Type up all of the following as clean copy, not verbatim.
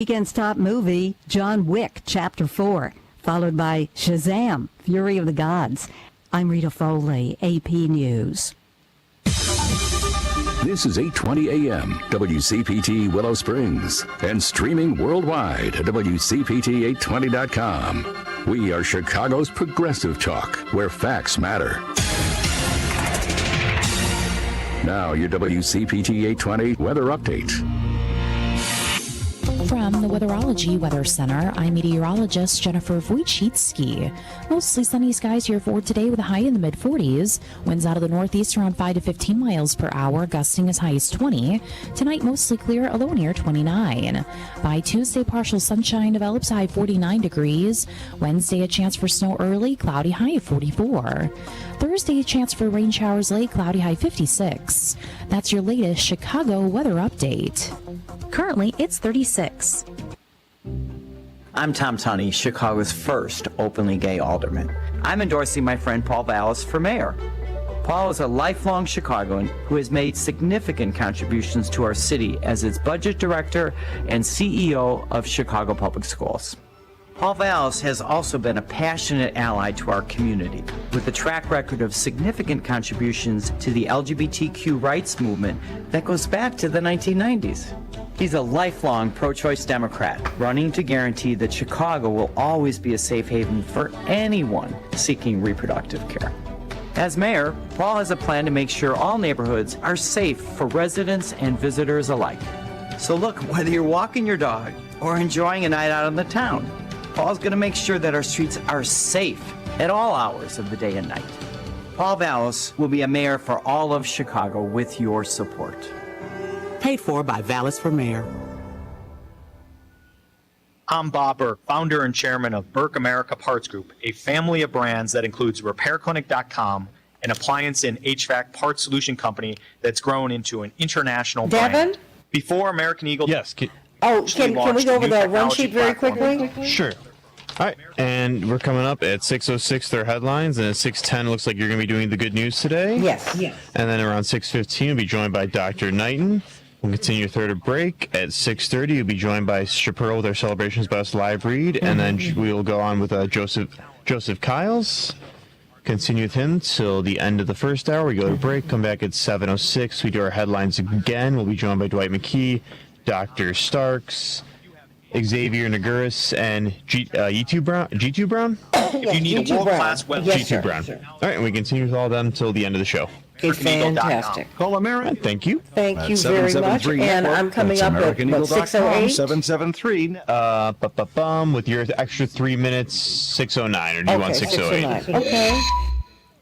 Weekend's top movie, John Wick, Chapter 4, followed by Shazam, Fury of the Gods. I'm Rita Foley, AP News. This is 8:20 a.m. WCPT Willow Springs and streaming worldwide at WCPT820.com. We are Chicago's progressive talk, where facts matter. Now your WCPT 820 weather update. From the Weatherology Weather Center, I'm meteorologist Jennifer Wojcicki. Mostly sunny skies here for today with a high in the mid-40s. Winds out of the northeast around 5 to 15 miles per hour, gusting as high as 20. Tonight, mostly clear, a low near 29. By Tuesday, partial sunshine develops, high 49 degrees. Wednesday, a chance for snow early, cloudy, high of 44. Thursday, a chance for rain showers late, cloudy, high 56. That's your latest Chicago weather update. Currently, it's 36. I'm Tom Tunney, Chicago's first openly gay alderman. I'm endorsing my friend Paul Vallis for mayor. Paul is a lifelong Chicagoan who has made significant contributions to our city as its budget director and CEO of Chicago Public Schools. Paul Vallis has also been a passionate ally to our community, with a track record of significant contributions to the LGBTQ rights movement that goes back to the 1990s. He's a lifelong pro-choice Democrat, running to guarantee that Chicago will always be a safe haven for anyone seeking reproductive care. As mayor, Paul has a plan to make sure all neighborhoods are safe for residents and visitors alike. So look, whether you're walking your dog or enjoying a night out in the town, Paul's going to make sure that our streets are safe at all hours of the day and night. Paul Vallis will be a mayor for all of Chicago with your support. Paid for by Vallis for Mayor. I'm Bob Burke, founder and chairman of Burke America Parts Group, a family of brands that includes RepairClinic.com, an appliance and HVAC parts solution company that's grown into an international brand. Before American Eagle... Yes. Can we go over the run sheet very quickly? Sure. All right, and we're coming up at 6:06, their headlines, and at 6:10, looks like you're going to be doing the good news today. Yes. And then around 6:15, we'll be joined by Dr. Knighton. We'll continue third break. At 6:30, you'll be joined by Shapiro with our Celebrations Best live read, and then we'll go on with Joseph Kiles. Continue with him till the end of the first hour. We go to break, come back at 7:06. We do our headlines again. We'll be joined by Dwight McKee, Dr. Starks, Xavier Naguris, and G2 Brown? If you need a world-class website. G2 Brown. Sure. All right, and we continue with all of them until the end of the show. Okay, fantastic. Call America. Thank you. Thank you very much. And I'm coming up at 6:08. 773. With your extra 3 minutes, 6:09, or do you want 6:08? 6:09. Okay.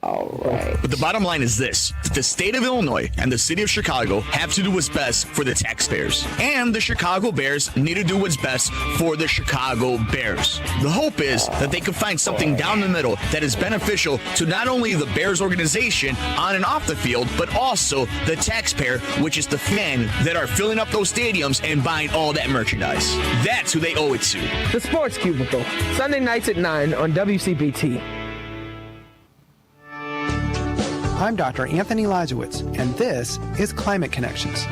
All right. But the bottom line is this: that the state of Illinois and the city of Chicago have to do what's best for the taxpayers. And the Chicago Bears need to do what's best for the Chicago Bears. The hope is that they can find something down the middle that is beneficial to not only the Bears organization on and off the field, but also the taxpayer, which is the fan that are filling up those stadiums and buying all that merchandise. That's who they owe it to. The Sports Cubicle, Sunday nights at 9 on WCPT. I'm Dr. Anthony Lazowitz, and this is Climate Connections.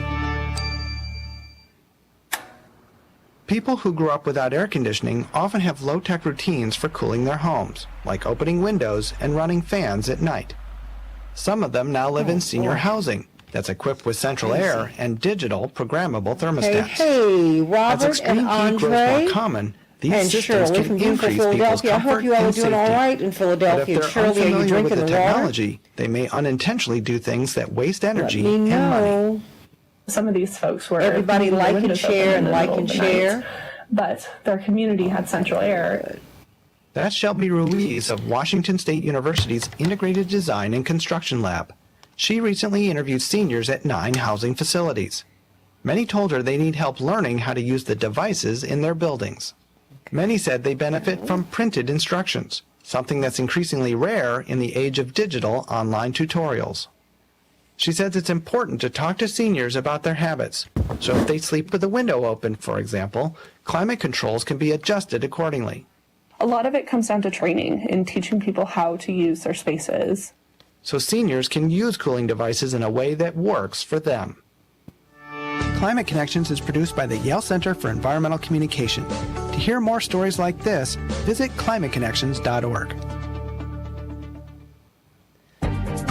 People who grew up without air conditioning often have low-tech routines for cooling their homes, like opening windows and running fans at night. Some of them now live in senior housing that's equipped with central air and digital programmable thermostats. Hey, Robert As extreme and heat Andre. grows more common, these And systems Shirley can from beautiful increase people's Philadelphia. I hope comfort you all are and doing all safety. right in Philadelphia. But if they're Shirley, are you unfamiliar drinking with the the water? technology, they may unintentionally do things that waste energy Let me and money. know. Some of these folks were Everybody leaving the like and windows open share in and the like middle and of the night, share. but their community had central air. That's Shelby Ruiz of Washington State University's Integrated Design and Construction Lab. She recently interviewed seniors at 9 housing facilities. Many told her they need help learning how to use the devices in their buildings. Many said they benefit from printed instructions, something that's increasingly rare in the age of digital online tutorials. She says it's important to talk to seniors about their habits. So if they sleep with the window open, for example, climate controls can be adjusted accordingly. A lot of it comes down to training and teaching people how to use their spaces. So seniors can use cooling devices in a way that works for them. Climate Connections is produced by the Yale Center for Environmental Communication. To hear more stories like this, visit climateconnections.org.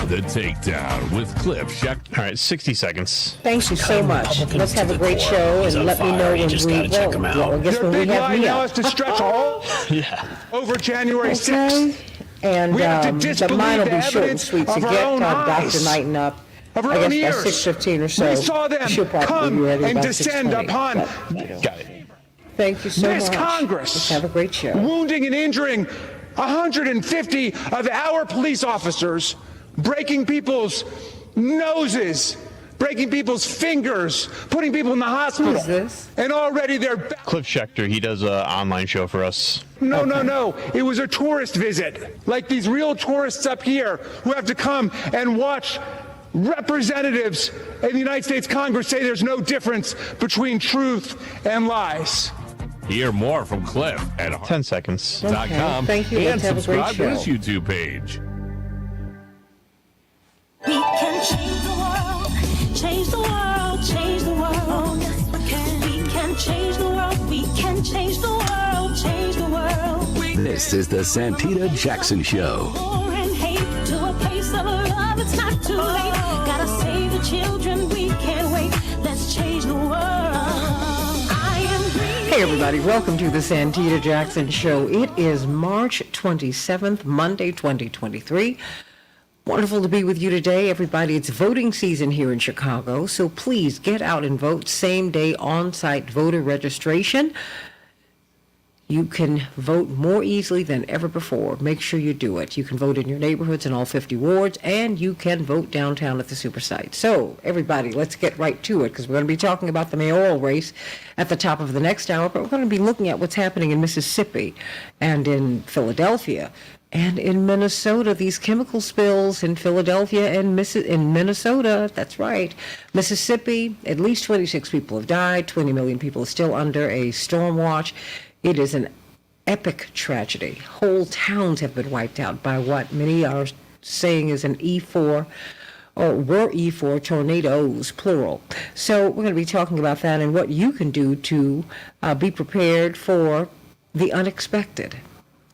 The Takedown with Cliff Schechter. All right, 60 seconds. Thank you so much. Let's have a great show, and let me know when I guess when we have me up. to stretch all over January 6th. And We have to the disbelieve mine will the be short and evidence sweet. So of get our own Dr. eyes. Knighton up. Of our I own guess by ears. 6:15 or so. We saw them She'll probably come be ready and about descend 6:20, upon but, Got it. Thank you so this much. Congress. Let's have a great show. Wounding and injuring 150 of our police officers, breaking people's noses, breaking people's fingers, putting people in the hospital. Who is this? And already they're Cliff Schechter, he does an online show for us. No. It was a tourist visit. Like these real tourists up here who have to come and watch representatives in the United States Congress say there's no difference between truth and lies. Hear more from Cliff at 10 seconds. .com Thank you. and Let's have a great subscribe to his show. YouTube page. We can change the world, change the world, change the world. Oh, yes, we can. We can change the world, we can change the world, change the world. This is the Santita Jackson Show. War and hate to a place of love, it's not too late. Gotta save the children, we can't wait. Let's change the world. I am green. Hey everybody, welcome to the Santita Jackson Show. It is March 27th, Monday, 2023. Wonderful to be with you today, everybody. It's voting season here in Chicago, so please get out and vote. Same day on-site voter registration. You can vote more easily than ever before. Make sure you do it. You can vote in your neighborhoods in all 50 wards, and you can vote downtown at the super site. So, everybody, let's get right to it, because we're going to be talking about the mayoral race at the top of the next hour, but we're going to be looking at what's happening in Mississippi and in Philadelphia and in Minnesota. These chemical spills in Philadelphia and in Minnesota, that's right. Mississippi, at least 26 people have died. 20 million people are still under a storm watch. It is an epic tragedy. Whole towns have been wiped out by what many are saying is an E4, or were E4 tornadoes, plural. So we're going to be talking about that and what you can do to be prepared for the unexpected.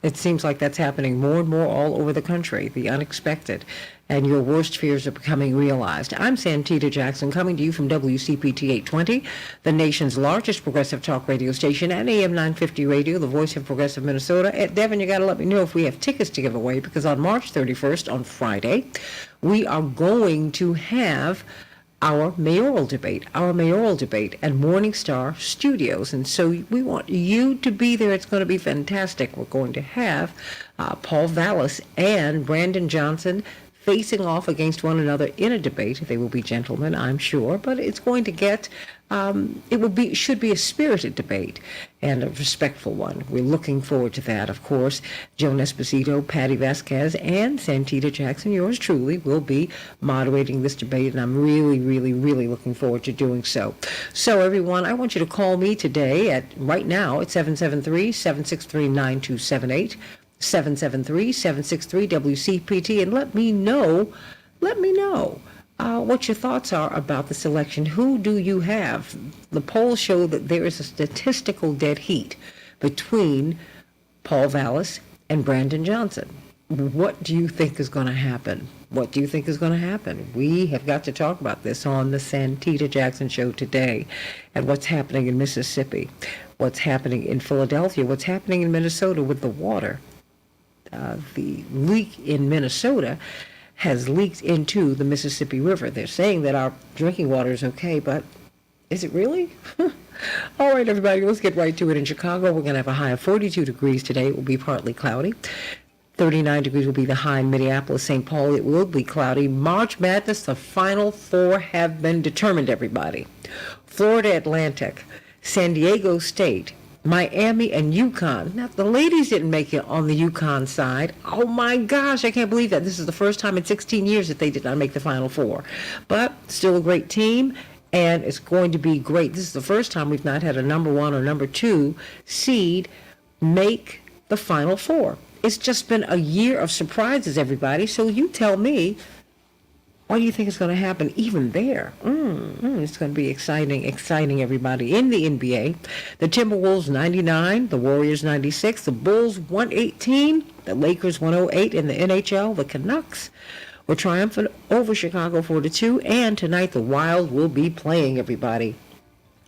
It seems like that's happening more and more all over the country, the unexpected, and your worst fears are becoming realized. I'm Santita Jackson, coming to you from WCPT 820, the nation's largest progressive talk radio station, and AM 950 Radio, the voice of progressive Minnesota. Devin, you got to let me know if we have tickets to give away, because on March 31st, on Friday, we are going to have our mayoral debate at Morning Star Studios. And so we want you to be there. It's going to be fantastic. We're going to have Paul Vallis and Brandon Johnson facing off against one another in a debate. They will be gentlemen, I'm sure, but it's going to get, should be a spirited debate and a respectful one. We're looking forward to that, of course. Joan Esposito, Patty Vasquez, and Santita Jackson, yours truly, will be moderating this debate, and I'm really, really, really looking forward to doing so. So, everyone, I want you to call me today right now at 773-763-9278. 773-763-WCPT, and let me know what your thoughts are about this election. Who do you have? The polls show that there is a statistical dead heat between Paul Vallis and Brandon Johnson. What do you think is going to happen? What do you think is going to happen? We have got to talk about this on the Santita Jackson Show today, and what's happening in Mississippi, what's happening in Philadelphia, what's happening in Minnesota with the water. The leak in Minnesota has leaked into the Mississippi River. They're saying that our drinking water is okay, but is it really? All right, everybody, let's get right to it. In Chicago, we're going to have a high of 42 degrees today. It will be partly cloudy. 39 degrees will be the high in Minneapolis, St. Paul. It will be cloudy. March Madness, the Final Four have been determined, everybody. Florida Atlantic, San Diego State, Miami, and UConn. Now, the ladies didn't make it on the UConn side. Oh, my gosh, I can't believe that. This is the first time in 16 years that they did not make the Final Four. But still a great team, and it's going to be great. This is the first time we've not had a number one or number two seed make the Final Four. It's just been a year of surprises, everybody. So you tell me, What do you think is going to happen even there? It's going to be exciting, everybody. In the NBA, the Timberwolves 99, the Warriors 96, the Bulls 118, the Lakers 108. In the NHL, the Canucks were triumphant over Chicago 4-2, and tonight the Wild will be playing, everybody.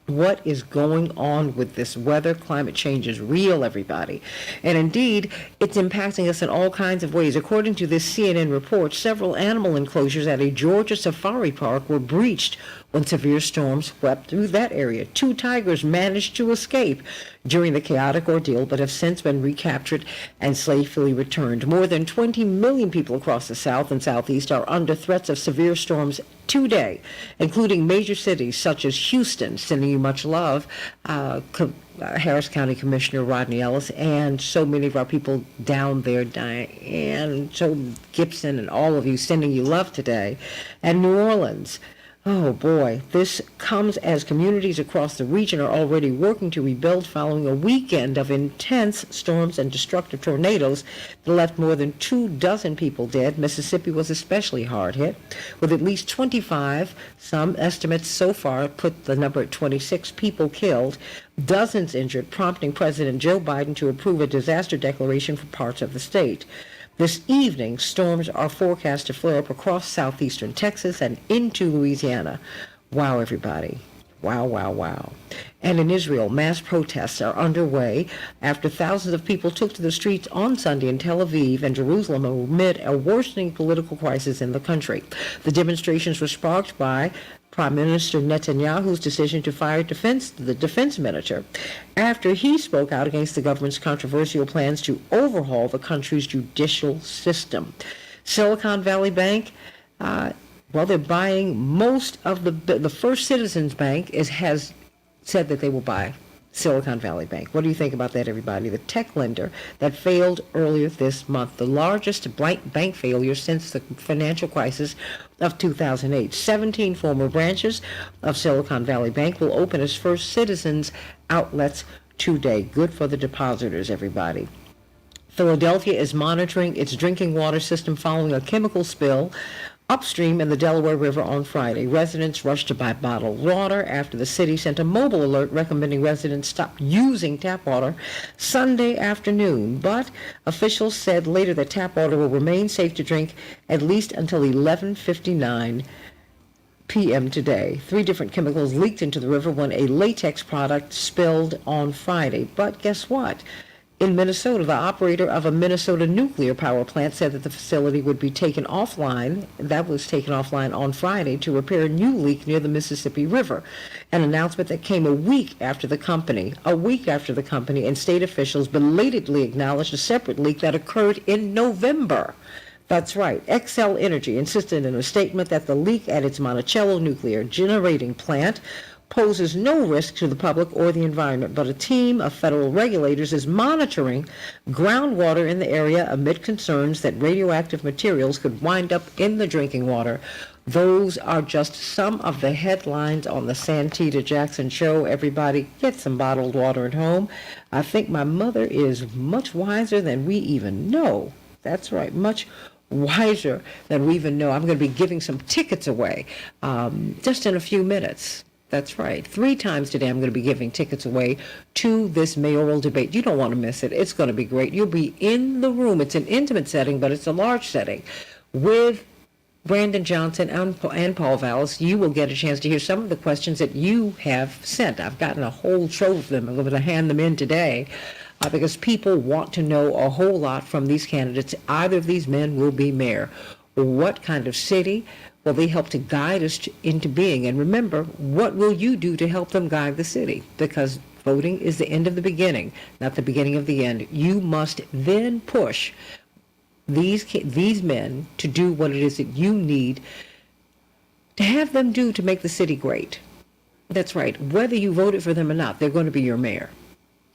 What is going on with this weather? Climate change is real, everybody. And indeed, it's impacting us in all kinds of ways. According to this CNN report, several animal enclosures at a Georgia safari park were breached when severe storms swept through that area. 2 tigers managed to escape during the chaotic ordeal, but have since been recaptured and safely returned. More than 20 million people across the South and Southeast are under threats of severe storms today, including major cities such as Houston, sending you much love, Harris County Commissioner Rodney Ellis, and so many of our people down there, Diane, Joe Gibson, and all of you, sending you love today, and New Orleans. Oh boy, this comes as communities across the region are already working to rebuild following a weekend of intense storms and destructive tornadoes that left more than 24 people dead. Mississippi was especially hard hit, with at least 25. Some estimates so far put the number at 26 people killed, dozens injured, prompting President Joe Biden to approve a disaster declaration for parts of the state. This evening, storms are forecast to flare up across southeastern Texas and into Louisiana. Wow, everybody. Wow, wow, wow. And in Israel, mass protests are underway after thousands of people took to the streets on Sunday in Tel Aviv and Jerusalem amid a worsening political crisis in the country. The demonstrations were sparked by Prime Minister Netanyahu's decision to fire the defense minister after he spoke out against the government's controversial plans to overhaul the country's judicial system. Silicon Valley Bank, they're buying most of the First Citizens Bank has said that they will buy Silicon Valley Bank. What do you think about that, everybody? The tech lender that failed earlier this month, the largest bank failure since the financial crisis of 2008. 17 former branches of Silicon Valley Bank will open as First Citizens outlets today. Good for the depositors, everybody. Philadelphia is monitoring its drinking water system following a chemical spill upstream in the Delaware River on Friday. Residents rushed to buy bottled water after the city sent a mobile alert recommending residents stop using tap water Sunday afternoon. But officials said later that tap water will remain safe to drink at least until 11:59 p.m. today. 3 different chemicals leaked into the river when a latex product spilled on Friday. But guess what? In Minnesota, the operator of a Minnesota nuclear power plant said that the facility would be taken offline. That was taken offline on Friday to repair a new leak near the Mississippi River. An announcement that came a week after the company and state officials belatedly acknowledged a separate leak that occurred in November. That's right. Xcel Energy insisted in a statement that the leak at its Monticello nuclear generating plant poses no risk to the public or the environment, but a team of federal regulators is monitoring groundwater in the area amid concerns that radioactive materials could wind up in the drinking water. Those are just some of the headlines on the Santita Jackson Show. Everybody, get some bottled water at home. I think my mother is much wiser than we even know. That's right, much wiser than we even know. I'm going to be giving some tickets away just in a few minutes. That's right. 3 times today I'm going to be giving tickets away to this mayoral debate. You don't want to miss it. It's going to be great. You'll be in the room. It's an intimate setting, but it's a large setting with Brandon Johnson and Paul Vallis. You will get a chance to hear some of the questions that you have sent. I've gotten a whole trove of them. I'm going to hand them in today because people want to know a whole lot from these candidates. Either of these men will be mayor. What kind of city will they help to guide us into being? And remember, what will you do to help them guide the city? Because voting is the end of the beginning, not the beginning of the end. You must then push these men to do what it is that you need to have them do to make the city great. That's right. Whether you voted for them or not, they're going to be your mayor.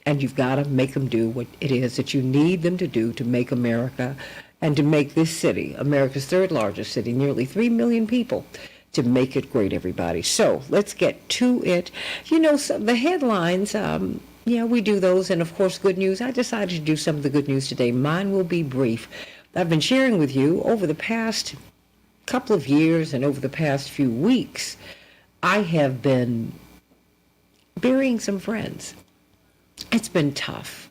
And you've got to make them do what it is that you need them to do to make America and to make this city, America's 3rd largest city, nearly 3 million people, to make it great, everybody. So let's get to it. You know, the headlines, we do those. And, of course, good news. I decided to do some of the good news today. Mine will be brief. I've been sharing with you over the past couple of years and over the past few weeks, I have been burying some friends. It's been tough.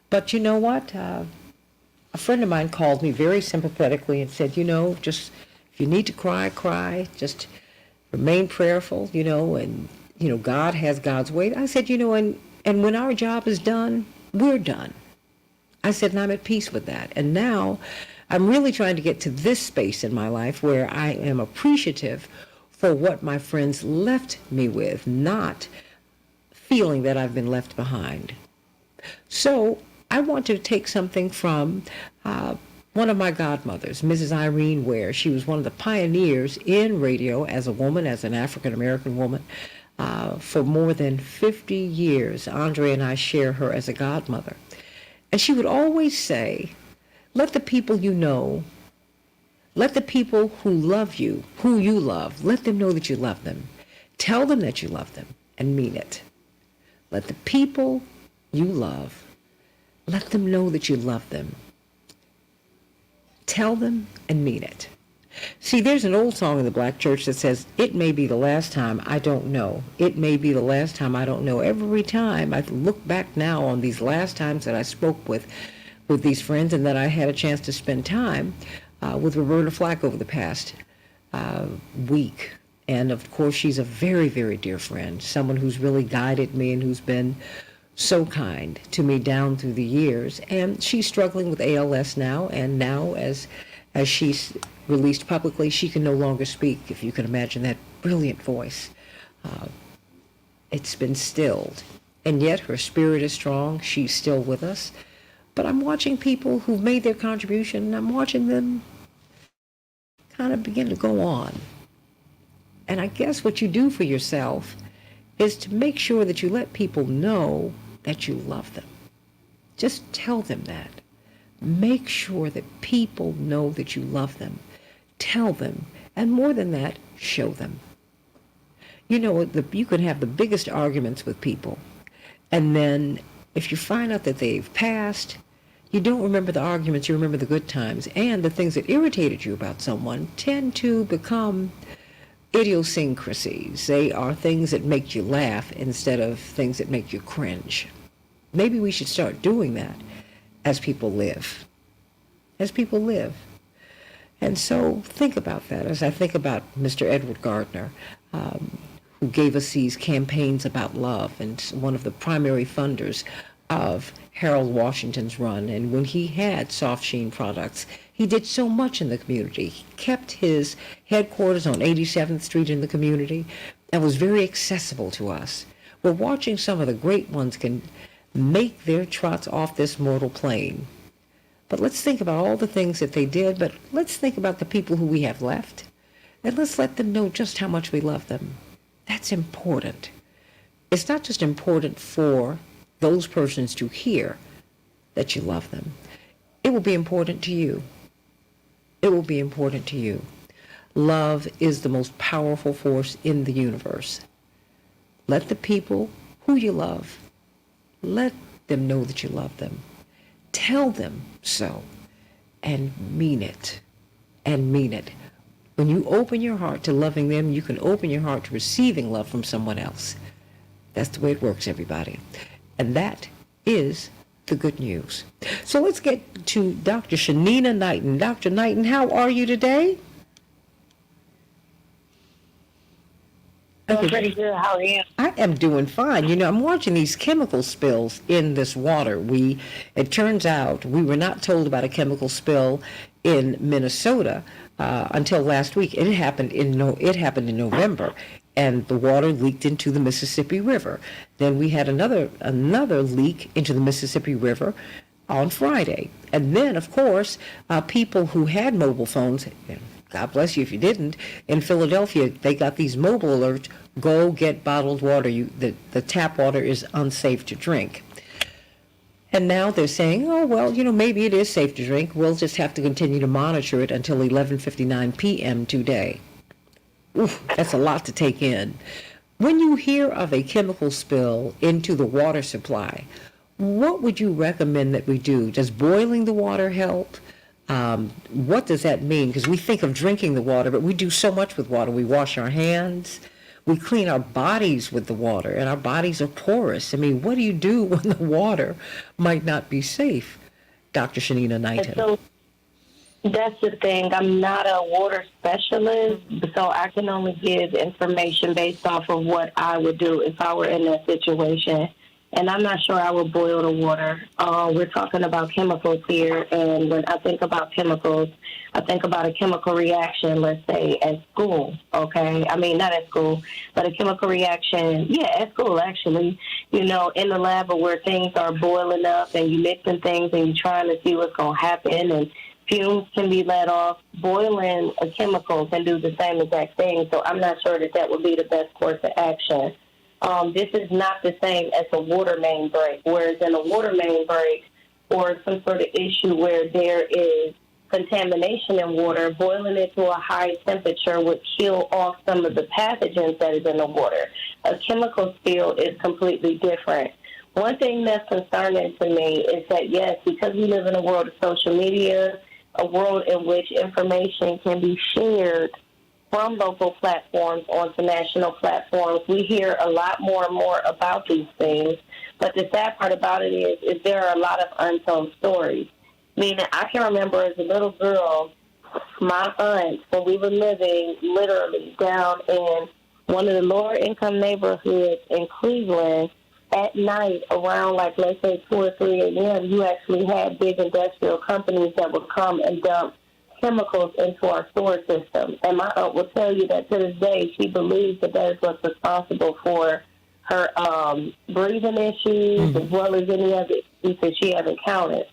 But you know what? A friend of mine called me very sympathetically and said, just if you need to cry, cry. Just remain prayerful, and, God has God's way. I said, and when our job is done, we're done. I said, and I'm at peace with that. And now I'm really trying to get to this space in my life where I am appreciative for what my friends left me with, not feeling that I've been left behind. So I want to take something from one of my godmothers, Mrs. Irene Ware. She was one of the pioneers in radio as a woman, as an African-American woman. For more than 50 years, Andre and I share her as a godmother. And she would always say, let the people you know, let the people who love you, who you love, let them know that you love them. Tell them that you love them and mean it. Let the people you love, let them know that you love them. Tell them and mean it. See, there's an old song in the black church that says, it may be the last time, I don't know. It may be the last time, I don't know. Every time I look back now on these last times that I spoke with these friends and that I had a chance to spend time with Roberta Flack over the past week. And of course, she's a very, very dear friend, someone who's really guided me and who's been so kind to me down through the years. And she's struggling with ALS now, and now as she's released publicly, she can no longer speak, if you can imagine that brilliant voice. It's been stilled, and yet her spirit is strong. She's still with us. But I'm watching people who've made their contribution, and I'm watching them kind of begin to go on. And I guess what you do for yourself is to make sure that you let people know that you love them. Just tell them that. Make sure that people know that you love them. Tell them. And more than that, show them. You can have the biggest arguments with people. And then if you find out that they've passed, you don't remember the arguments, you remember the good times. And the things that irritated you about someone tend to become idiosyncrasies. They are things that make you laugh instead of things that make you cringe. Maybe we should start doing that as people live. As people live. And so think about that as I think about Mr. Edward Gardner, who gave us these campaigns about love and one of the primary funders of Harold Washington's run. And when he had Soft Sheen products, he did so much in the community. He kept his headquarters on 87th Street in the community and was very accessible to us. We're watching some of the great ones can make their trots off this mortal plane. But let's think about all the things that they did, but let's think about the people who we have left, and let's let them know just how much we love them. That's important. It's not just important for those persons to hear that you love them. It will be important to you. It will be important to you. Love is the most powerful force in the universe. Let the people who you love, let them know that you love them. Tell them so, and mean it, and mean it. When you open your heart to loving them, you can open your heart to receiving love from someone else. That's the way it works, everybody. And that is the good news. So let's get to Dr. Shanina Knighton. Dr. Knighton, how are you today? I'm pretty good. How are you? I am doing fine. I'm watching these chemical spills in this water. It turns out we were not told about a chemical spill in Minnesota until last week. It happened in November, and the water leaked into the Mississippi River. Then we had another leak into the Mississippi River on Friday. And then, of course, people who had mobile phones, God bless you if you didn't, in Philadelphia, they got these mobile alerts, go get bottled water. The tap water is unsafe to drink. And now they're saying, oh, well, maybe it is safe to drink. We'll just have to continue to monitor it until 11:59 p.m. today. Oof, that's a lot to take in. When you hear of a chemical spill into the water supply, what would you recommend that we do? Does boiling the water help? What does that mean? Because we think of drinking the water, but we do so much with water. We wash our hands. We clean our bodies with the water, and our bodies are porous. I mean, what do you do when the water might not be safe? Dr. Shanina Knighton. So that's the thing. I'm not a water specialist, so I can only give information based off of what I would do if I were in that situation. And I'm not sure I would boil the water. We're talking about chemicals here, and when I think about chemicals, I think about a chemical reaction, let's say, at school, okay? I mean, not at school, but a chemical reaction, at school, actually, in the lab where things are boiling up and you're mixing things and you're trying to see what's going to happen, and fumes can be let off. Boiling a chemical can do the same exact thing, so I'm not sure that would be the best course of action. This is not the same as a water main break, whereas in a water main break or some sort of issue where there is contamination in water, boiling it to a high temperature would kill off some of the pathogens that is in the water. A chemical spill is completely different. One thing that's concerning to me is that, yes, because we live in a world of social media, a world in which information can be shared from local platforms onto national platforms, we hear a lot more and more about these things. But the sad part about it is there are a lot of untold stories. Meaning, I can remember as a little girl, my aunt, when we were living literally down in one of the lower income neighborhoods in Cleveland, at night around, like, let's say 2 or 3 a.m., you actually had big industrial companies that would come and dump chemicals into our sewer system. And my aunt will tell you that to this day, she believes that is what's responsible for her breathing issues as well as any other issues that she has encountered.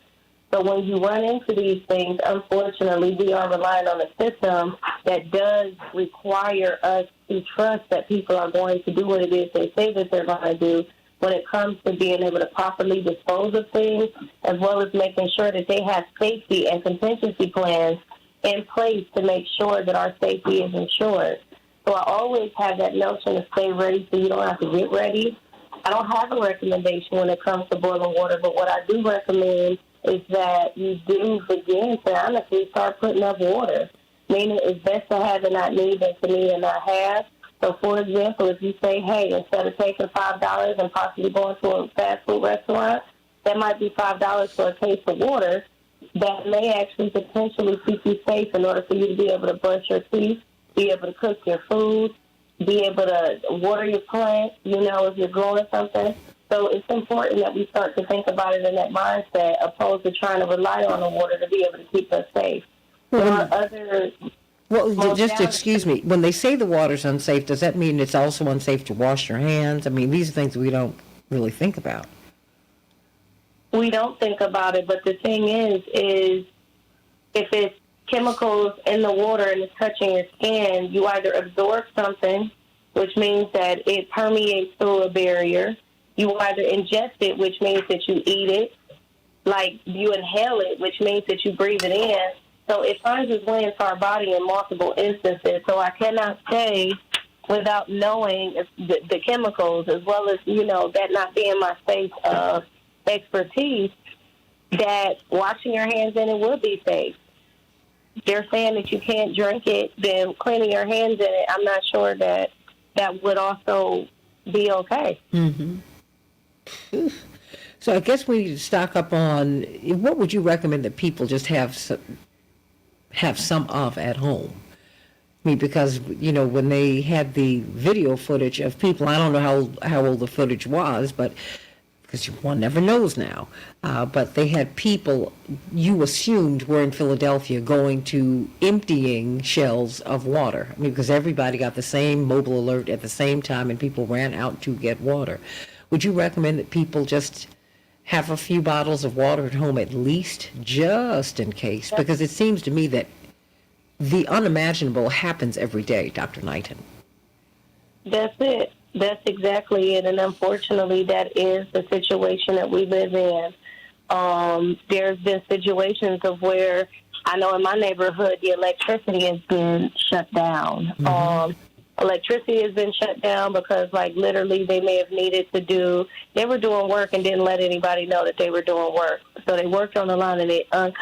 So when you run into these things, unfortunately, we are relying on a system that does require us to trust that people are going to do what it is they say that they're going to do when it comes to being able to properly dispose of things, as well as making sure that they have safety and contingency plans in place to make sure that our safety is ensured. So I always have that notion to stay ready so you don't have to get ready. I don't have a recommendation when it comes to boiling water, but what I do recommend is that you do begin to honestly start putting up water, meaning it's best to have and not need than to need and not have. So, for example, if you say, hey, instead of taking $5 and possibly going to a fast food restaurant, that might be $5 for a case of water. That may actually potentially keep you safe in order for you to be able to brush your teeth, be able to cook your food, be able to water your plant, if you're growing something. So it's important that we start to think about it in that mindset, opposed to trying to rely on the water to be able to keep us safe. There are other... Well, just excuse me. When they say the water's unsafe, does that mean it's also unsafe to wash your hands? I mean, these are things we don't really think about. We don't think about it, but the thing is if it's chemicals in the water and it's touching your skin, you either absorb something, which means that it permeates through a barrier. You either ingest it, which means that you eat it, like you inhale it, which means that you breathe it in. So it finds its way into our body in multiple instances. So I cannot say without knowing the chemicals, as well as, that not being my space of expertise, that washing your hands in it would be safe. They're saying that you can't drink it, then cleaning your hands in it, I'm not sure that would also be okay. Mm-hmm. So I guess we need to stock up on, what would you recommend that people just have some of at home? I mean, because, when they had the video footage of people, I don't know how old the footage was, but because one never knows now, but they had people you assumed were in Philadelphia going to emptying shelves of water. I mean, because everybody got the same mobile alert at the same time and people ran out to get water. Would you recommend that people just have a few bottles of water at home at least, just in case? Because it seems to me that the unimaginable happens every day, Dr. Knighton. That's it. That's exactly it. And unfortunately, that is the situation that we live in. There's been situations of where, I know in my neighborhood, the electricity has been shut down. Electricity has been shut down because, like, literally they may have needed to they were doing work and didn't let anybody know that they were doing work. So they worked on the line, and an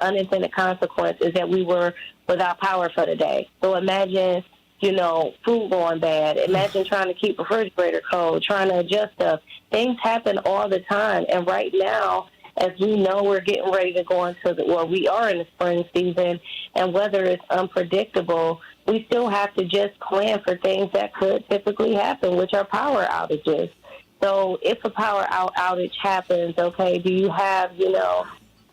unintended consequence is that we were without power for the day. So imagine, food going bad. Imagine trying to keep refrigerator cold, trying to adjust stuff. Things happen all the time. And right now, as we know, we're getting ready to go into we are in the spring season, and weather is unpredictable. We still have to just plan for things that could typically happen, which are power outages. So if a power outage happens, okay, do you have,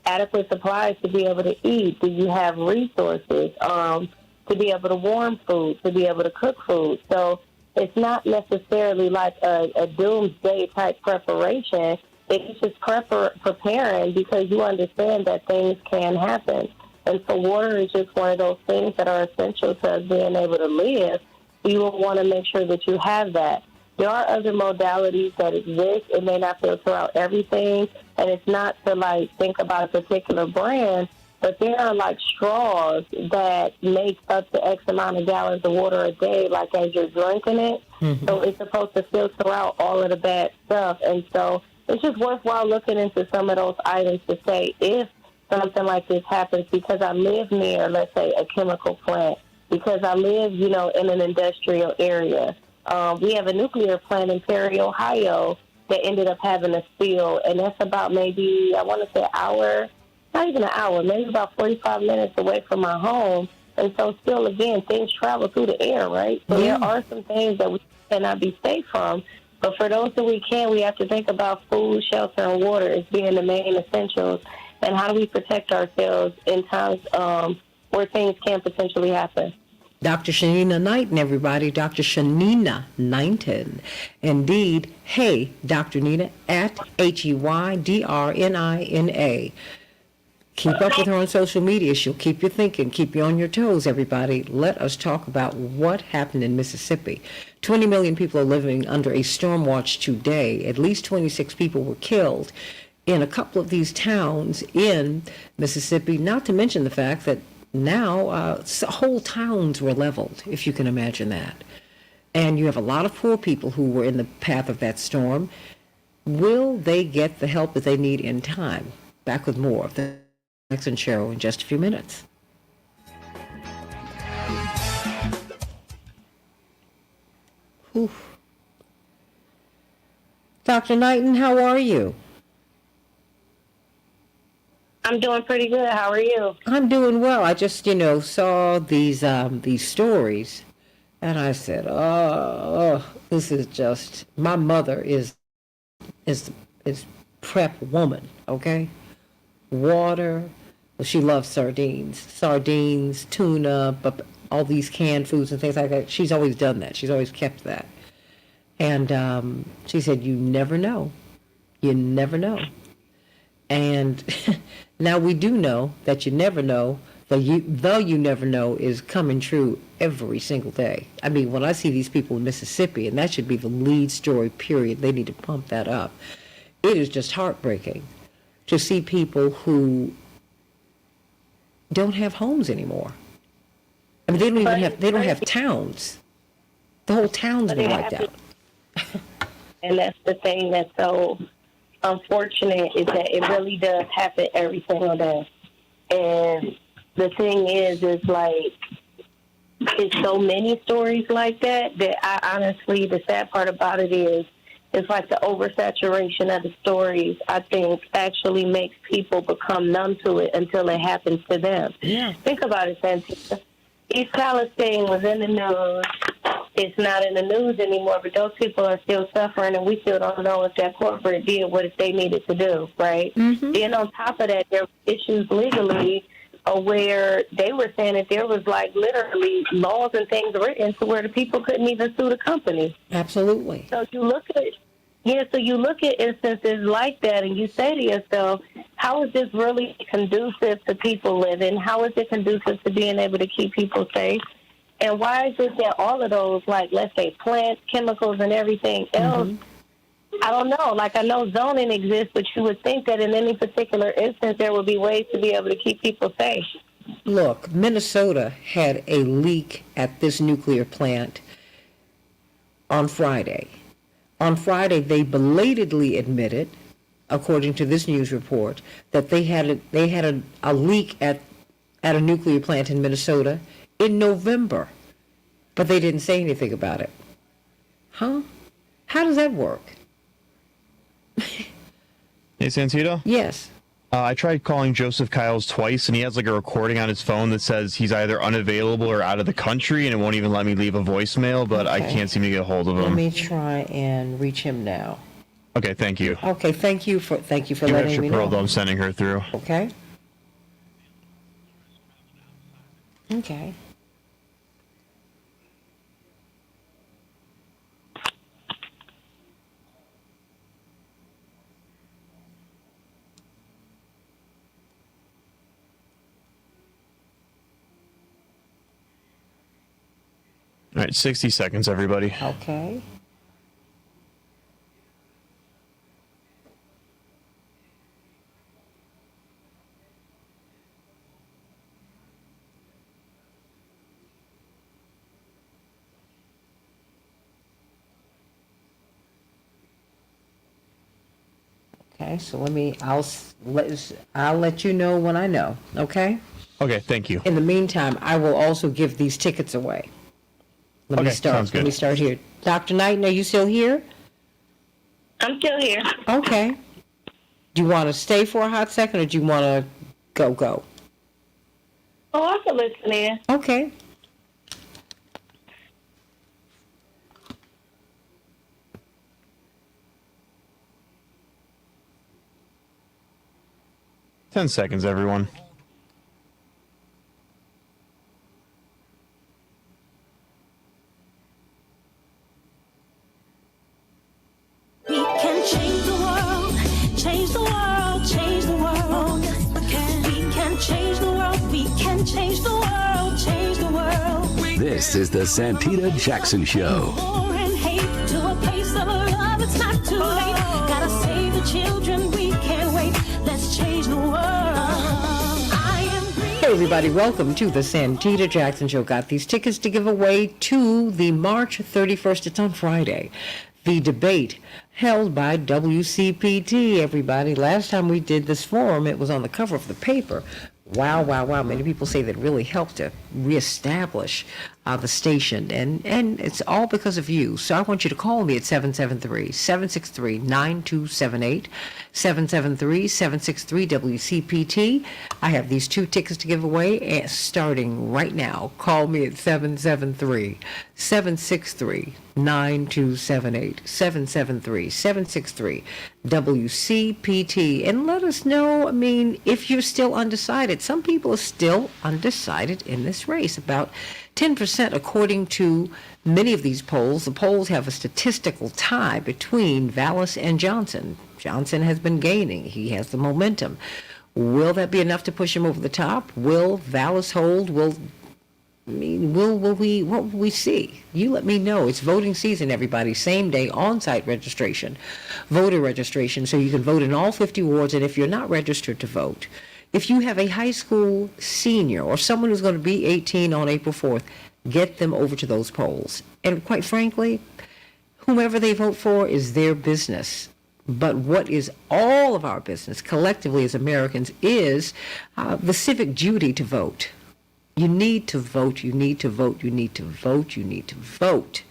adequate supplies to be able to eat? Do you have resources to be able to warm food, to be able to cook food? So it's not necessarily like a doomsday type preparation. It's just preparing because you understand that things can happen. And so water is just one of those things that are essential to us being able to live. You will want to make sure that you have that. There are other modalities that exist. It may not filter out everything, and it's not to, think about a particular brand, but there are, straws that make up to X amount of gallons of water a day, as you're drinking it. Mm-hmm. So it's supposed to filter out all of the bad stuff. And so it's just worthwhile looking into some of those items to say if something like this happens, because I live near, let's say, a chemical plant, because I live, in an industrial area. We have a nuclear plant in Perry, Ohio, that ended up having a spill, and that's about maybe, I want to say, an hour, not even an hour, maybe about 45 minutes away from my home. And so still, again, things travel through the air, right? So there are some things that we cannot be safe from. But for those that we can, we have to think about food, shelter, and water as being the main essentials. And how do we protect ourselves in times where things can potentially happen? Dr. Shanina Knighton, everybody. Dr. Shanina Knighton. Indeed, hey, Dr. Nina, at HEYDRNINA. Keep up with her on social media. She'll keep you thinking, keep you on your toes, everybody. Let us talk about what happened in Mississippi. 20 million people are living under a storm watch today. At least 26 people were killed in a couple of these towns in Mississippi, not to mention the fact that now whole towns were leveled, if you can imagine that. And you have a lot of poor people who were in the path of that storm. Will they get the help that they need in time? Back with more of the Jackson Show in just a few minutes. Whew. Dr. Knighton, how are you? I'm doing pretty good. How are you? I'm doing well. I just, saw these stories, and I said, oh, this is just, my mother is prep woman, okay? Water, well, she loves sardines, tuna, but all these canned foods and things like that. She's always done that. She's always kept that. And she said, you never know. You never know. And now we do know that you never know, though you never know is coming true every single day. I mean, when I see these people in Mississippi, and that should be the lead story, period, they need to pump that up. It is just heartbreaking to see people who don't have homes anymore. I mean, they don't have towns. The whole town's been wiped out. And that's the thing that's so unfortunate, is that it really does happen every single day. And the thing is like, it's so many stories like that I honestly, the sad part about it is, it's like the oversaturation of the stories, I think, actually makes people become numb to it until it happens to them. Yeah. Think about it, Santita. East Palestine was in the news. It's not in the news anymore, but those people are still suffering, and we still don't know if that corporate did what they needed to do, right? Mm-hmm. Then on top of that, there were issues legally where they were saying that there was literally laws and things written to where the people couldn't even sue the company. Absolutely. So you look at instances like that, and you say to yourself, how is this really conducive to people living? How is it conducive to being able to keep people safe? And why is it that all of those, let's say, plants, chemicals, and everything else, I don't know. I know zoning exists, but you would think that in any particular instance there would be ways to be able to keep people safe. Look, Minnesota had a leak at this nuclear plant, on Friday. On Friday, they belatedly admitted, according to this news report, that they had a leak at a nuclear plant in Minnesota in November, but they didn't say anything about it. Huh? How does that work? Hey, Santita? Yes. I tried calling Joseph Kyles twice, and he has like a recording on his phone that says he's either unavailable or out of the country, and it won't even let me leave a voicemail, but I can't seem to get a hold of him. Let me try and reach him now. Okay, thank you. Okay, thank you for You letting me know. Though I'm sending her through. Okay. Okay. All right, 60 seconds, everybody. Okay. Okay, so I'll let you know when I know, okay? Okay, thank you. In the meantime, I will also give these tickets away. Let me start. Sounds good. Let me start here. Dr. Knighton, are you still here? I'm still here. Okay. Do you want to stay for a hot second, or do you want to go? Oh, I can listen in. Okay. Ten seconds, everyone. We can change the world, change the world, change the world. We can change the world, we can change the world, change the world. This is the Santita Jackson Show. War and hate to a place of love, it's not too late. Gotta save the children, we can't wait. Let's change the world. Hey everybody, welcome to the Santita Jackson Show. Got these tickets to give away to the March 31st. It's on Friday. The debate held by WCPT, everybody. Last time we did this forum, it was on the cover of the paper. Wow. Many people say that really helped to reestablish the station, and it's all because of you. So I want you to call me at 773-763-9278, 773-763-WCPT. I have these 2 tickets to give away, starting right now. Call me at 773-763-9278, 773-763-WCPT, and let us know, if you're still undecided. Some people are still undecided in this race, about 10% according to many of these polls. The polls have a statistical tie between Vallis and Johnson. Johnson has been gaining. He has the momentum. Will that be enough to push him over the top? Will Vallis hold? What will we see? You let me know. It's voting season, everybody. Same day, on-site registration, voter registration, so you can vote in all 50 wards. And if you're not registered to vote, if you have a high school senior or someone who's going to be 18 on April 4th, get them over to those polls. And quite frankly, whomever they vote for is their business. But what is all of our business collectively as Americans is the civic duty to vote. You need to vote, you need to vote, you need to vote, you need to vote.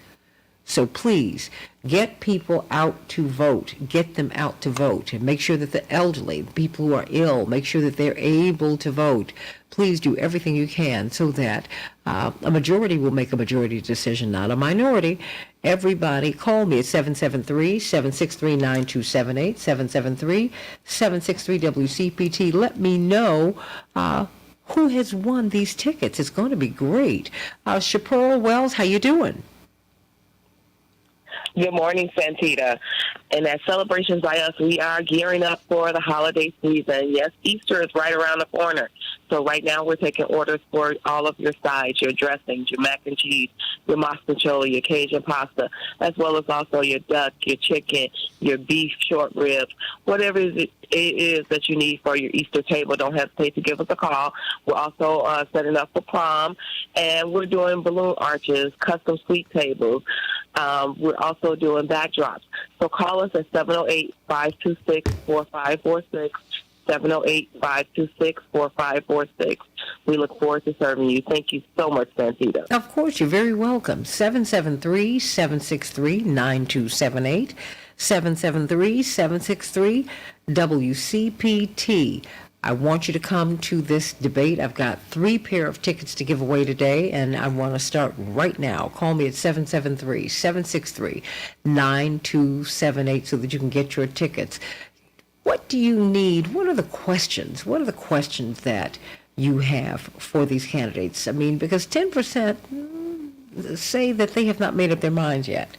So please, get people out to vote. Get them out to vote. And make sure that the elderly, people who are ill, make sure that they're able to vote. Please do everything you can so that a majority will make a majority decision, not a minority. Everybody, call me at 773-763-9278, 773-763-WCPT. Let me know who has won these tickets. It's going to be great. Chaparral Wells, how you doing? Good morning, Santita. And at Celebrations by Us, we are gearing up for the holiday season. Yes, Easter is right around the corner. So right now we're taking orders for all of your sides, your dressings, your mac and cheese, your masticcioli, your Cajun pasta, as well as also your duck, your chicken, your beef, short ribs, whatever it is that you need for your Easter table. Don't hesitate to give us a call. We're also setting up for prom, and we're doing balloon arches, custom sweet tables, We're also doing backdrops. So call us at 708-526-4546, 708-526-4546. We look forward to serving you. Thank you so much, Santita. Of course, you're very welcome. 773-763-9278, 773-763-WCPT. I want you to come to this debate. I've got 3 pair of tickets to give away today, and I want to start right now. Call me at 773-763-9278 so that you can get your tickets. What do you need? What are the questions? What are the questions that you have for these candidates? I mean, because 10% say that they have not made up their minds yet.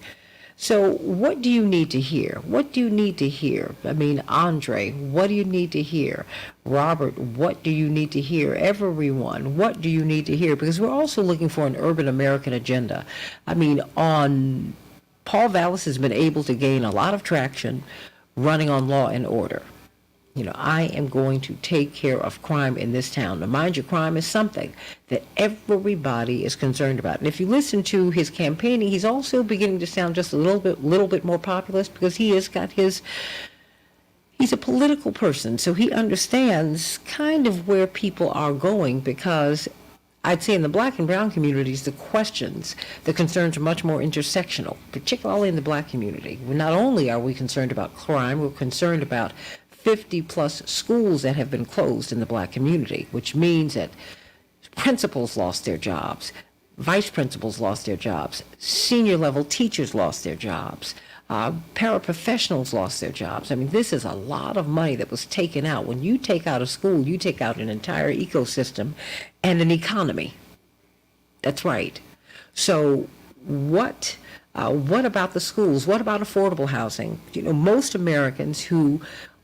So what do you need to hear? What do you need to hear? I mean, Andre, what do you need to hear? Robert, what do you need to hear? Everyone, what do you need to hear? Because we're also looking for an urban American agenda. I mean, Paul Vallis has been able to gain a lot of traction running on law and order. You know, I am going to take care of crime in this town. Now, mind you, crime is something that everybody is concerned about. And if you listen to his campaigning, he's also beginning to sound just a little bit more populist, because he's a political person, so he understands kind of where people are going, because I'd say in the black and brown communities, the concerns are much more intersectional, particularly in the black community. Not only are we concerned about crime, we're concerned about 50-plus schools that have been closed in the black community, which means that principals lost their jobs, vice principals lost their jobs, senior-level teachers lost their jobs, paraprofessionals lost their jobs. I mean, this is a lot of money that was taken out. When you take out a school, you take out an entire ecosystem and an economy. That's right. So what about the schools? What about affordable housing? You know, most Americans who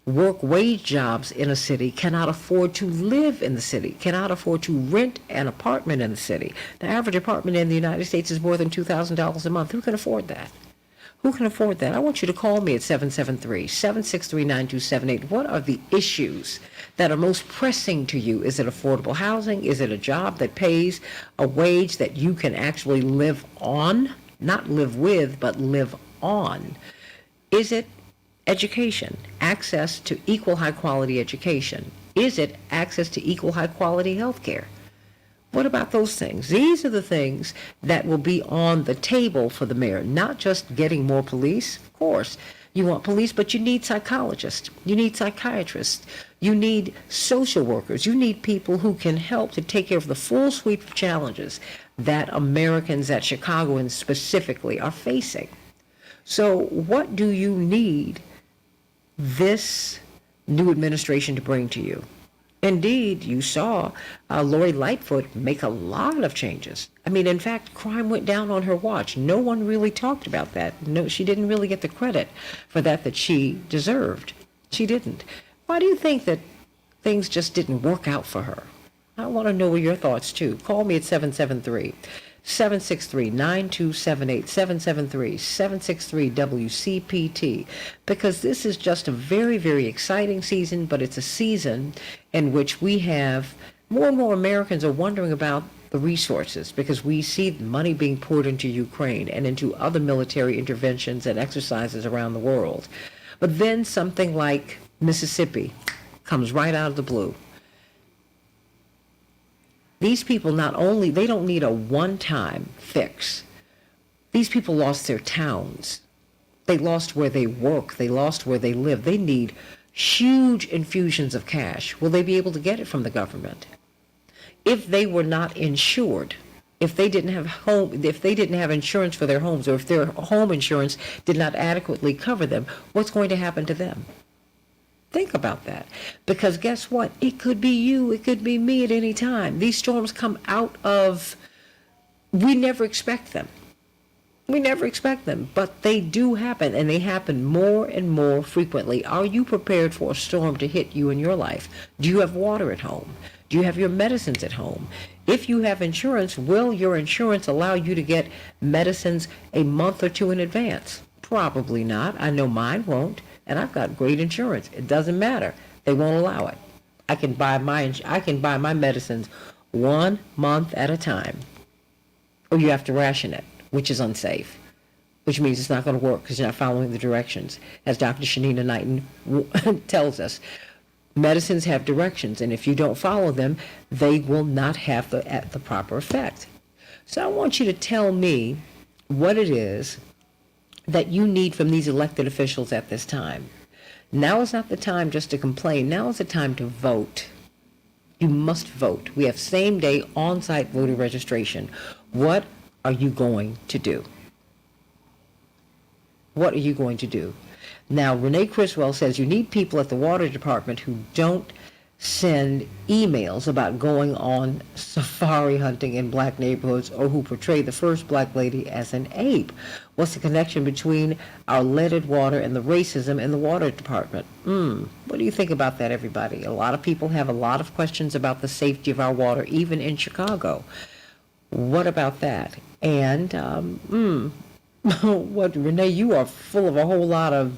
work wage jobs in a city cannot afford to live in the city, cannot afford to rent an apartment in the city. The average apartment in the United States is more than $2,000 a month. Who can afford that? Who can afford that? I want you to call me at 773-763-9278. What are the issues that are most pressing to you? Is it affordable housing? Is it a job that pays a wage that you can actually live on? Not live with, but live on. Is it education, access to equal high-quality education? Is it access to equal high-quality health care? What about those things? These are the things that will be on the table for the mayor, not just getting more police. Of course, you want police, but you need psychologists. You need psychiatrists. You need social workers. You need people who can help to take care of the full sweep of challenges that Americans, that Chicagoans specifically, are facing. So what do you need this new administration to bring to you? Indeed, you saw Lori Lightfoot make a lot of changes. I mean, in fact, crime went down on her watch. No one really talked about that. No, she didn't really get the credit for that she deserved. She didn't. Why do you think that things just didn't work out for her? I want to know your thoughts, too. Call me at 773-763-9278, 773-763-WCPT, because this is just a very, very exciting season, but it's a season in which we have more and more Americans are wondering about the resources, because we see money being poured into Ukraine and into other military interventions and exercises around the world. But then something like Mississippi comes right out of the blue. These people they don't need a one-time fix. These people lost their towns. They lost where they work. They lost where they live. They need huge infusions of cash. Will they be able to get it from the government? If they were not insured, if they didn't have insurance for their homes, or if their home insurance did not adequately cover them, what's going to happen to them? Think about that, because guess what? It could be you, it could be me at any time. These storms come out of, we never expect them. We never expect them, but they do happen, and they happen more and more frequently. Are you prepared for a storm to hit you in your life? Do you have water at home? Do you have your medicines at home? If you have insurance, will your insurance allow you to get medicines a month or two in advance? Probably not. I know mine won't. And I've got great insurance. It doesn't matter. They won't allow it. I can buy my medicines 1 month at a time. Or you have to ration it, which is unsafe. which means it's not going to work because you're not following the directions. As Dr. Shanina Knighton tells us, medicines have directions, and if you don't follow them, they will not have the proper effect. So I want you to tell me what it is that you need from these elected officials at this time. Now is not the time just to complain. Now is the time to vote. You must vote. We have same-day on-site voter registration. What are you going to do? What are you going to do? Now, Renee Criswell says you need people at the water department who don't send emails about going on safari hunting in black neighborhoods or who portray the first black lady as an ape. What's the connection between our leaded water and the racism in the water department? What do you think about that, everybody? A lot of people have a lot of questions about the safety of our water, even in Chicago. What about that? And, what, Renee, you are full of a whole lot of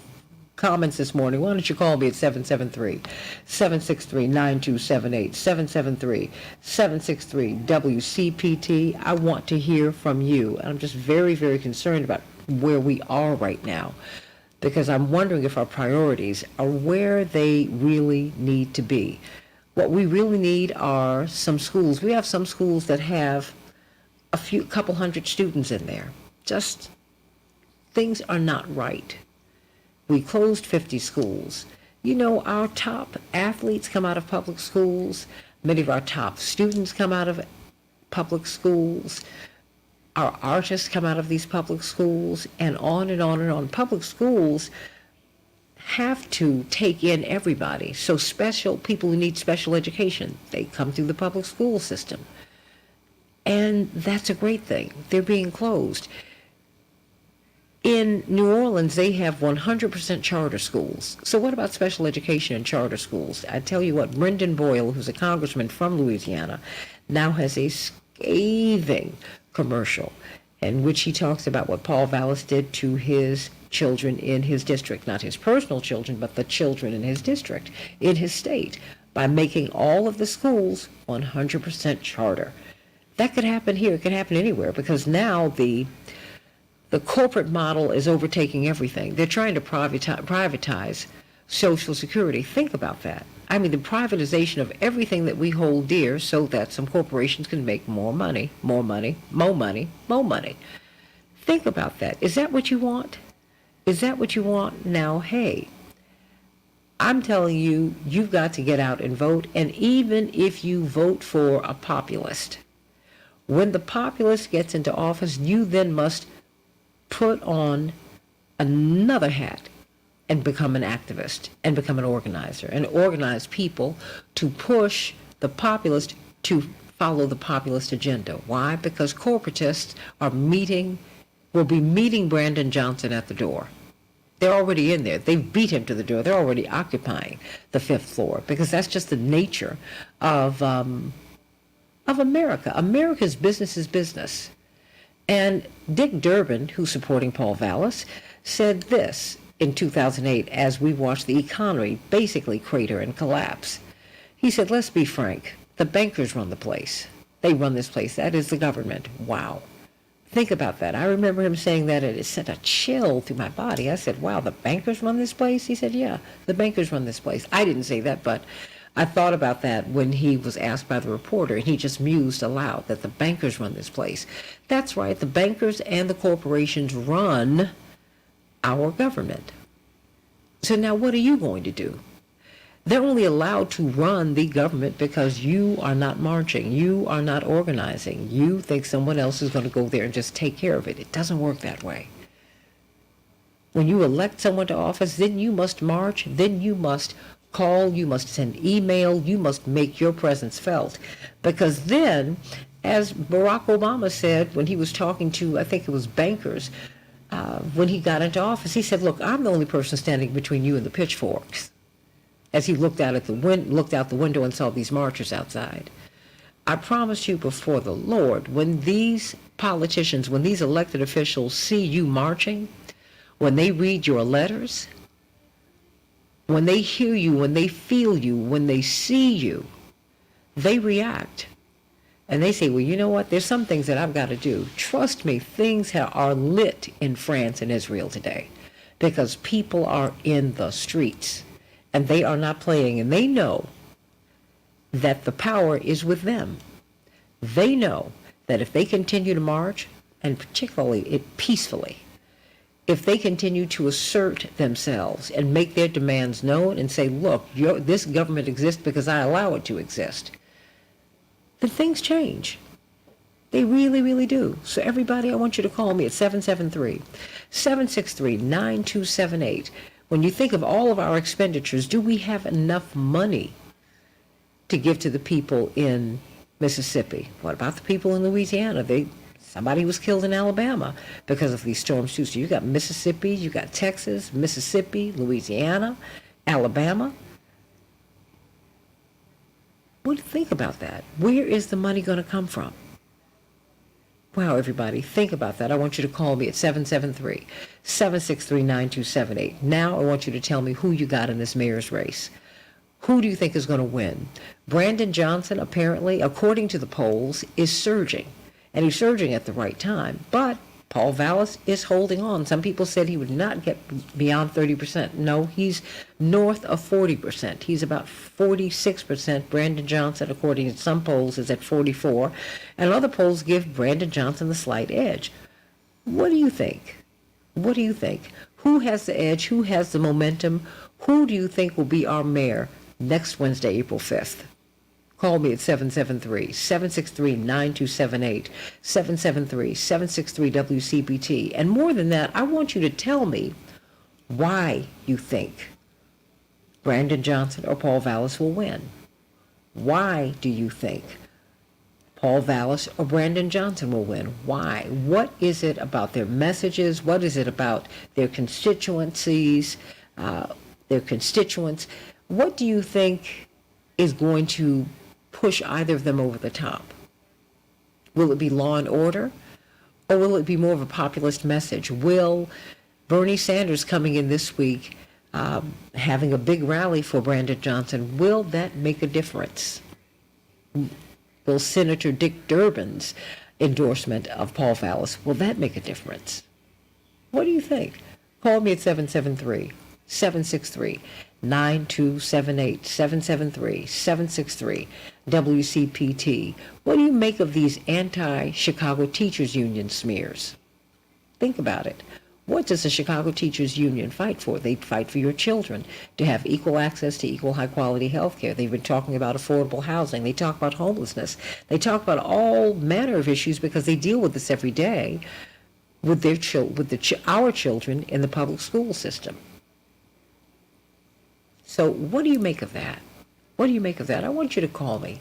comments this morning. Why don't you call me at 773-763-9278, 773-763-WCPT. I want to hear from you. I'm just very, very concerned about where we are right now, because I'm wondering if our priorities are where they really need to be. What we really need are some schools. We have some schools that have a couple hundred students in there. Just things are not right. We closed 50 schools. You know, our top athletes come out of public schools. Many of our top students come out of public schools. Our artists come out of these public schools, and on and on and on. Public schools have to take in everybody. So special people who need special education, they come through the public school system. And that's a great thing. They're being closed. In New Orleans, they have 100% charter schools. So what about special education and charter schools? I tell you what, Brendan Boyle, who's a congressman from Louisiana, now has a scathing commercial in which he talks about what Paul Vallis did to his children in his district, not his personal children, but the children in his district, in his state, by making all of the schools 100% charter. That could happen here. It could happen anywhere, because now the corporate model is overtaking everything. They're trying to privatize Social Security. Think about that. I mean, the privatization of everything that we hold dear so that some corporations can make more money, more money, more money, more money. Think about that. Is that what you want? Is that what you want? Now, hey, I'm telling you, you've got to get out and vote. And even if you vote for a populist, when the populist gets into office, you then must put on another hat and become an activist and become an organizer and organize people to push the populist to follow the populist agenda. Why? Because corporatists will be meeting Brandon Johnson at the door. They're already in there. They've beat him to the door. They're already occupying the 5th floor, because that's just the nature of America. America's business is business. And Dick Durbin, who's supporting Paul Vallis, said this in 2008 as we watched the economy basically crater and collapse. He said, let's be frank, the bankers run the place. They run this place. That is the government. Wow. Think about that. I remember him saying that, and it sent a chill through my body. I said, wow, the bankers run this place? He said, yeah, the bankers run this place. I didn't say that, but I thought about that when he was asked by the reporter, and he just mused aloud that the bankers run this place. That's right, the bankers and the corporations run our government. So now what are you going to do? They're only allowed to run the government because you are not marching, you are not organizing. You think someone else is going to go there and just take care of it. It doesn't work that way. When you elect someone to office, then you must march, then you must call, you must send email, you must make your presence felt. Because then, as Barack Obama said when he was talking to, I think it was bankers, when he got into office, he said, look, I'm the only person standing between you and the pitchforks. As he looked out the window and saw these marchers outside. I promise you before the Lord, when these politicians, when these elected officials see you marching, when they read your letters, when they hear you, when they feel you, when they see you, they react. And they say, well, you know what? There's some things that I've got to do. Trust me, things are lit in France and Israel today because people are in the streets and they are not playing. And they know that the power is with them. They know that if they continue to march, and particularly peacefully, if they continue to assert themselves and make their demands known and say, look, this government exists because I allow it to exist, then things change. They really, really do. So everybody, I want you to call me at 773-763-9278. When you think of all of our expenditures, do we have enough money to give to the people in Mississippi? What about the people in Louisiana? Somebody was killed in Alabama because of these storms too. So you got Mississippi, you got Texas, Mississippi, Louisiana, Alabama. What do you think about that? Where is the money going to come from? Wow, everybody, think about that. I want you to call me at 773-763-9278. Now I want you to tell me who you got in this mayor's race. Who do you think is going to win? Brandon Johnson, apparently, according to the polls, is surging. And he's surging at the right time. But Paul Vallis is holding on. Some people said he would not get beyond 30%. No, he's north of 40%. He's about 46%. Brandon Johnson, according to some polls, is at 44%. And other polls give Brandon Johnson the slight edge. What do you think? What do you think? Who has the edge? Who has the momentum? Who do you think will be our mayor next Wednesday, April 5th? Call me at 773-763-9278, 773-763-WCPT. And more than that, I want you to tell me why you think Brandon Johnson or Paul Vallis will win. Why do you think Paul Vallis or Brandon Johnson will win? Why? What is it about their messages? What is it about their constituencies, their constituents? What do you think is going to push either of them over the top? Will it be law and order, or will it be more of a populist message? Will Bernie Sanders coming in this week, having a big rally for Brandon Johnson, will that make a difference? Will Senator Dick Durbin's endorsement of Paul Vallis, will that make a difference? What do you think? Call me at 773-763-9278, 773-763 WCPT. What do you make of these anti-Chicago Teachers Union smears? Think about it. What does the Chicago Teachers Union fight for? They fight for your children to have equal access to equal high-quality health care. They've been talking about affordable housing. They talk about homelessness. They talk about all manner of issues because they deal with this every day with our children in the public school system. So what do you make of that? What do you make of that? I want you to call me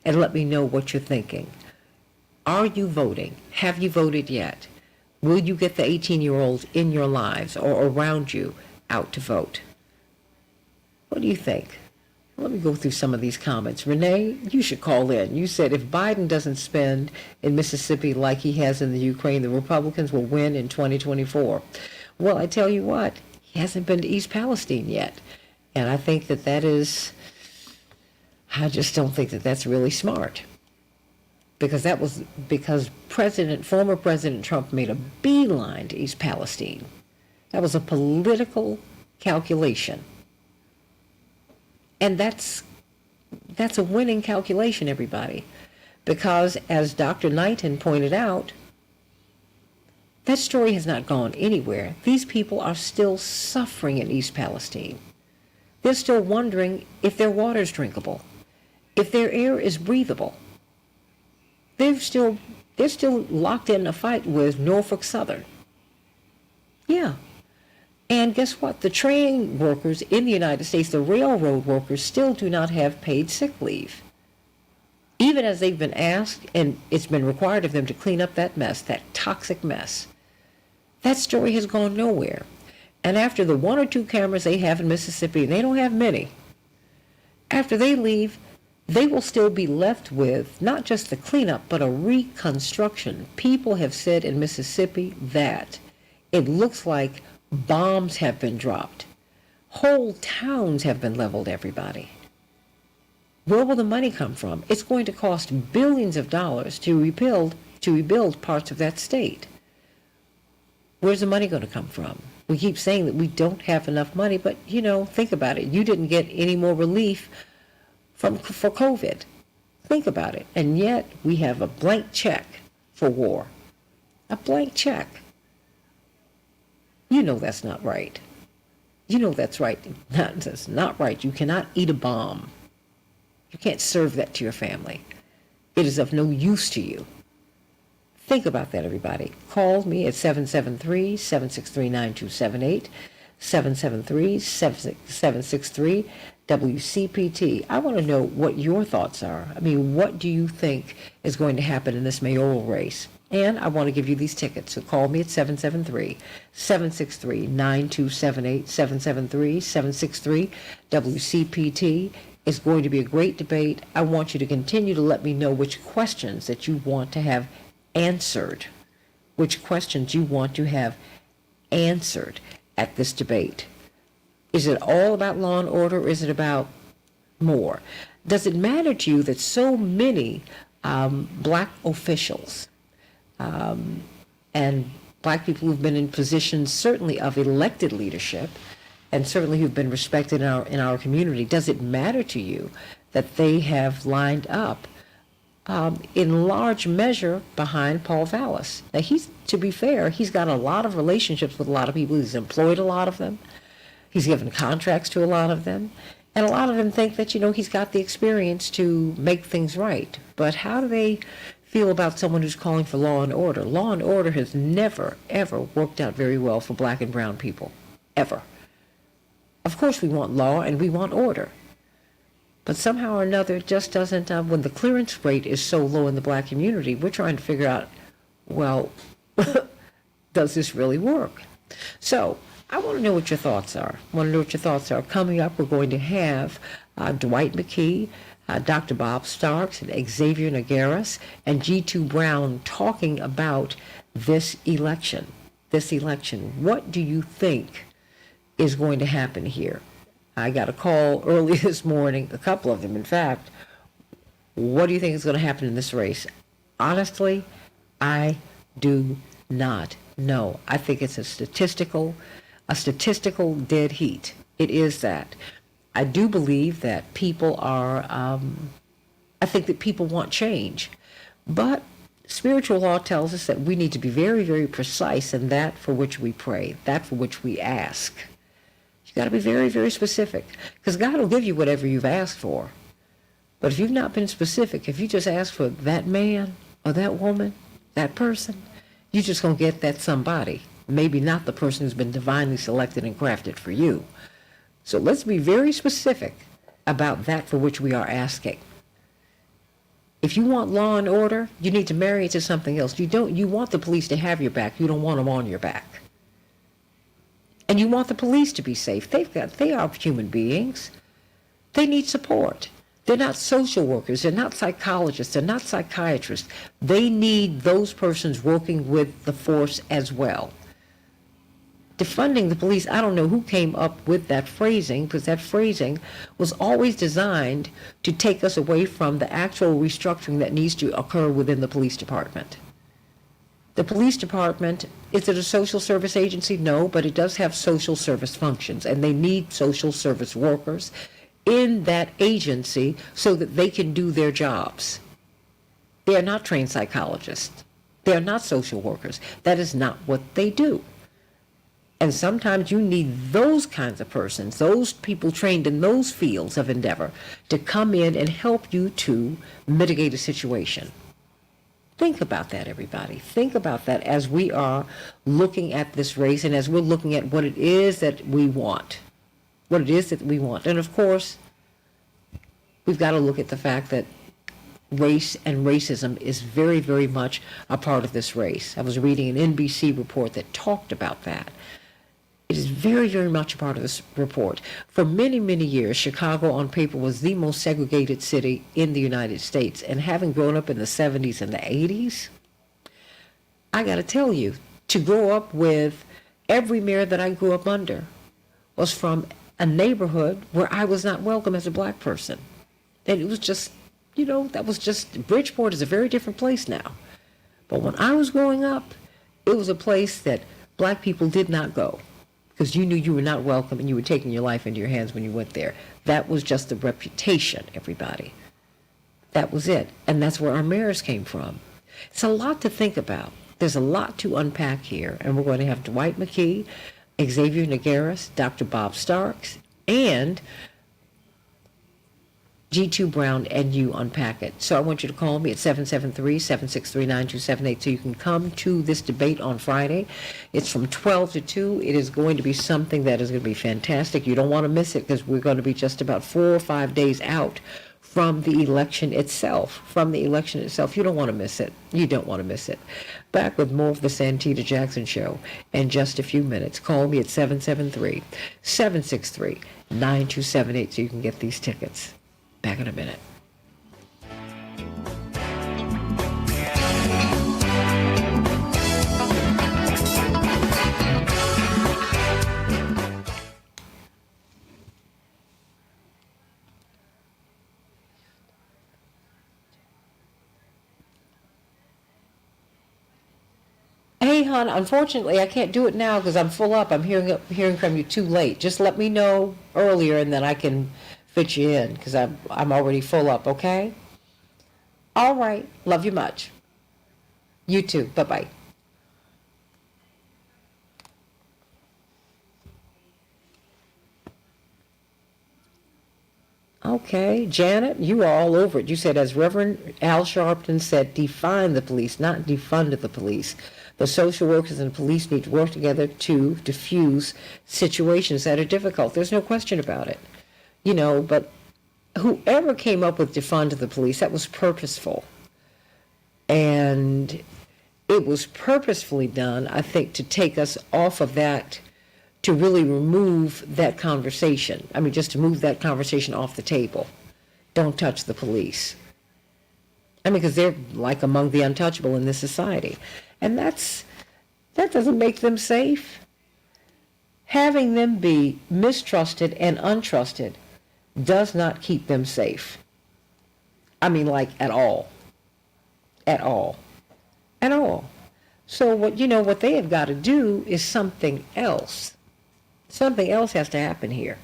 and let me know what you're thinking. Are you voting? Have you voted yet? Will you get the 18-year-olds in your lives or around you out to vote? What do you think? Let me go through some of these comments. Renee, you should call in. You said if Biden doesn't spend in Mississippi like he has in the Ukraine, the Republicans will win in 2024. Well, I tell you what, he hasn't been to East Palestine yet. And I think I just don't think that that's really smart. Because former President Trump made a beeline to East Palestine. That was a political calculation. And that's a winning calculation, everybody. Because as Dr. Knighton pointed out, that story has not gone anywhere. These people are still suffering in East Palestine. They're still wondering if their water is drinkable, if their air is breathable. They're still locked in a fight with Norfolk Southern. Yeah. And guess what? The train workers in the United States, the railroad workers, still do not have paid sick leave. Even as they've been asked, and it's been required of them to clean up that mess, that toxic mess. That story has gone nowhere. And after the one or two cameras they have in Mississippi, and they don't have many, after they leave, they will still be left with not just the cleanup, but a reconstruction. People have said in Mississippi that it looks like bombs have been dropped. Whole towns have been leveled, everybody. Where will the money come from? It's going to cost billions of dollars to rebuild parts of that state. Where's the money going to come from? We keep saying that we don't have enough money, but, think about it. You didn't get any more relief for COVID. Think about it. And yet we have a blank check for war. A blank check. That's not right. That's right. That's not right. You cannot eat a bomb. You can't serve that to your family. It is of no use to you. Think about that, everybody. Call me at 773-763-9278, 773-763-WCPT. I want to know what your thoughts are. I mean, what do you think is going to happen in this mayoral race? And I want to give you these tickets. So call me at 773-763-9278, 773-763-WCPT. It's going to be a great debate. I want you to continue to let me know which questions that you want to have answered, which questions you want to have answered at this debate. Is it all about law and order, or is it about more? Does it matter to you that so many black officials and black people who've been in positions certainly of elected leadership and certainly who've been respected in our community, does it matter to you that they have lined up in large measure behind Paul Vallis? Now, to be fair, he's got a lot of relationships with a lot of people. He's employed a lot of them. He's given contracts to a lot of them. And a lot of them think that, he's got the experience to make things right. But how do they feel about someone who's calling for law and order? Law and order has never, ever worked out very well for black and brown people. Ever. Of course we want law and we want order. But somehow or another it just doesn't, when the clearance rate is so low in the black community, we're trying to figure out, well, does this really work? So I want to know what your thoughts are. Coming up, we're going to have Dwight McKee, Dr. Bob Starks, and Xavier Nagaris, and G2 Brown talking about this election. What do you think is going to happen here? I got a call early this morning, a couple of them, in fact. What do you think is going to happen in this race? Honestly, I do not know. I think it's a statistical dead heat. It is that. I do believe that people are, I think that people want change. But spiritual law tells us that we need to be very, very precise in that for which we pray, that for which we ask. You got to be very, very specific, because God will give you whatever you've asked for. But if you've not been specific, if you just ask for that man or that woman, that person, you're just going to get that somebody. Maybe not the person who's been divinely selected and crafted for you. So let's be very specific about that for which we are asking. If you want law and order, you need to marry it to something else. You want the police to have your back. You don't want them on your back. And you want the police to be safe. They are human beings. They need support. They're not social workers. They're not psychologists. They're not psychiatrists. They need those persons working with the force as well. Defunding the police, I don't know who came up with that phrasing, because that phrasing was always designed to take us away from the actual restructuring that needs to occur within the police department. The police department, is it a social service agency? No, but it does have social service functions, and they need social service workers in that agency so that they can do their jobs. They are not trained psychologists. They are not social workers. That is not what they do. And sometimes you need those kinds of persons, those people trained in those fields of endeavor, to come in and help you to mitigate a situation. Think about that, everybody. Think about that as we are looking at this race and as we're looking at what it is that we want. And of course, we've got to look at the fact that race and racism is very, very much a part of this race. I was reading an NBC report that talked about that. It is very, very much a part of this report. For many, many years, Chicago on paper was the most segregated city in the United States. And having grown up in the 70s and the 80s, I got to tell you, to grow up with every mayor that I grew up under was from a neighborhood where I was not welcome as a black person. And it was just, that was just, Bridgeport is a very different place now. But when I was growing up, it was a place that black people did not go because you knew you were not welcome and you were taking your life into your hands when you went there. That was just the reputation, everybody. That was it. And that's where our mayors came from. It's a lot to think about. There's a lot to unpack here. And we're going to have Dwight McKee, Xavier Nagaris, Dr. Bob Starks, and G2 Brown and you unpack it. So I want you to call me at 773-763-9278 so you can come to this debate on Friday. It's from 12 to 2. It is going to be something that is going to be fantastic. You don't want to miss it because we're going to be just about 4 or 5 days out from the election itself. You don't want to miss it. You don't want to miss it. Back with more of the Santita Jackson Show in just a few minutes. Call me at 773-763-9278 so you can get these tickets. Back in a minute. Hey, hon, unfortunately, I can't do it now because I'm full up. I'm hearing from you too late. Just let me know earlier and then I can fit you in because I'm already full up, okay? All right. Love you much. You too. Bye-bye. Okay, Janet, you are all over it. You said, as Reverend Al Sharpton said, define the police, not defund the police. The social workers and the police need to work together to diffuse situations that are difficult. There's no question about it. But whoever came up with defund the police, that was purposeful. And it was purposefully done, I think, to take us off of that, to really remove that conversation. I mean, just to move that conversation off the table. Don't touch the police. I mean, because they're like among the untouchable in this society. And that doesn't make them safe. Having them be mistrusted and untrusted does not keep them safe. I mean, like, at all. At all. At all. So what they have got to do is something else. Something else has to happen here.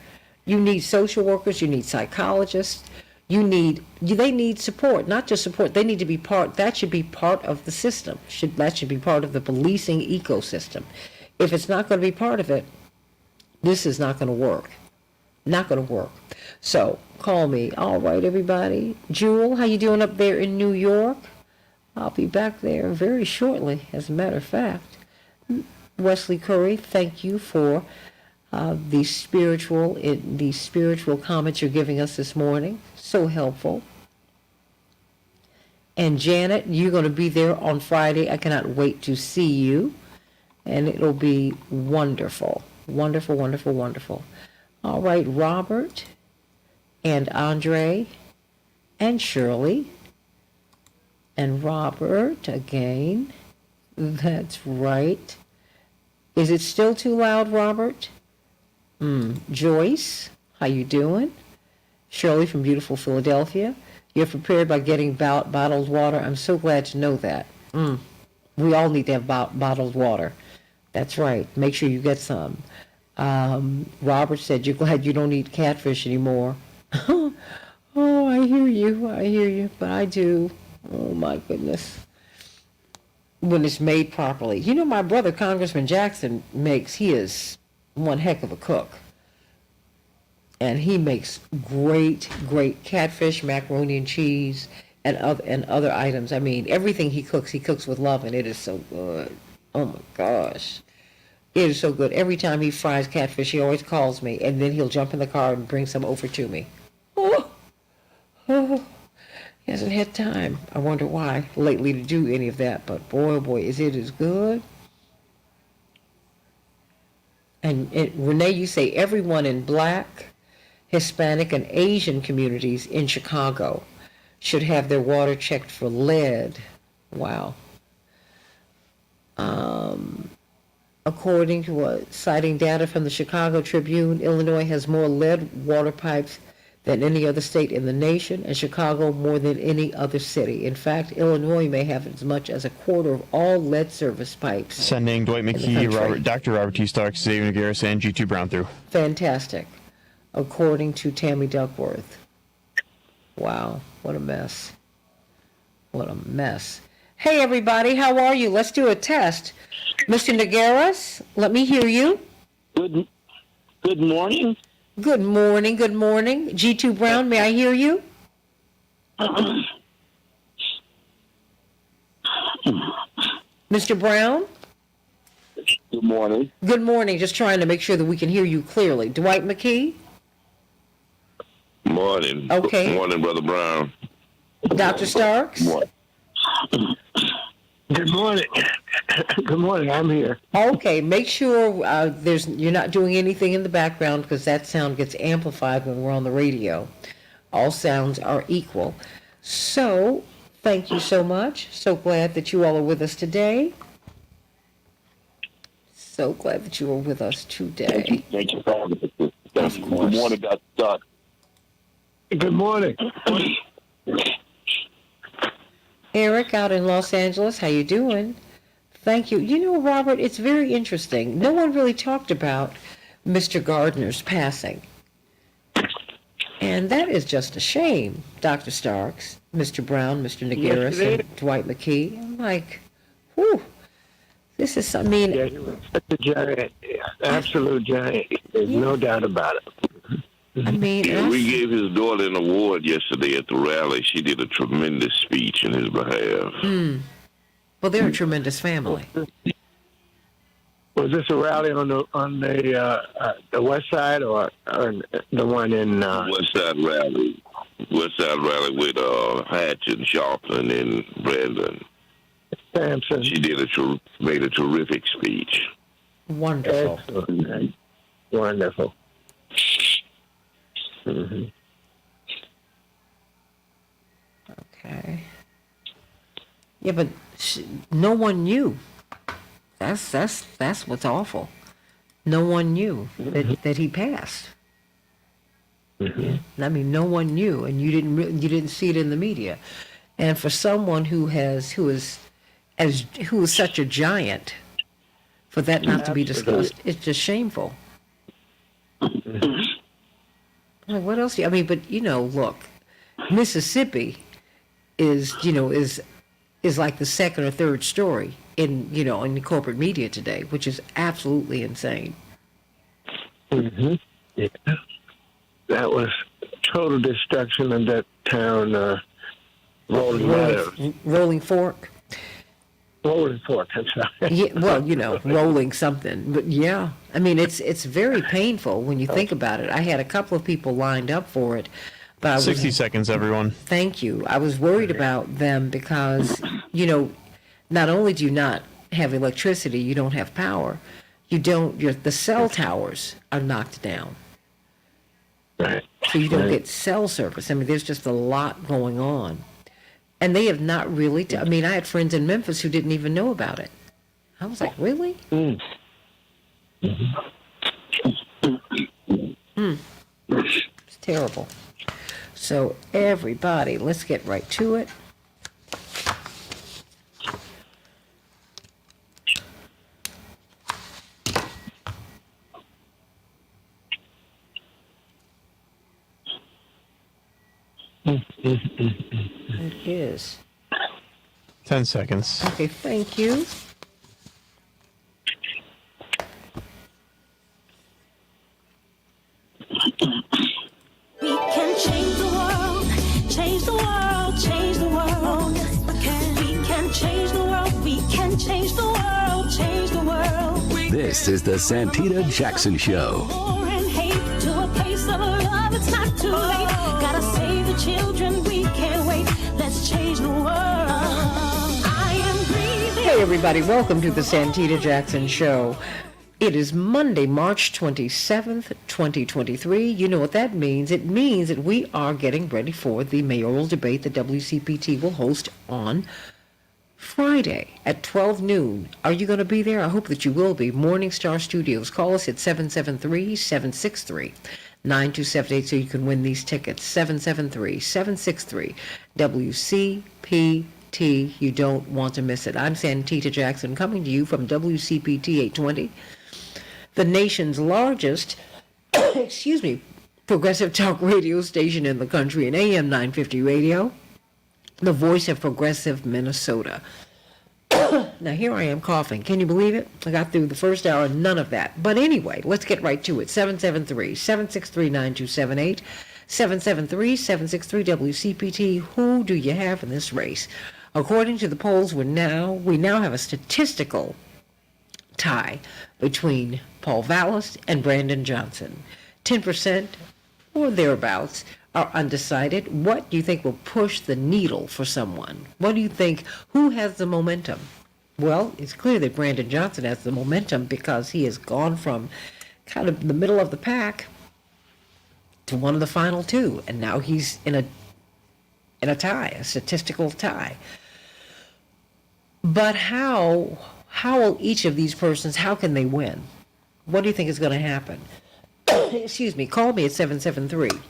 You need social workers, you need psychologists, they need support, not just support, they need to be that should be part of the system. That should be part of the policing ecosystem. If it's not going to be part of it, this is not going to work. Not going to work. So, call me. All right, everybody. Jewel, how you doing up there in New York? I'll be back there very shortly, as a matter of fact. Wesley Curry, thank you for the spiritual comments you're giving us this morning. So helpful. And Janet, you're going to be there on Friday. I cannot wait to see you. And it'll be wonderful. Wonderful, wonderful, wonderful. All right, Robert and Andre and Shirley and Robert again. That's right. Is it still too loud, Robert? Joyce, how you doing? Shirley from beautiful Philadelphia. You're prepared by getting bottled water. I'm so glad to know that. We all need to have bottled water. That's right. Make sure you get some. Robert said you're glad you don't eat catfish anymore. Oh, I hear you, but I do. Oh, my goodness. When it's made properly. My brother, Congressman Jackson, he is one heck of a cook. And he makes great catfish, macaroni and cheese, and other items. I mean, everything he cooks with love, and it is so good. Oh, my gosh. It is so good. Every time he fries catfish, he always calls me, and then he'll jump in the car and bring some over to me. Oh, he hasn't had time. I wonder why lately to do any of that, but boy, oh boy, is it as good. And Renee, you say everyone in Black, Hispanic, and Asian communities in Chicago should have their water checked for lead. Wow. According to citing data from the Chicago Tribune, Illinois has more lead water pipes than any other state in the nation, and Chicago more than any other city. In fact, Illinois may have as much as a quarter of all lead service pipes. Sending Dwight McKee, Dr. Robert T. Starks, Xavier Garris, and G2 Brown through. Fantastic, according to Tammy Duckworth. Wow, what a mess. What a mess. Hey, everybody, how are you? Let's do a test. Mr. Nagaris, let me hear you. Good morning. Good morning, good morning. G2 Brown, may I hear you? Mr. Brown? Good morning. Good morning. Just trying to make sure that we can hear you clearly. Dwight McKee? Morning. Okay. Good morning, Brother Brown. Dr. Starks? Good morning. Good morning. I'm here. Okay. Make sure you're not doing anything in the background, because that sound gets amplified when we're on the radio. All sounds are equal. So, thank you so much. So glad that you all are with us today. So glad that you are with us today. Thank you for having us. Thank you. Good morning, Dr. Stark. Good morning. Eric out in Los Angeles, how you doing? Thank you. You know, Robert, it's very interesting. No one really talked about Mr. Gardner's passing. And that is just a shame, Dr. Starks, Mr. Brown, Mr. Nagaris, and Dwight McKee. I'm like, whew, this is, I mean... Yeah, he was such a giant, absolute giant. There's no doubt about it. I mean... Yeah, we gave his daughter an award yesterday at the rally. She did a tremendous speech in his behalf. Well, they're a tremendous family. Was this a rally on the west side or the one in West Side rally? West Side rally with Hatch and Sharpton and Brandon Sampson. She made a terrific speech. Wonderful. Excellent. Wonderful. Mm-hmm. Okay. Yeah, but no one knew. That's what's awful. No one knew that he passed. Mm-hmm. I mean, no one knew, and you didn't see it in the media. And for someone who is such a giant, for that not to be discussed, it's just shameful. Mm-hmm. Like, what else? I mean, but look, Mississippi is like the second or third story in the corporate media today, which is absolutely insane. Mm-hmm. Yeah. That was total destruction of that town. Rolling Fork. Rolling Fork. I'm sorry. Yeah, well, rolling something, but yeah, I mean, it's very painful when you think about it. I had a couple of people lined up for it, but I was, 60 seconds, everyone. Thank you. I was worried about them because not only do you not have electricity, you don't have power. The cell towers are knocked down. Right. So you don't get cell service. I mean, there's just a lot going on. And they have not really, I had friends in Memphis who didn't even know about it. I was like, really? Mm. Mm-hmm. It's terrible. So everybody, let's get right to it. It is. 10 seconds. Okay, thank you. We can change the world, change the world, change the world. We can change the world, we can change the world, change the world. This is the Santita Jackson Show. War and hate to a place of love, it's not too late. Gotta save the children, we can't wait. Let's change the world. I am breathing. Hey everybody, welcome to the Santita Jackson Show. It is Monday, March 27th, 2023. You know what that means. It means that we are getting ready for the mayoral debate that WCPT will host on Friday at 12 noon. Are you going to be there? I hope that you will be. Morning Star Studios. Call us at 773-763-9227. 9278 so you can win these tickets. 773-763-WCPT. You don't want to miss it. I'm Santita Jackson coming to you from WCPT 820, the nation's largest, progressive talk radio station in the country, an AM 950 radio, the voice of progressive Minnesota. Now, here I am coughing. Can you believe it? I got through the first hour, none of that. But anyway, let's get right to it. 773-763-9278, 773-763-WCPT. Who do you have in this race? According to the polls, we now have a statistical tie between Paul Vallis and Brandon Johnson. 10% or thereabouts are undecided. What do you think will push the needle for someone? What do you think? Who has the momentum? Well, it's clear that Brandon Johnson has the momentum because he has gone from kind of the middle of the pack to one of the final two, and now he's in a tie, a statistical tie. But how will each of these persons, how can they win? What do you think is going to happen? Excuse me, call me at 773-763-9278,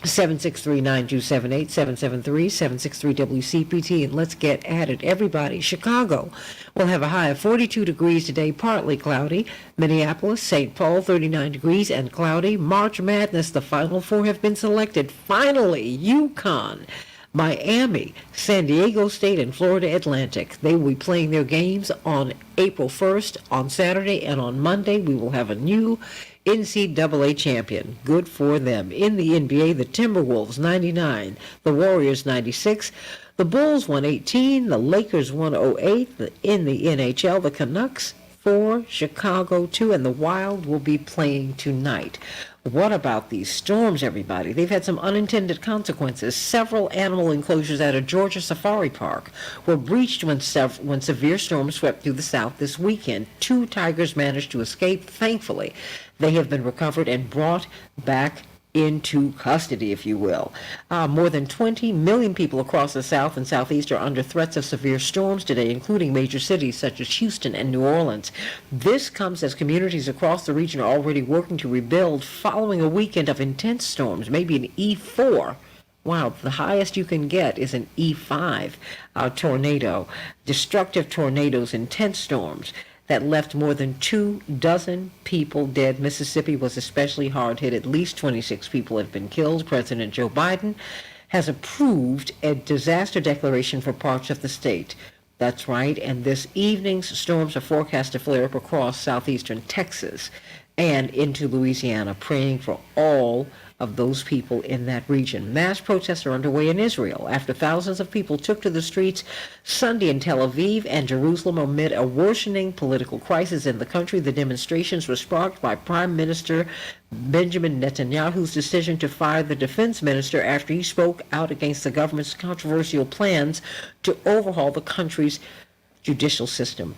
773-763-WCPT, and let's get at it. Everybody, Chicago will have a high of 42 degrees today, partly cloudy. Minneapolis, St. Paul, 39 degrees and cloudy. March Madness, the Final Four have been selected. Finally, UConn, Miami, San Diego State, and Florida Atlantic. They will be playing their games on April 1st, on Saturday, and on Monday we will have a new NCAA champion. Good for them. In the NBA, the Timberwolves 99, the Warriors 96, the Bulls 118, the Lakers 108. In the NHL, the Canucks 4, Chicago 2, and the Wild will be playing tonight. What about these storms, everybody? They've had some unintended consequences. Several animal enclosures at a Georgia safari park were breached when severe storms swept through the South this weekend. 2 tigers managed to escape. Thankfully, they have been recovered and brought back into custody, if you will. More than 20 million people across the South and Southeast are under threats of severe storms today, including major cities such as Houston and New Orleans. This comes as communities across the region are already working to rebuild following a weekend of intense storms, maybe an E4. Wow, the highest you can get is an E5 tornado. Destructive tornadoes, intense storms that left more than 24 people dead. Mississippi was especially hard hit. At least 26 people have been killed. President Joe Biden has approved a disaster declaration for parts of the state. That's right. And this evening's storms are forecast to flare up across southeastern Texas and into Louisiana, praying for all of those people in that region. Mass protests are underway in Israel after thousands of people took to the streets Sunday in Tel Aviv and Jerusalem amid a worsening political crisis in the country. The demonstrations were sparked by Prime Minister Benjamin Netanyahu's decision to fire the defense minister after he spoke out against the government's controversial plans to overhaul the country's judicial system.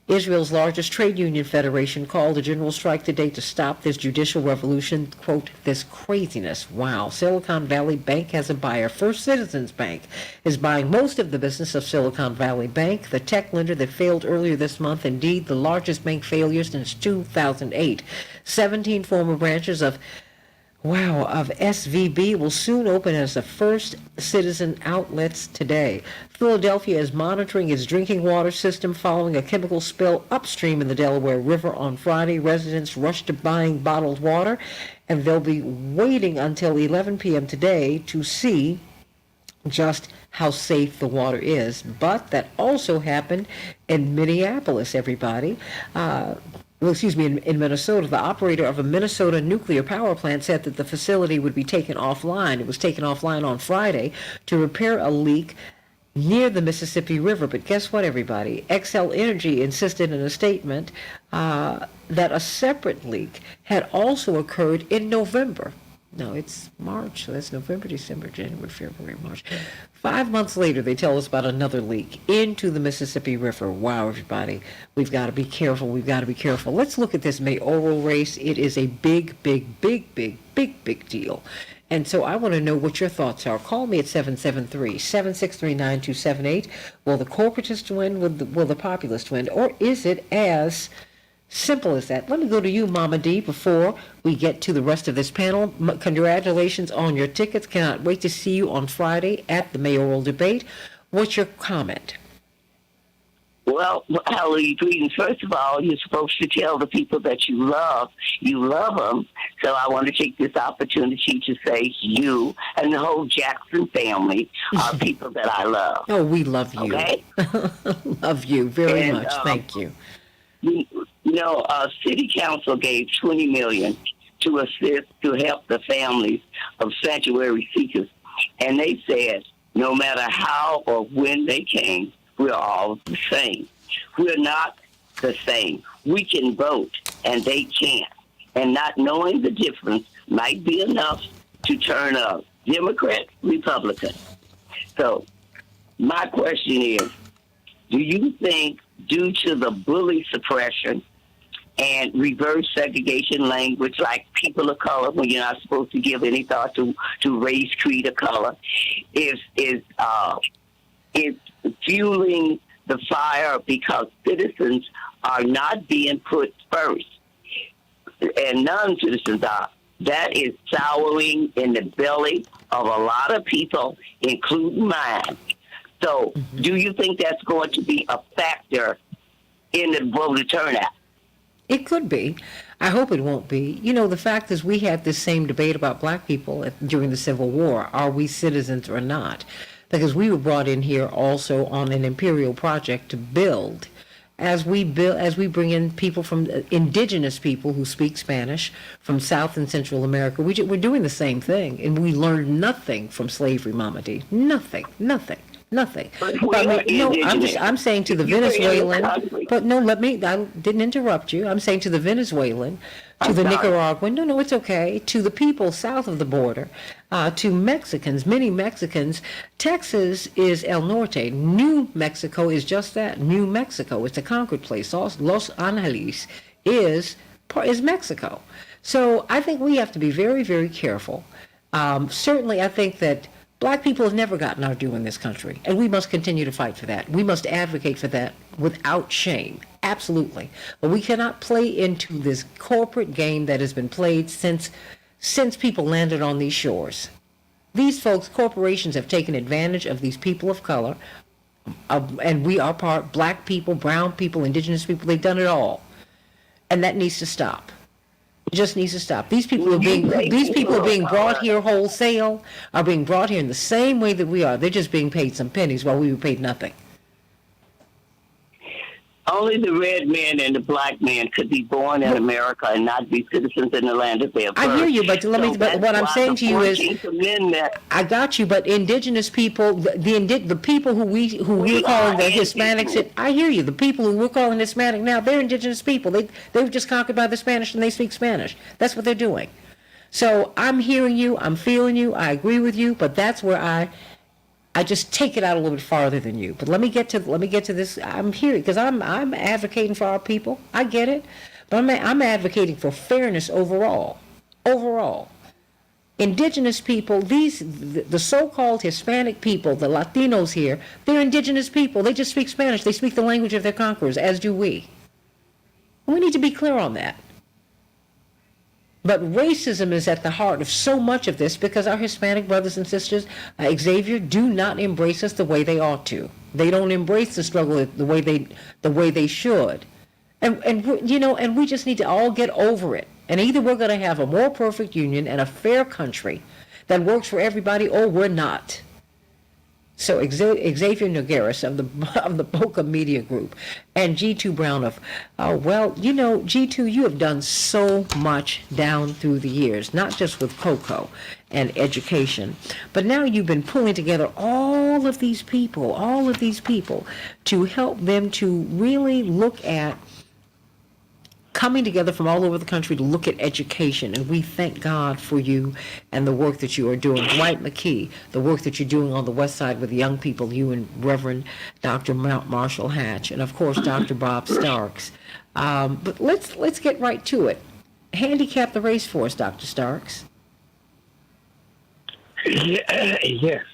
Israel's largest trade union federation called a general strike today to stop this judicial revolution, quote, this craziness. Wow. Silicon Valley Bank has a buyer. First Citizens Bank is buying most of the business of Silicon Valley Bank, the tech lender that failed earlier this month, indeed the largest bank failure since 2008. 17 former branches of SVB will soon open as the First Citizen outlets today. Philadelphia is monitoring its drinking water system following a chemical spill upstream in the Delaware River on Friday. Residents rushed to buying bottled water, and they'll be waiting until 11 p.m. today to see just how safe the water is. But that also happened in Minneapolis, everybody. In Minnesota. The operator of a Minnesota nuclear power plant said that the facility would be taken offline. It was taken offline on Friday to repair a leak near the Mississippi River. But guess what, everybody? Xcel Energy insisted in a statement that a separate leak had also occurred in November. No, it's March, so that's November, December, January, February, March. 5 months later, they tell us about another leak into the Mississippi River. Wow, everybody, we've got to be careful. We've got to be careful. Let's look at this mayoral race. It is a big deal. And so I want to know what your thoughts are. Call me at 773-763-9278. Will the corporatists win? Will the populists win? Or is it as Simple as that. Let me go to you, Mama D, before we get to the rest of this panel. Congratulations on your tickets. Cannot wait to see you on Friday at the mayoral debate. What's your comment? Well, Hallelujah, greetings. First of all, you're supposed to tell the people that you love them. So I want to take this opportunity to say you and the whole Jackson family are people that I love. Oh, we love you. Okay? Love you very much. Thank you. City Council gave $20 million to assist to help the families of sanctuary seekers. And they said, no matter how or when they came, we're all the same. We're not the same. We can vote, and they can't. And not knowing the difference might be enough to turn up Democrat, Republican. So my question is, do you think due to the bully suppression and reverse segregation language like people of color, when you're not supposed to give any thought to race, creed, or color, is fueling the fire because citizens are not being put first, and non-citizens are? That is souring in the belly of a lot of people, including mine. So do you think that's going to be a factor in the voter turnout? It could be. I hope it won't be. The fact is we had this same debate about black people during the Civil War. Are we citizens or not? Because we were brought in here also on an imperial project to build. As we bring in people from indigenous people who speak Spanish from South and Central America, we're doing the same thing, and we learned nothing from slavery, Mama D. Nothing. But I'm saying to the Venezuelan, but no, I didn't interrupt you. I'm saying to the Venezuelan, to the Nicaraguan, no, it's okay, to the people south of the border, to Mexicans, many Mexicans. Texas is El Norte. New Mexico is just that, New Mexico. It's a conquered place. Los Angeles is Mexico. So I think we have to be very, very careful. Certainly, I think that black people have never gotten our due in this country, and we must continue to fight for that. We must advocate for that without shame. Absolutely. But we cannot play into this corporate game that has been played since people landed on these shores. These folks, corporations, have taken advantage of these people of color, and we are black people, brown people, indigenous people. They've done it all. And that needs to stop. It just needs to stop. These people are being brought here wholesale, are being brought here in the same way that we are. They're just being paid some pennies while we were paid nothing. Only the red man and the black man could be born in America and not be citizens in the land of their birth. I hear you, but but what I'm saying to you is, I got you. But indigenous people, the people who we're calling the Hispanics, I hear you. The people who we're calling Hispanic now, they're indigenous people. They were just conquered by the Spanish, and they speak Spanish. That's what they're doing. So I'm hearing you. I'm feeling you. I agree with you. But that's where I just take it out a little bit farther than you. But let me get to this. I'm here because I'm advocating for our people. I get it, but I'm advocating for fairness overall. Overall, indigenous people, the so-called Hispanic people, the Latinos here, they're indigenous people. They just speak Spanish. They speak the language of their conquerors, as do we. We need to be clear on that. But racism is at the heart of so much of this because our Hispanic brothers and sisters, Xavier, do not embrace us the way they ought to. They don't embrace the struggle the way they should. And we just need to all get over it. And either we're going to have a more perfect union and a fair country that works for everybody, or we're not. So Xavier Nogueras of the Boca Media Group and G2 Brown of, G2, you have done so much down through the years, not just with cocoa and education, but now you've been pulling together all of these people to help them to really look at coming together from all over the country to look at education, and we thank God for you and the work that you are doing. Dwight McKee, the work that you're doing on the West Side with young people, you and Reverend Dr. Marshall Hatch, and of course Dr. Bob Starks. But let's get right to it. Handicap the race for us, Dr. Starks. Yes.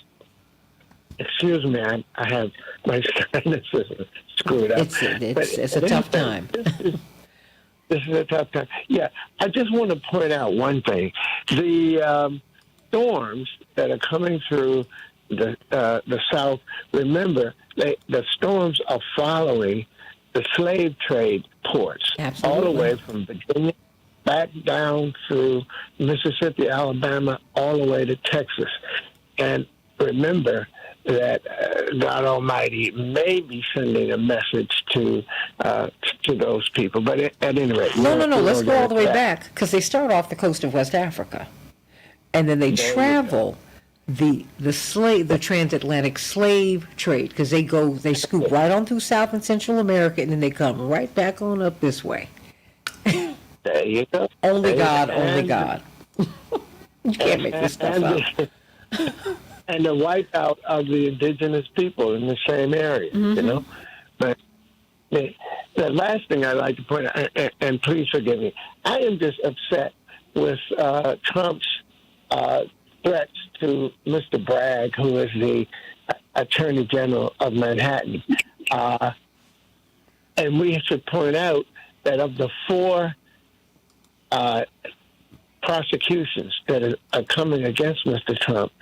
Excuse me, I have my sinuses screwed up. It's a tough time. This is a tough time. Yeah, I just want to point out one thing. The storms that are coming through the South, remember, the storms are following the slave trade ports. Absolutely. All the way from Virginia back down through Mississippi, Alabama, all the way to Texas. And remember that God Almighty may be sending a message to those people. But at any rate, No. Let's go all the way back, because they start off the coast of West Africa, and then they travel the transatlantic slave trade, because they scoop right on through South and Central America, and then they come right back on up this way. There you go. Only God. You can't make this stuff up. And the wipeout of the indigenous people in the same area, you know. But the last thing I'd like to point out, and please forgive me, I am just upset with Trump's threats to Mr. Bragg, who is the Attorney General of Manhattan. And we should point out that of the 4 prosecutions that are coming against Mr. Trump,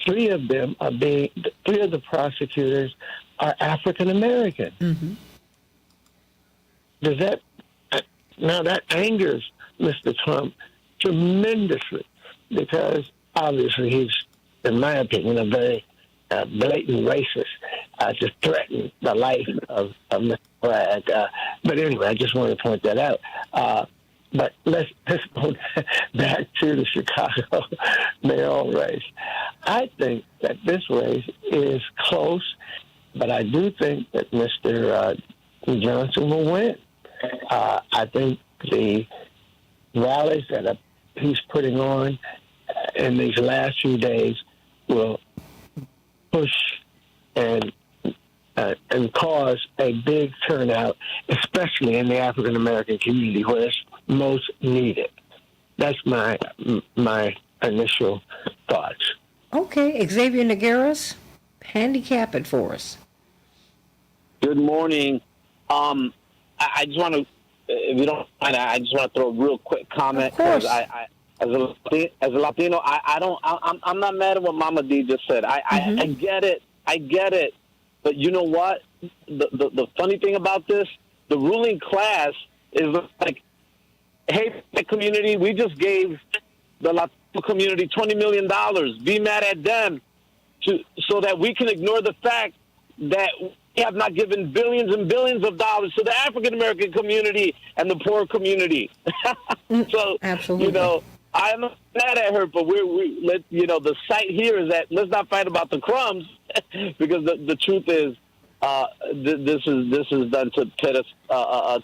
3 of the prosecutors are African American. That angers Mr. Trump tremendously, because obviously he's, in my opinion, a very blatant racist to threaten the life of Mr. Bragg. But anyway, I just wanted to point that out. But let's go back to the Chicago mayoral race. I think that this race is close, but I do think that Mr. Johnson will win. I think the rallies that he's putting on in these last few days will push and cause a big turnout, especially in the African American community where it's most needed. That's my initial thoughts. Okay, Xavier Nogueras, handicap it for us. Good morning. I just want to, if you don't mind, I just want to throw a real quick comment, because I as a Latino, I'm not mad at what Mama D just said. I get it. But you know what? The funny thing about this, the ruling class is like, hey, community, we just gave the Latino community $20 million. Be mad at them so that we can ignore the fact that we have not given billions and billions of dollars to the African-American community and the poor community. So, absolutely. You know, I'm not mad at her, but the site here is that let's not fight about the crumbs, because the truth is, this is done to pit us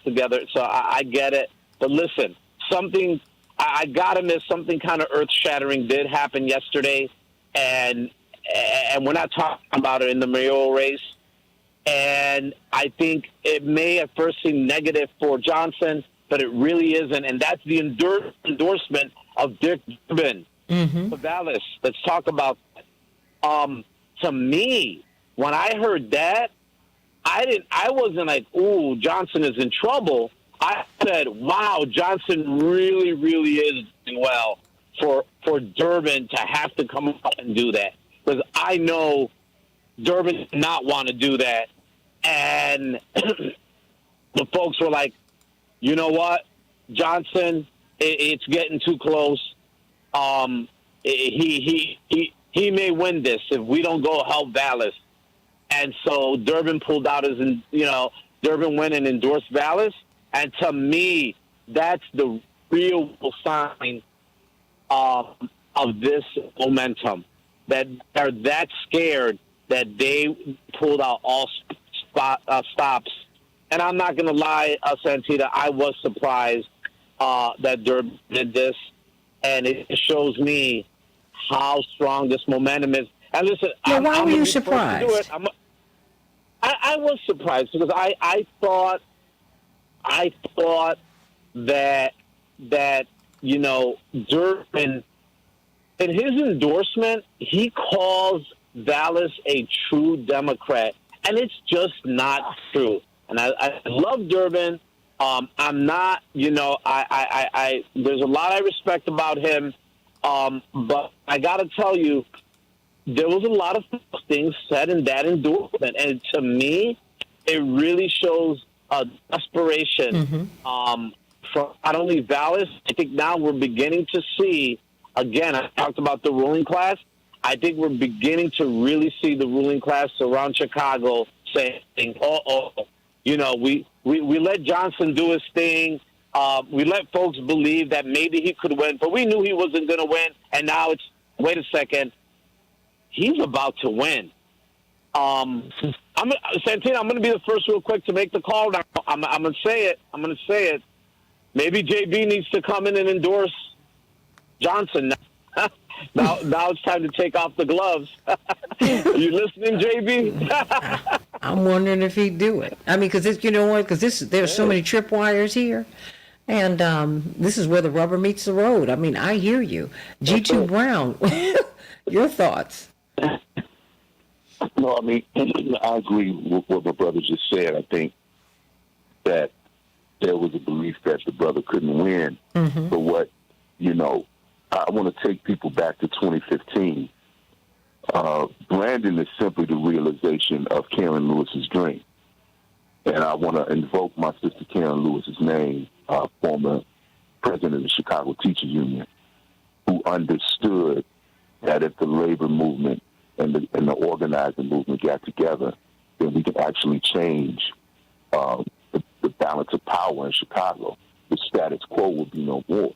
together. So I get it, but listen, I gotta miss something kind of earth-shattering did happen yesterday, and we're not talking about it in the mayoral race. And I think it may at first seem negative for Johnson, but it really isn't, and that's the endorsement of Dick Durbin. Dallas. Let's talk about that. To me, when I heard that, I wasn't like, ooh, Johnson is in trouble. I said, wow, Johnson really, really is doing well for Durbin to have to come up and do that. Because I know Durbin did not want to do that. And the folks were like, you know what, Johnson, it's getting too close. He may win this if we don't go help Vallis. And so Durbin pulled out Durbin went and endorsed Vallis. And to me, that's the real sign of this momentum, that they're that scared that they pulled out all stops. And I'm not going to lie, Santita, I was surprised that Durbin did this. And it shows me how strong this momentum is. And listen, why were you surprised? I was surprised because I thought that Durbin, in his endorsement, he calls Vallis a true Democrat, and it's just not true. And I love Durbin, I'm not, I there's a lot I respect about him, but I got to tell you, there was a lot of things said in that endorsement, and to me, it really shows a desperation from not only Vallis. I think now we're beginning to see, again, I talked about the ruling class. I think we're beginning to really see the ruling class around Chicago saying, we let Johnson do his thing. We let folks believe that maybe he could win, but we knew he wasn't going to win. And now it's, wait a second, he's about to win. Santita, I'm going to be the first real quick to make the call now. I'm going to say it. Maybe JB needs to come in and endorse Johnson now. Now it's time to take off the gloves. Are you listening, JB? I'm wondering if he'd do it. I mean, because you know what? Because there's so many tripwires here, and this is where the rubber meets the road. I mean, I hear you, G2 Brown. Your thoughts? No, I mean, I agree with what my brother just said. I think that there was a belief that the brother couldn't win. But what, I want to take people back to 2015. Brandon is simply the realization of Karen Lewis's dream. And I want to invoke my sister Karen Lewis's name, former president of the Chicago Teachers Union, who understood that if the labor movement and the organizing movement got together, then we can actually change the balance of power in Chicago. The status quo would be no more.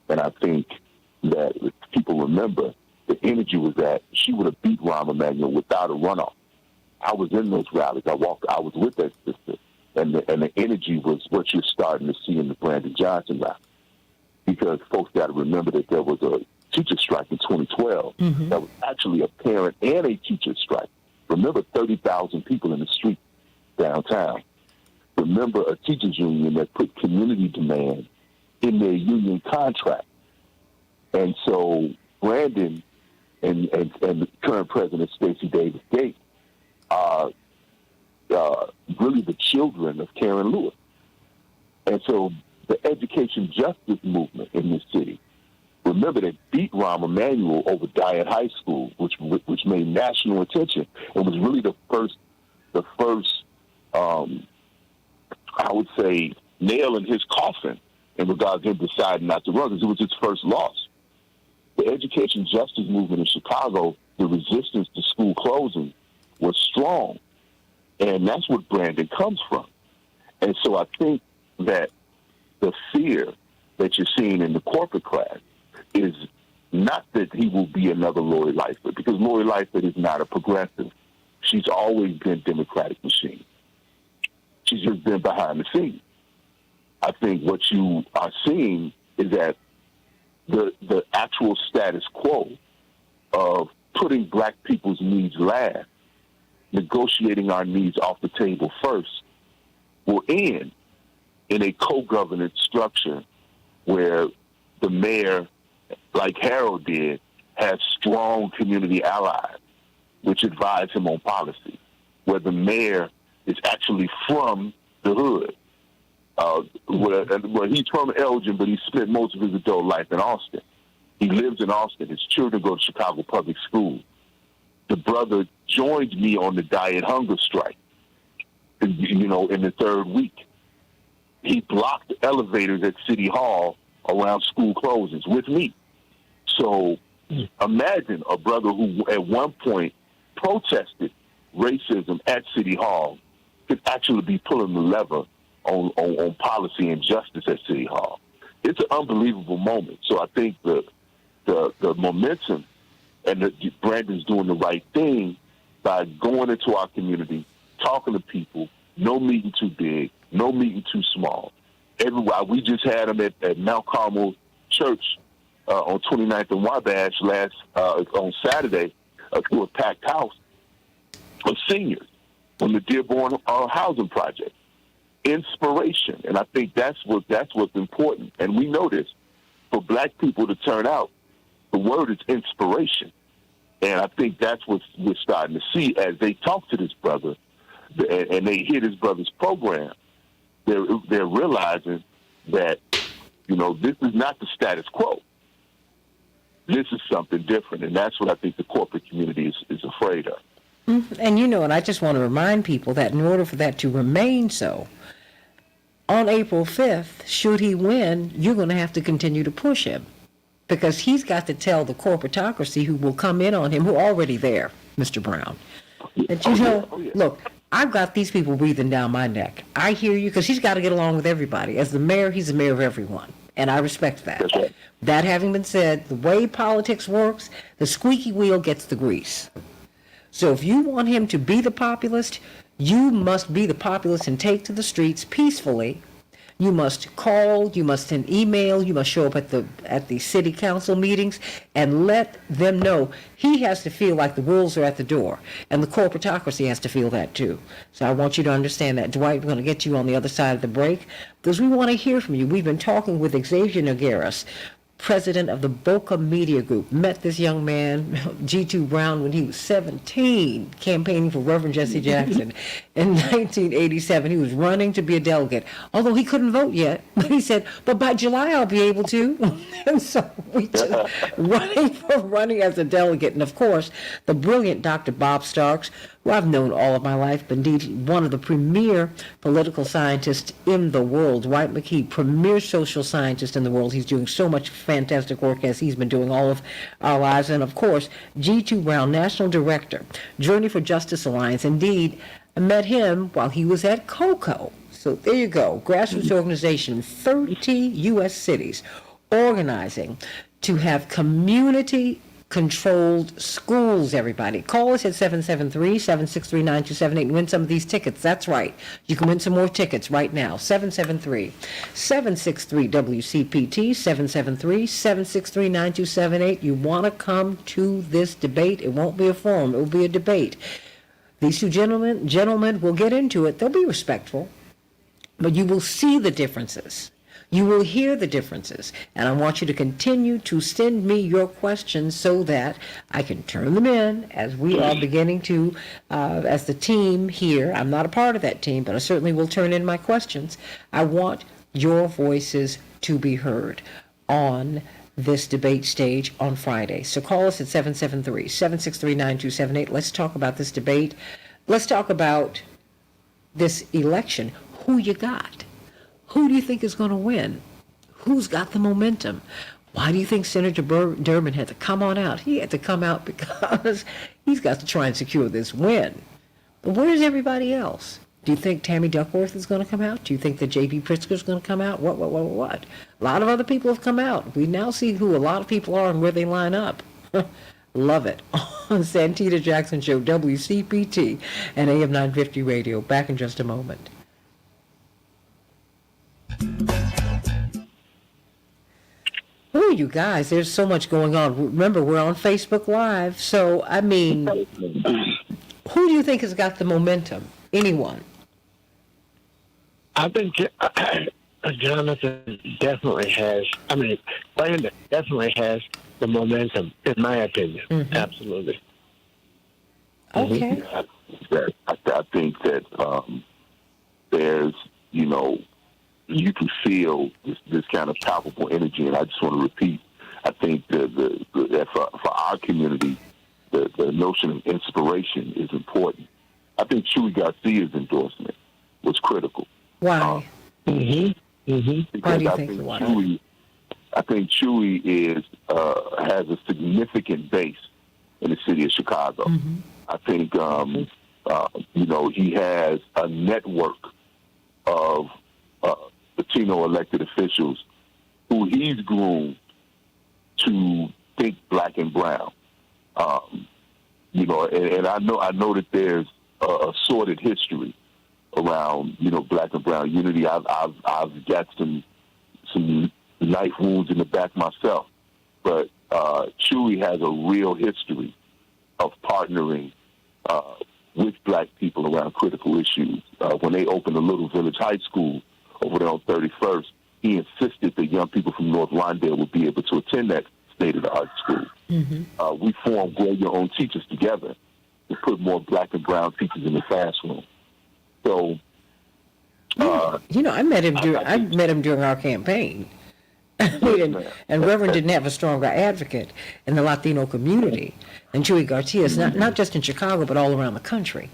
And I think that if people remember, the energy was that she would have beat Rahm Emanuel without a runoff. I was in those rallies. I was with that sister. And the energy was what you're starting to see in the Brandon Johnson rally. Because folks got to remember that there was a teacher strike in 2012 that was actually a parent and a teacher strike. Remember 30,000 people in the street downtown. Remember a teachers union that put community demand in their union contract. And so Brandon and the current president, Stacey Davis Gates, are really the children of Karen Lewis. And so the education justice movement in this city, remember, they beat Rahm Emanuel over Diet High School, which made national attention and was really the first I would say, nail in his coffin in regards to him deciding not to run, because it was his first loss. The education justice movement in Chicago, the resistance to school closing was strong. And that's what Brandon comes from. And so I think that the fear that you're seeing in the corporate class is not that he will be another Lori Lightfoot, because Lori Lightfoot is not a progressive. She's always been Democratic machine. She's just been behind the scenes. I think what you are seeing is that the actual status quo of putting black people's needs last, negotiating our needs off the table first, will end in a co-governance structure where the mayor, like Harold did, has strong community allies which advise him on policy, where the mayor is actually from the hood. Where he's from Elgin, but he spent most of his adult life in Austin. He lives in Austin. His children go to Chicago Public Schools. The brother joined me on the diet hunger strike, in the third week. He blocked elevators at City Hall around school closings with me. So imagine a brother who at one point protested racism at City Hall could actually be pulling the lever on policy and justice at City Hall. It's an unbelievable moment. So I think the momentum and Brandon's doing the right thing by going into our community, talking to people, no meeting too big, no meeting too small. Everywhere. We just had him at Mount Carmel Church on 29th and Wabash on Saturday to a packed house of seniors from the Dearborn Housing Project. Inspiration, and I think that's what's important. And we know this. For black people to turn out, the word is inspiration. And I think that's what we're starting to see as they talk to this brother and they hear this brother's program. they're realizing that, this is not the status quo. This is something different, and that's what I think the corporate community is afraid of. And and I just want to remind people that in order for that to remain so, on April 5th, should he win, you're going to have to continue to push him, because he's got to tell the corporatocracy who will come in on him, who are already there, Mr. Brown, that, look, I've got these people breathing down my neck. I hear you, because he's got to get along with everybody. As the mayor, he's the mayor of everyone, and I respect that. That's right. That having been said, the way politics works, the squeaky wheel gets the grease. So if you want him to be the populist, you must be the populist and take to the streets peacefully. You must call, you must send email, you must show up at the city council meetings and let them know he has to feel like the wolves are at the door, and the corporatocracy has to feel that too. So I want you to understand that. Dwight, we're going to get you on the other side of the break because we want to hear from you. We've been talking with Xavier Nogueras, president of the Boca Media Group. Met this young man, G2 Brown, when he was 17, campaigning for Reverend Jesse Jackson. In 1987, he was running to be a delegate, although he couldn't vote yet. But he said, but by July I'll be able to. And so we just running as a delegate. And of course, the brilliant Dr. Bob Starks, who I've known all of my life, but indeed one of the premier political scientists in the world. Dwight McKee, premier social scientist in the world. He's doing so much fantastic work as he's been doing all of our lives. And of course, G2 Brown, National Director, Journey for Justice Alliance. Indeed, I met him while he was at COCO. So there you go, grassroots organization in 30 U.S. cities, organizing to have community-controlled schools, everybody. Call us at 773-763-9278 and win some of these tickets. That's right. You can win some more tickets right now. 773-763-WCPT, 773-763-9278. You want to come to this debate. It won't be a forum. It will be a debate. These two gentlemen will get into it. They'll be respectful, but you will see the differences. You will hear the differences, and I want you to continue to send me your questions so that I can turn them in as we are beginning to, as the team here. I'm not a part of that team, but I certainly will turn in my questions. I want your voices to be heard on this debate stage on Friday. So call us at 773-763-9278. Let's talk about this debate. Let's talk about this election. Who you got? Who do you think is going to win? Who's got the momentum? Why do you think Senator Durbin had to come on out? He had to come out because he's got to try and secure this win. But where's everybody else? Do you think Tammy Duckworth is going to come out? Do you think that J.B. Pritzker is going to come out? What? A lot of other people have come out. We now see who a lot of people are and where they line up. Love it. On Santita Jackson Show, WCPT and AM 950 Radio. Back in just a moment. Oh, you guys, there's so much going on. Remember, we're on Facebook Live. So, I mean, who do you think has got the momentum? Anyone? I think Jonathan definitely has. I mean, Brandon definitely has the momentum, in my opinion. Mm-hmm. Absolutely. Okay. I think that there's, you can feel this kind of palpable energy, and I just want to repeat. I think that for our community, the notion of inspiration is important. I think Chuy Garcia's endorsement was critical. Why? Why do you think Chuy? I think Chuy has a significant base in the city of Chicago. Mm-hmm. I think he has a network of Latino elected officials who he's groomed to think black and brown. And I know that there's a sordid history around black and brown unity. I've got some knife wounds in the back myself, but Chuy has a real history of partnering with black people around critical issues. When they opened the Little Village High School over there on 31st, he insisted that young people from North Lawndale would be able to attend that state-of-the-art school. Mm-hmm. We formed Grow Your Own Teachers together to put more black and brown teachers in the classroom. So I met him during our campaign. I mean, and Reverend didn't have a stronger advocate in the Latino community than Chuy Garcia's, not just in Chicago, but all around the country.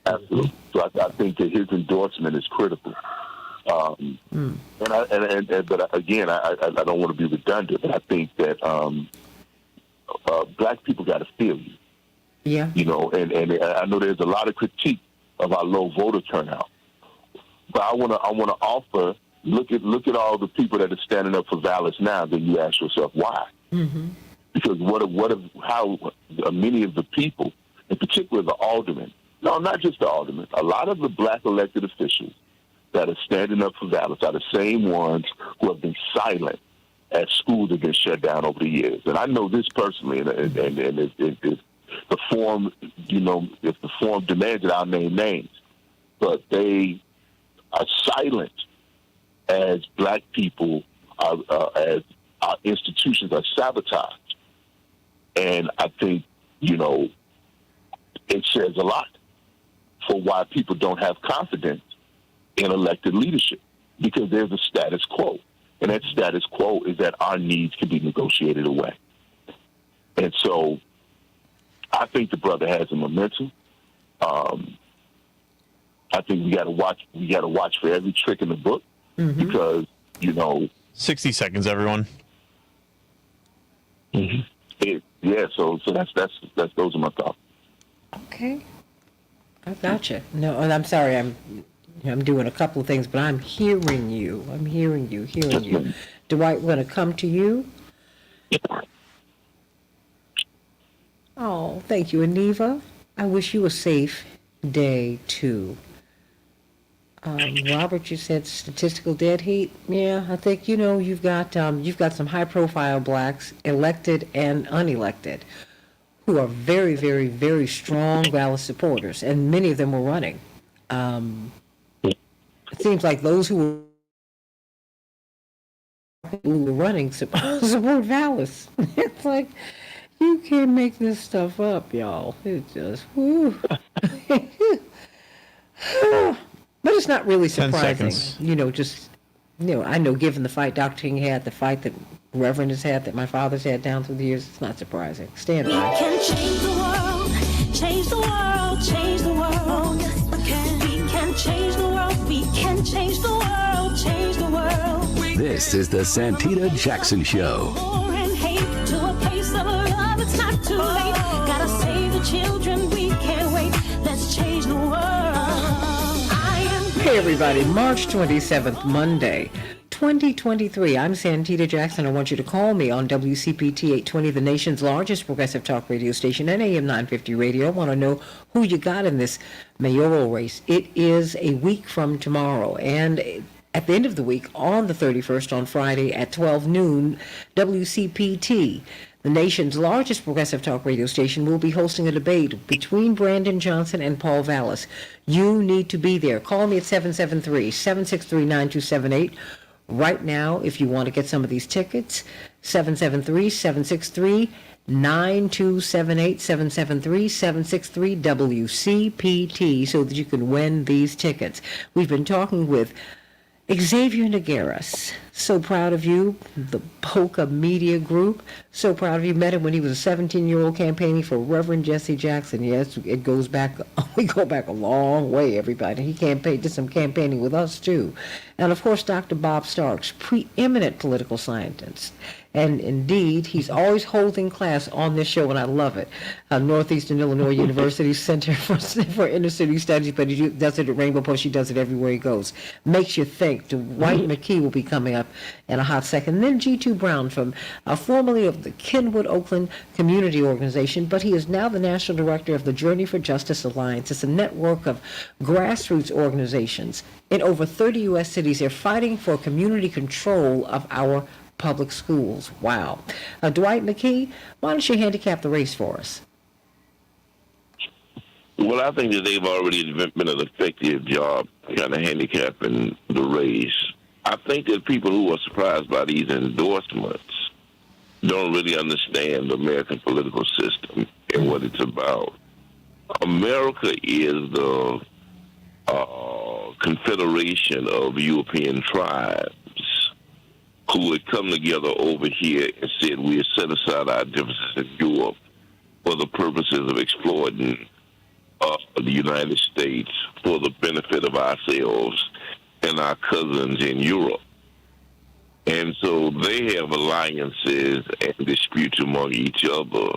Absolutely. So I think that his endorsement is critical. But again, I don't want to be redundant, but I think that black people got to feel you. Yeah. And I know there's a lot of critique of our low voter turnout, but I want to offer. Look at all the people that are standing up for Vallis now. Then you ask yourself why? Mm-hmm. Because how many of the people, in particular the aldermen, no, not just the aldermen, a lot of the black elected officials that are standing up for Vallis are the same ones who have been silent as schools have been shut down over the years. And I know this personally, and if the form, if the form demands it, I'll name names, but they are silent as black people as our institutions are sabotaged. And I think, it says a lot for why people don't have confidence in elected leadership, because there's a status quo. And that status quo is that our needs can be negotiated away. And so I think the brother has a momentum. I think we got to watch for every trick in the book. Mm-hmm. Because 60 seconds, everyone. Mm-hmm. So that's those are my thoughts. Okay, I gotcha. No, and I'm sorry, I'm doing a couple of things, but I'm hearing you. Dwight, want to come to you? Oh, thank you, Aniva. I wish you a safe day too. Robert, you said statistical dead heat. Yeah, I think you've got some high-profile blacks, elected and unelected, who are very, very, very strong Vallis supporters, and many of them were running. It seems like those who were running support Vallis. It's like you can't make this stuff up, y'all. It's just whoo. But it's not really surprising. 10 seconds. I know given the fight Dr. King had, the fight that Reverend has had, that my father's had down through the years, it's not surprising. Stand by. We can change the world, change the world, change the world. We can change the world, we can change the world, change the world. This is the Santita Jackson Show. War and hate to a place of love, it's not too late. Gotta save the children, we can't wait. Let's change the world. Hey everybody, March 27th, Monday, 2023. I'm Santita Jackson. I want you to call me on WCPT 820, the nation's largest progressive talk radio station, and AM 950 radio. I want to know who you got in this mayoral race. It is a week from tomorrow, and at the end of the week, on the 31st, on Friday at 12 noon, WCPT, the nation's largest progressive talk radio station, will be hosting a debate between Brandon Johnson and Paul Vallis. You need to be there. Call me at 773-763-9278. Right now, if you want to get some of these tickets, 773-763-9278, 773-763-WCPT, so that you can win these tickets. We've been talking with Xavier Nogueras. So proud of you, the Polka Media Group. So proud of you. Met him when he was a 17-year-old campaigning for Reverend Jesse Jackson. Yes, it goes back, we go back a long way, everybody. He did some campaigning with us, too. And, of course, Dr. Bob Starks, preeminent political scientist. And indeed, he's always holding class on this show, and I love it. Northeastern Illinois University Center for Inner City Studies, but he does it at Rainbow Post. He does it everywhere he goes. Makes you think. Dwight McKee will be coming up in a hot second. And then G2 Brown, from formerly of the Kenwood Oakland Community Organization, but he is now the National Director of the Journey for Justice Alliance. It's a network of grassroots organizations in over 30 U.S. cities. They're fighting for community control of our public schools. Wow. Dwight McKee, why don't you handicap the race for us? Well, I think that they've already been an effective job kind of handicapping the race. I think that people who are surprised by these endorsements don't really understand the American political system and what it's about. America is the confederation of European tribes who had come together over here and said we had set aside our differences in Europe for the purposes of exploiting the United States for the benefit of ourselves and our cousins in Europe. And so they have alliances and disputes among each other.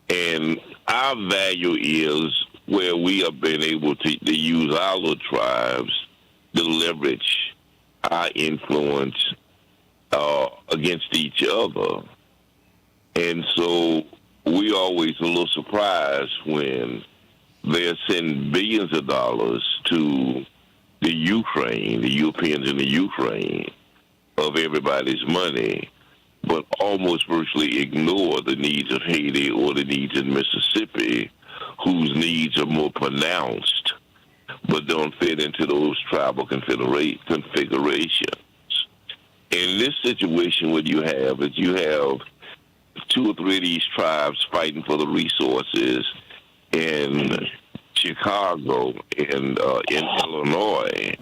And our value is where we have been able to use our little tribes to leverage our influence against each other. And so we always a little surprised when they're sending billions of dollars to the Ukraine, the Europeans in the Ukraine, of everybody's money, but almost virtually ignore the needs of Haiti or the needs in Mississippi, whose needs are more pronounced, but don't fit into those tribal configurations. In this situation, what you have is you have 2 or 3 of these tribes fighting for the resources in Chicago and in Illinois.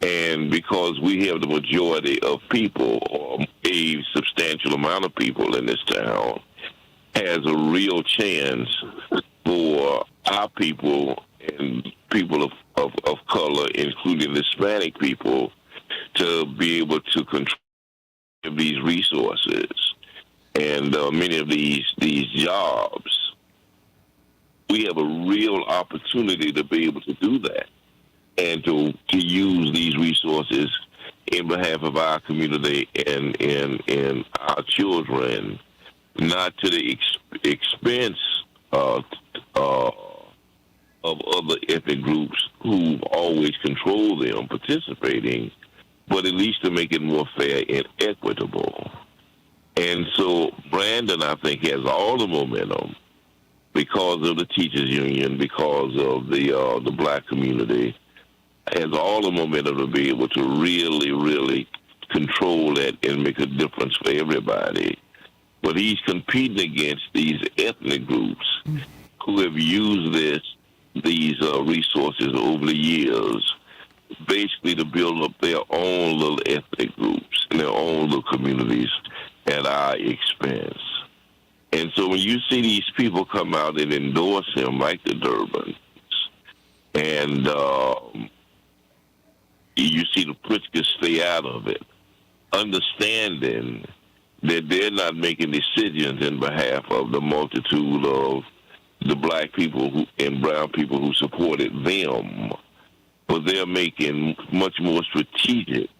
And because we have the majority of people, or a substantial amount of people in this town, has a real chance for our people and people of color, including Hispanic people, to be able to control these resources and many of these jobs. We have a real opportunity to be able to do that and to use these resources in behalf of our community and our children, not to the expense of other ethnic groups who've always controlled them participating, but at least to make it more fair and equitable. And so Brandon, I think, has all the momentum because of the teachers union, because of the black community, has all the momentum to be able to really, really control that and make a difference for everybody. But he's competing against these ethnic groups who have used these resources over the years, basically to build up their own little ethnic groups and their own little communities at our expense. And so when you see these people come out and endorse him, like the Durbans, and you see the Pritzkers stay out of it, understanding that they're not making decisions in behalf of the multitude of the black people and brown people who supported them, but they're making much more strategic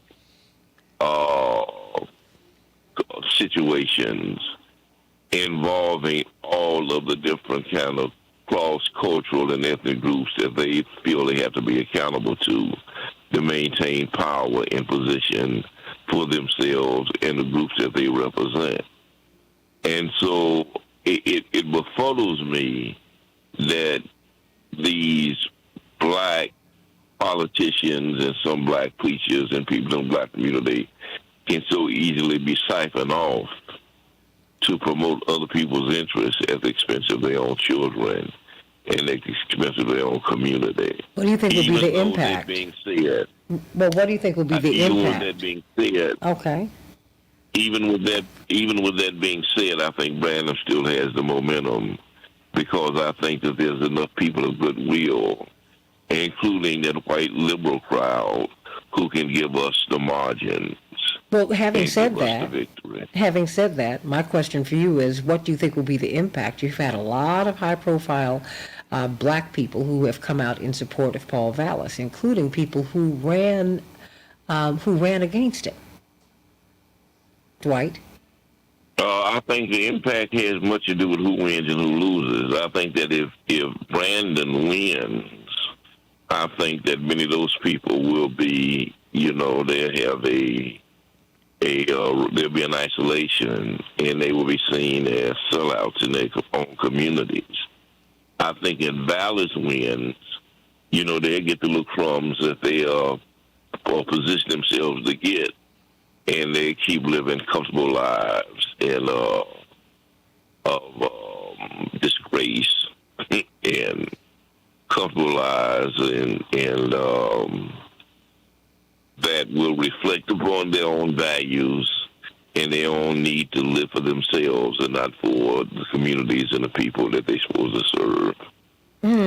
situations involving all of the different kind of cross-cultural and ethnic groups that they feel they have to be accountable to maintain power and position for themselves and the groups that they represent. And so it befuddles me that these black politicians and some black preachers and people in the black community can so easily be siphoned off to promote other people's interests at the expense of their own children and at the expense of their own community. What do you think would be the impact? Being said, well, what do you think would be the even impact? with that being said, okay. Even with that being said, I think Brandon still has the momentum because I think that there's enough people of goodwill, including that white liberal crowd, who can give us the margins. Well, having said that, my question for you is, what do you think will be the impact? You've had a lot of high-profile black people who have come out in support of Paul Vallas, including people who ran against him. Dwight? I think the impact has much to do with who wins and who loses. I think that if Brandon wins, I think that many of those people will be, they'll have there'll be an isolation, and they will be seen as sellouts in their own communities. I think if Vallas wins, they'll get the little crumbs that they position themselves to get, and they keep living comfortable lives and of disgrace and comfortable lives and that will reflect upon their own values and their own need to live for themselves and not for the communities and the people that they're supposed to serve.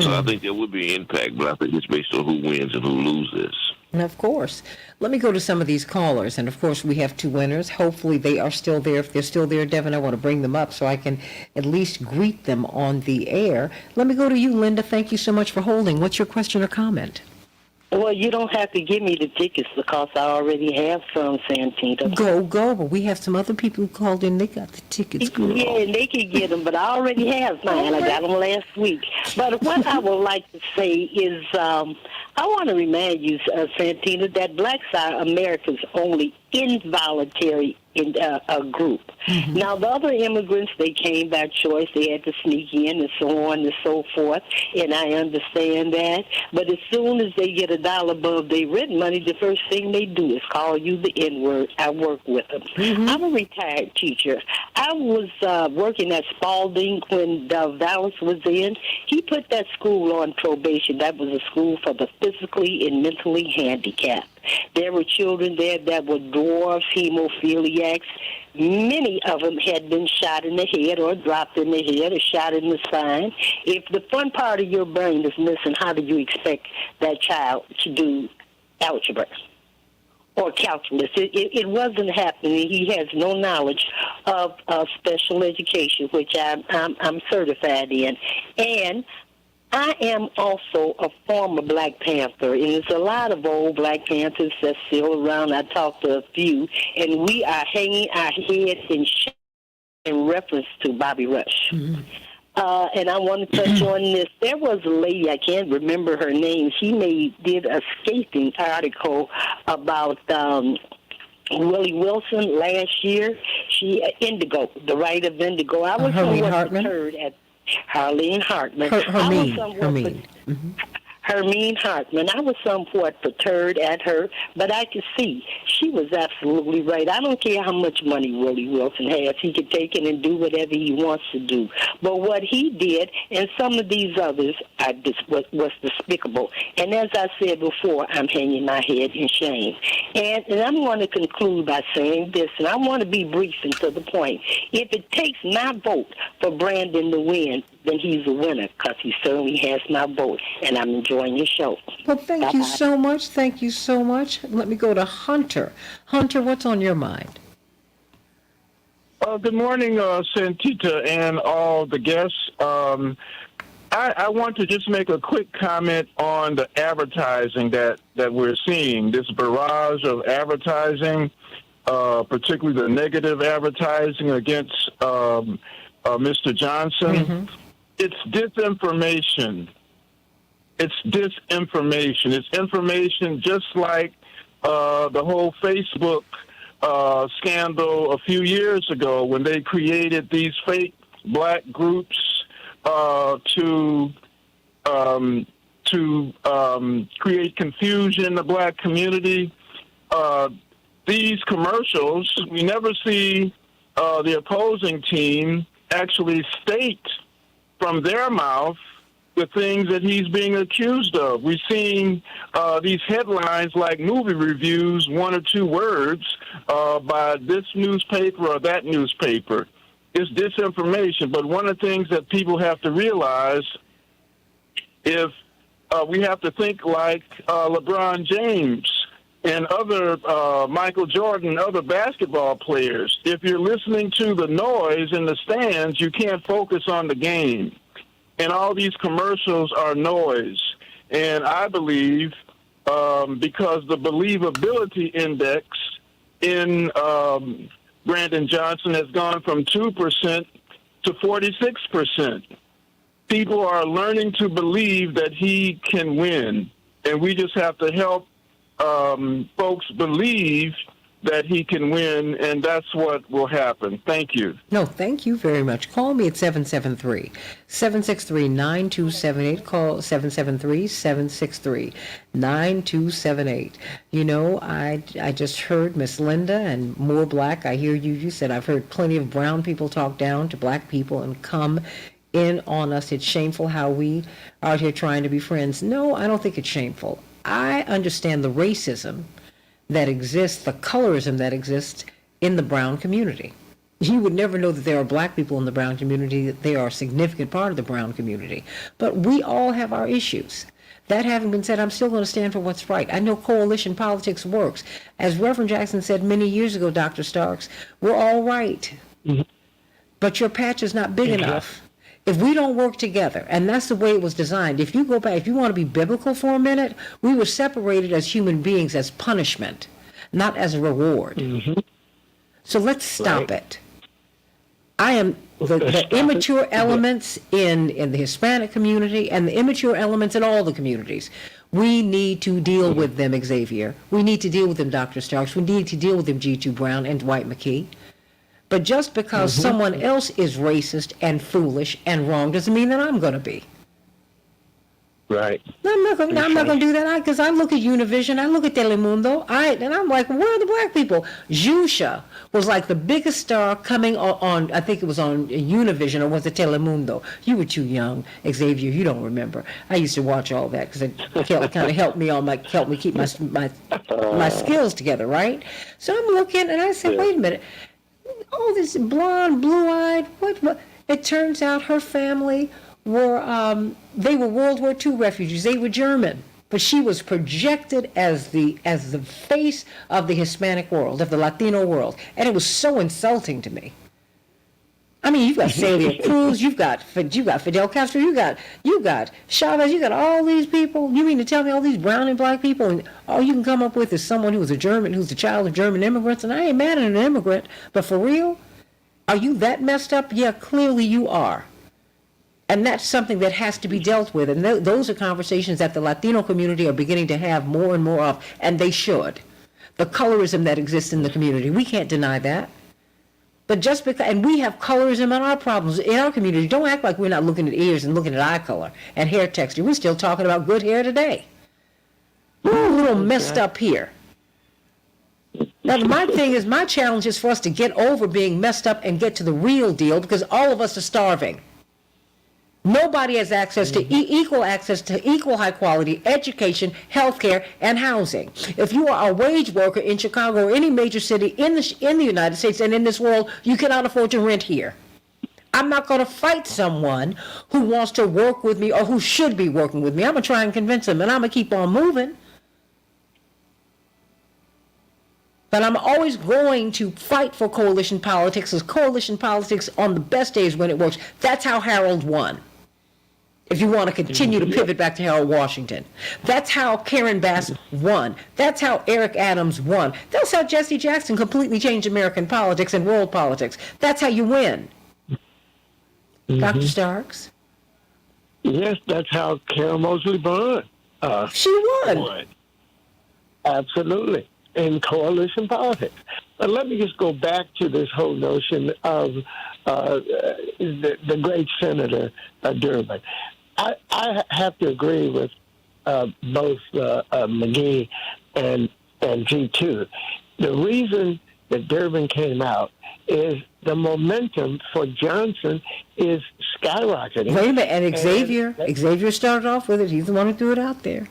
So I think there will be impact, but I think it's based on who wins and who loses. And of course, let me go to some of these callers. And of course, we have two winners. Hopefully they are still there. If they're still there, Devin, I want to bring them up so I can at least greet them on the air. Let me go to you, Linda. Thank you so much for holding. What's your question or comment? Well, you don't have to give me the tickets because I already have some, Santita. Go. But we have some other people who called in. They got the tickets, girl. Yeah, and they can get them, but I already have mine. I got them last week. But what I would like to say is I want to remind you, Santita, that blacks are America's only involuntary group. Mm-hmm. Now, the other immigrants, they came by choice. They had to sneak in and so on and so forth, and I understand that. But as soon as they get $1 above their rent money, the first thing they do is call you the N-word. I work with them. Mm-hmm. I'm a retired teacher. I was working at Spalding when Dallas was in. He put that school on probation. That was a school for the physically and mentally handicapped. There were children there that were dwarfs, hemophiliacs. Many of them had been shot in the head or dropped in the head or shot in the spine. If the front part of your brain is missing, how do you expect that child to do algebra or calculus? It wasn't happening. He has no knowledge of special education, which I'm certified in. And I am also a former Black Panther, and there's a lot of old Black Panthers that's still around. I talked to a few, and we are hanging our heads in reference to Bobby Rush. Mm-hmm. And I want to touch on this. There was a lady, I can't remember her name. She did a scathing article about Willie Wilson last year. Indigo, the right of Indigo. I was somewhat perturbed at Harleen Hartman. Hermine Hartman. I was somewhat perturbed at her, but I could see she was absolutely right. I don't care how much money Willie Wilson has. He can take it and do whatever he wants to do. But what he did, and some of these others, was despicable. And as I said before, I'm hanging my head in shame. And I'm going to conclude by saying this, and I want to be brief and to the point. If it takes my vote for Brandon to win, then he's a winner because he certainly has my vote, and I'm enjoying your show. Well, thank you so much. Thank you so much. Let me go to Hunter. Hunter, what's on your mind? Good morning, Santita and all the guests. I want to just make a quick comment on the advertising that we're seeing, this barrage of advertising, particularly the negative advertising against Mr. Johnson. Mm-hmm. It's disinformation. It's disinformation. It's information just like the whole Facebook scandal a few years ago when they created these fake black groups to create confusion in the black community. These commercials, we never see the opposing team actually state from their mouth the things that he's being accused of. We're seeing these headlines like movie reviews, 1 or 2 words by this newspaper or that newspaper. It's disinformation. But one of the things that people have to realize, if we have to think like LeBron James and other Michael Jordan, other basketball players. If you're listening to the noise in the stands, you can't focus on the game. And all these commercials are noise. And I believe because the believability index in Brandon Johnson has gone from 2% to 46%. People are learning to believe that he can win. And we just have to help folks believe that he can win, and that's what will happen. Thank you. No, thank you very much. Call me at 773-763-9278. Call 773-763-9278. You know, I just heard Miss Linda and more black. I hear you. You said I've heard plenty of brown people talk down to black people and come in on us. It's shameful how we are out here trying to be friends. No, I don't think it's shameful. I understand the racism that exists, the colorism that exists in the brown community. You would never know that there are black people in the brown community, that they are a significant part of the brown community. But we all have our issues. That having been said, I'm still going to stand for what's right. I know coalition politics works. As Reverend Jackson said many years ago, Dr. Starks, we're all right. Mm-hmm. But your patch is not big enough. If we don't work together, and that's the way it was designed. If you go back, if you want to be biblical for a minute, we were separated as human beings as punishment, not as a reward. Mm-hmm. So let's stop it. I am the immature elements in the Hispanic community and the immature elements in all the communities. We need to deal with them, Xavier. We need to deal with them, Dr. Starks. We need to deal with them, G2 Brown and Dwight McKee. But just because someone else is racist and foolish and wrong doesn't mean that I'm going to be. Right. I'm not going to do that because I look at Univision, I look at Telemundo, and I'm like, where are the black people? Jusha was like the biggest star coming on, I think it was on Univision or was it Telemundo? You were too young, Xavier. You don't remember. I used to watch all that because it kind of helped me keep my skills together, right? So I'm looking and I said, wait a minute. Oh, this blonde, blue-eyed, what? It turns out her family were they were World War II refugees. They were German, but she was projected as the face of the Hispanic world, of the Latino world, and it was so insulting to me. I mean, you've got Celia Cruz, you've got Fidel Castro, you got Chavez, you got all these people. You mean to tell me all these brown and black people, and all you can come up with is someone who was who's the child of German immigrants? And I ain't mad at an immigrant, but for real, are you that messed up? Yeah, clearly you are. And that's something that has to be dealt with. And those are conversations that the Latino community are beginning to have more and more of, and they should. The colorism that exists in the community, we can't deny that. But just because, and we have colorism in our problems, in our community. Don't act like we're not looking at ears and looking at eye color and hair texture. We're still talking about good hair today. We're a little messed up here. Now, my challenge is for us to get over being messed up and get to the real deal, because all of us are starving. Nobody has access to equal high quality education, health care, and housing. If you are a wage worker in Chicago or any major city in the United States and in this world, you cannot afford to rent here. I'm not going to fight someone who wants to work with me or who should be working with me. I'm going to try and convince them, and I'm going to keep on moving. But I'm always going to fight for coalition politics, because coalition politics on the best days when it works. That's how Harold won. If you want to continue to pivot back to Harold Washington. That's how Karen Bass won. That's how Eric Adams won. That's how Jesse Jackson completely changed American politics and world politics. That's how you win. Dr. Starks? Yes, that's how Carol Moseley won. She won. Absolutely. In coalition politics. But let me just go back to this whole notion of the great Senator Durbin. I have to agree with both McGee and G2. The reason that Durbin came out is the momentum for Johnson is skyrocketing. Wait a minute, and Xavier started off with it. He's the one who threw it out there.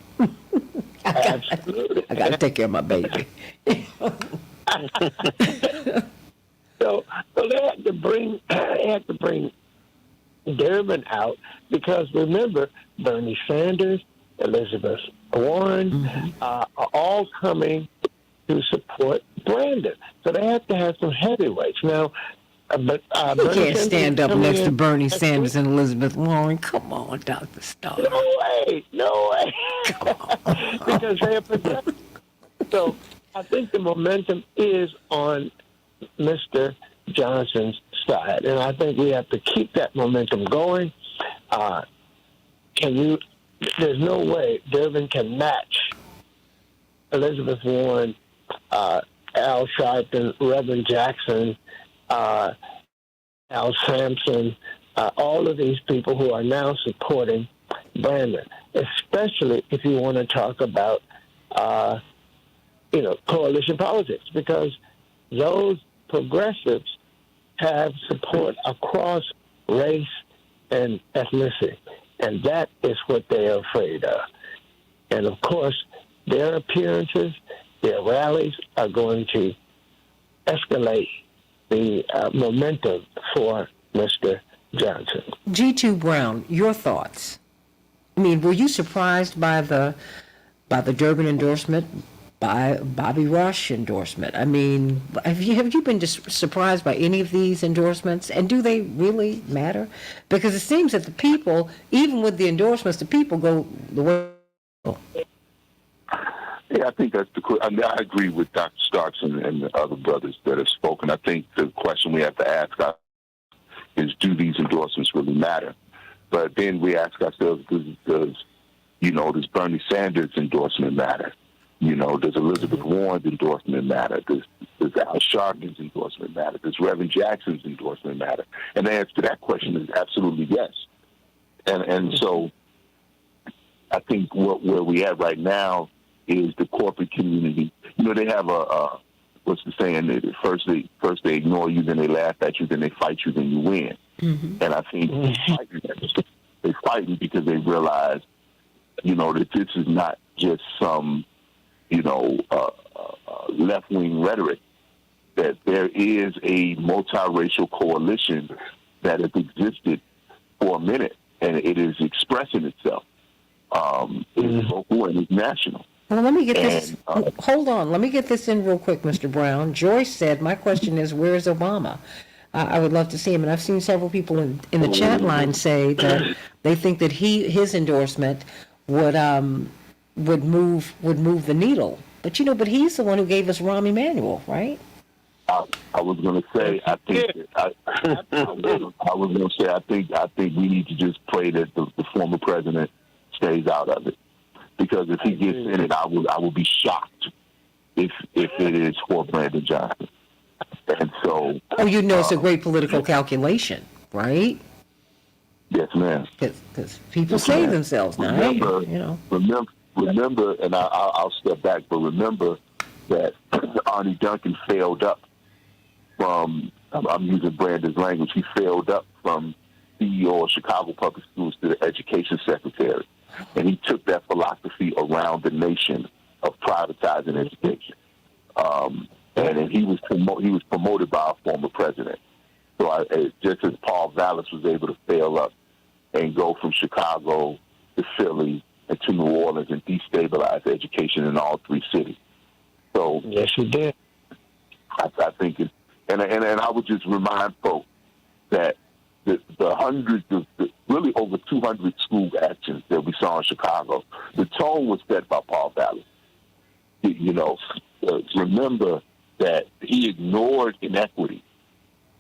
Absolutely. I got to take care of my baby. So they had to bring Durbin out, because remember, Bernie Sanders, Elizabeth Warren are all coming to support Brandon. So they have to have some heavyweights. Now, but you can't stand up next to Bernie Sanders and Elizabeth Warren. Come on, Dr. Starr. No way. Because they are protected. So I think the momentum is on Mr. Johnson's side, and I think we have to keep that momentum going. There's no way Durbin can match Elizabeth Warren, Al Sharpton, Reverend Jackson, Al Sampson, all of these people who are now supporting Brandon, especially if you want to talk about, coalition politics, because those progressives have support across race and ethnicity. And that is what they are afraid of. And of course, their appearances, their rallies are going to escalate the momentum for Mr. Johnson. G2 Brown, your thoughts? I mean, were you surprised by the Durbin endorsement, by Bobby Rush endorsement? I mean, have you been surprised by any of these endorsements? And do they really matter? Because it seems that the people, even with the endorsements, the people go the way. Yeah, I think that's I mean, I agree with Dr. Starks and the other brothers that have spoken. I think the question we have to ask is, do these endorsements really matter? But then we ask ourselves, does Bernie Sanders' endorsement matter? Does Elizabeth Warren's endorsement matter? Does Al Sharpton's endorsement matter? Does Reverend Jackson's endorsement matter? And the answer to that question is absolutely yes. And so I think where we at right now is the corporate community. They have what's the saying? First they ignore you, then they laugh at you, then they fight you, then you win. Mm-hmm. And I think they're fighting because they realize, that this is not just some, left-wing rhetoric, that there is a multiracial coalition that has existed for a minute, and it is expressing itself. It's local and it's national. Well, let me get this. Hold on. Let me get this in real quick, Mr. Brown. Joyce said, my question is, where's Obama? I would love to see him. And I've seen several people in the chat line say that they think that his endorsement would move the needle. But but he's the one who gave us Rahm Emanuel, right? I was going to say, I think we need to just pray that the former president stays out of it. Because if he gets in it, I will be shocked if it is for Brandon Johnson. And so, it's a great political calculation, right? Yes, ma'am. Because people save themselves now. Remember, and I'll step back, but remember that Arnie Duncan failed up from. I'm using Brandon's language. He failed up from CEO of Chicago Public Schools to the education secretary. And he took that philosophy around the nation of privatizing education. And he was promoted by a former president. So just as Paul Vallis was able to fail up and go from Chicago to Philly and to New Orleans and destabilize education in all three cities. So yes, he did. I think it's, and I would just remind folks that the hundreds of, really over 200 school actions that we saw in Chicago, the tone was set by Paul Vallis. Remember that he ignored inequity.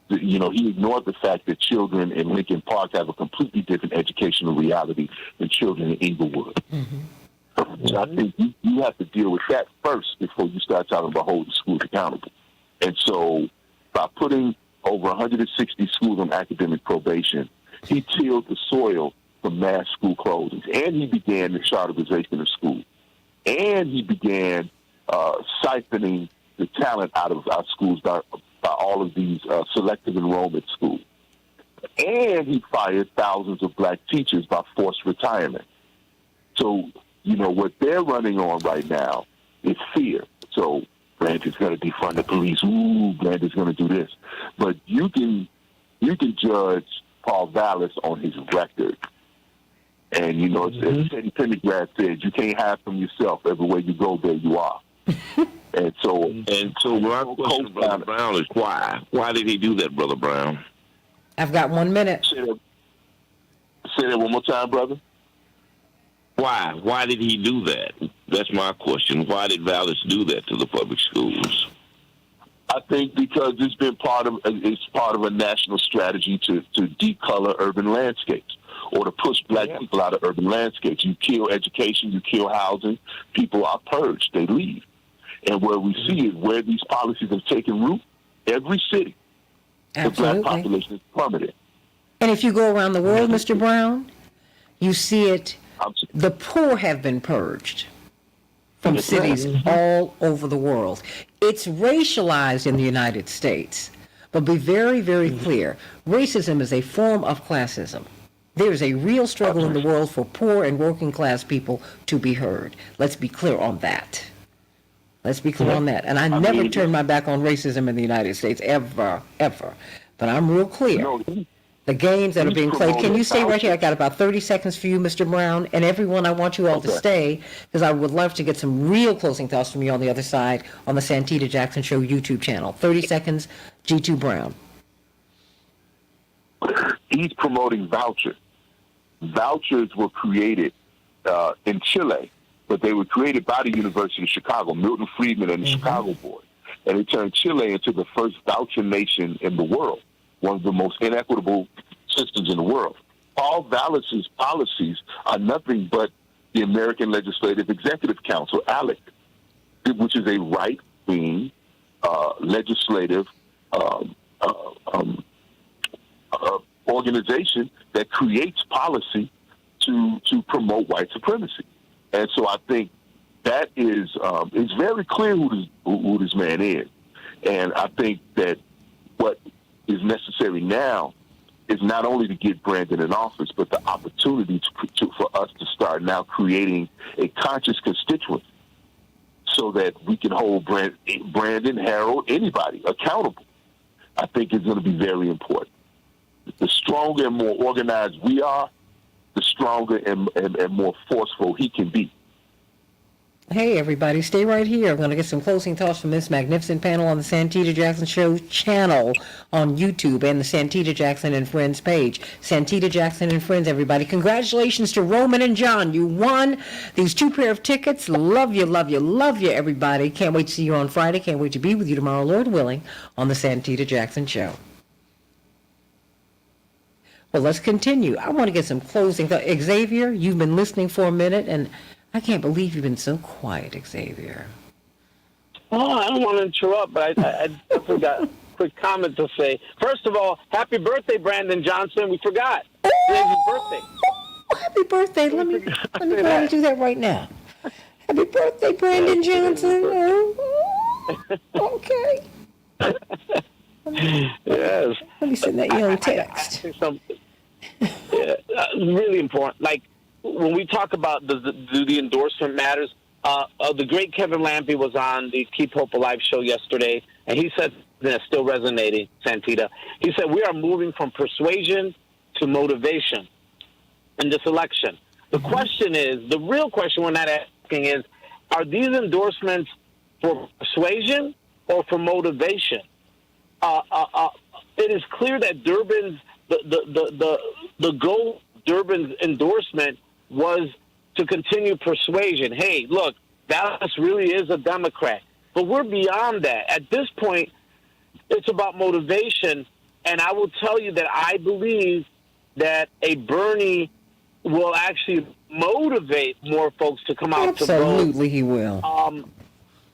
He ignored the fact that children in Lincoln Park have a completely different educational reality than children in Inglewood. Mm-hmm. So I think you have to deal with that first before you start talking about holding schools accountable. And so by putting over 160 schools on academic probation, he tilled the soil for mass school closings, and he began the charterization of schools, and he began siphoning the talent out of our schools by all of these selective enrollment schools. And he fired thousands of black teachers by forced retirement. So, what they're running on right now is fear. So Brandon's going to defund the police. Ooh, Brandon's going to do this. But you can judge Paul Vallis on his record. And, as Teddy Pendergrass said, you can't hide from yourself. Everywhere you go, there you are. And so my question, Brother Brown, is why? Why did he do that, Brother Brown? I've got 1 minute. Say that one more time, brother. Why? Why did he do that? That's my question. Why did Vallis do that to the public schools? I think because it's part of a national strategy to decolor urban landscapes or to push black people out of urban landscapes. You kill education, you kill housing, people are purged, they leave. And where we see is where these policies have taken root, every city, Absolutely. The black population is plummeted. And if you go around the world, Mr. Brown, you see it, the poor have been purged from cities all over the world. It's racialized in the United States, but be very, very clear. Racism is a form of classism. There is a real struggle in the world for poor and working class people to be heard. Let's be clear on that. Let's be clear on that. And I never turn my back on racism in the United States, ever, ever. But I'm real clear. The games that are being played. Can you stay right here? I got about 30 seconds for you, Mr. Brown, and everyone. I want you all to stay because I would love to get some real closing thoughts from you on the other side on the Santita Jackson Show YouTube channel. 30 seconds, G2 Brown. He's promoting vouchers. Vouchers were created in Chile, but they were created by the University of Chicago, Milton Friedman and the Chicago Board. And it turned Chile into the first voucher nation in the world, one of the most inequitable systems in the world. Paul Vallis's policies are nothing but the American Legislative Executive Council, ALEC, which is a right-wing legislative organization that creates policy to promote white supremacy. And so I think that is it's very clear who this man is. And I think that what is necessary now is not only to get Brandon in office, but the opportunity for us to start now creating a conscious constituency so that we can hold Brandon, Harold, anybody accountable. I think is going to be very important. The stronger and more organized we are, the stronger and more forceful he can be. Hey, everybody, stay right here. I'm going to get some closing thoughts from this magnificent panel on the Santita Jackson Show channel on YouTube and the Santita Jackson and Friends page. Santita Jackson and Friends, everybody. Congratulations to Roman and John. You won these 2 pair of tickets. Love you, love you, love you, everybody. Can't wait to see you on Friday. Can't wait to be with you tomorrow, Lord willing, on the Santita Jackson Show. Well, let's continue. I want to get some closing thoughts. Xavier, you've been listening for a minute, and I can't believe you've been so quiet, Xavier. Oh, I don't want to interrupt, but I definitely got a quick comment to say. First of all, happy birthday, Brandon Johnson. We forgot. Today's his birthday. Oh, happy birthday. Let me go ahead and do that right now. Happy birthday, Brandon Johnson. Okay. Yes. Let me send that young text. Really important. Like, when we talk about do the endorsement matters, the great Kevin Lampy was on the Keep Hope Alive show yesterday, and he said, that's still resonating, Santita. He said, we are moving from persuasion to motivation in this election. The question is, the real question we're not asking is, are these endorsements for persuasion or for motivation? It is clear that Durbin's the goal of Durbin's endorsement was to continue persuasion. Hey, look, Dallas really is a Democrat. But we're beyond that. At this point, it's about motivation. And I will tell you that I believe that a Bernie will actually motivate more folks to come out to vote. Absolutely, he will.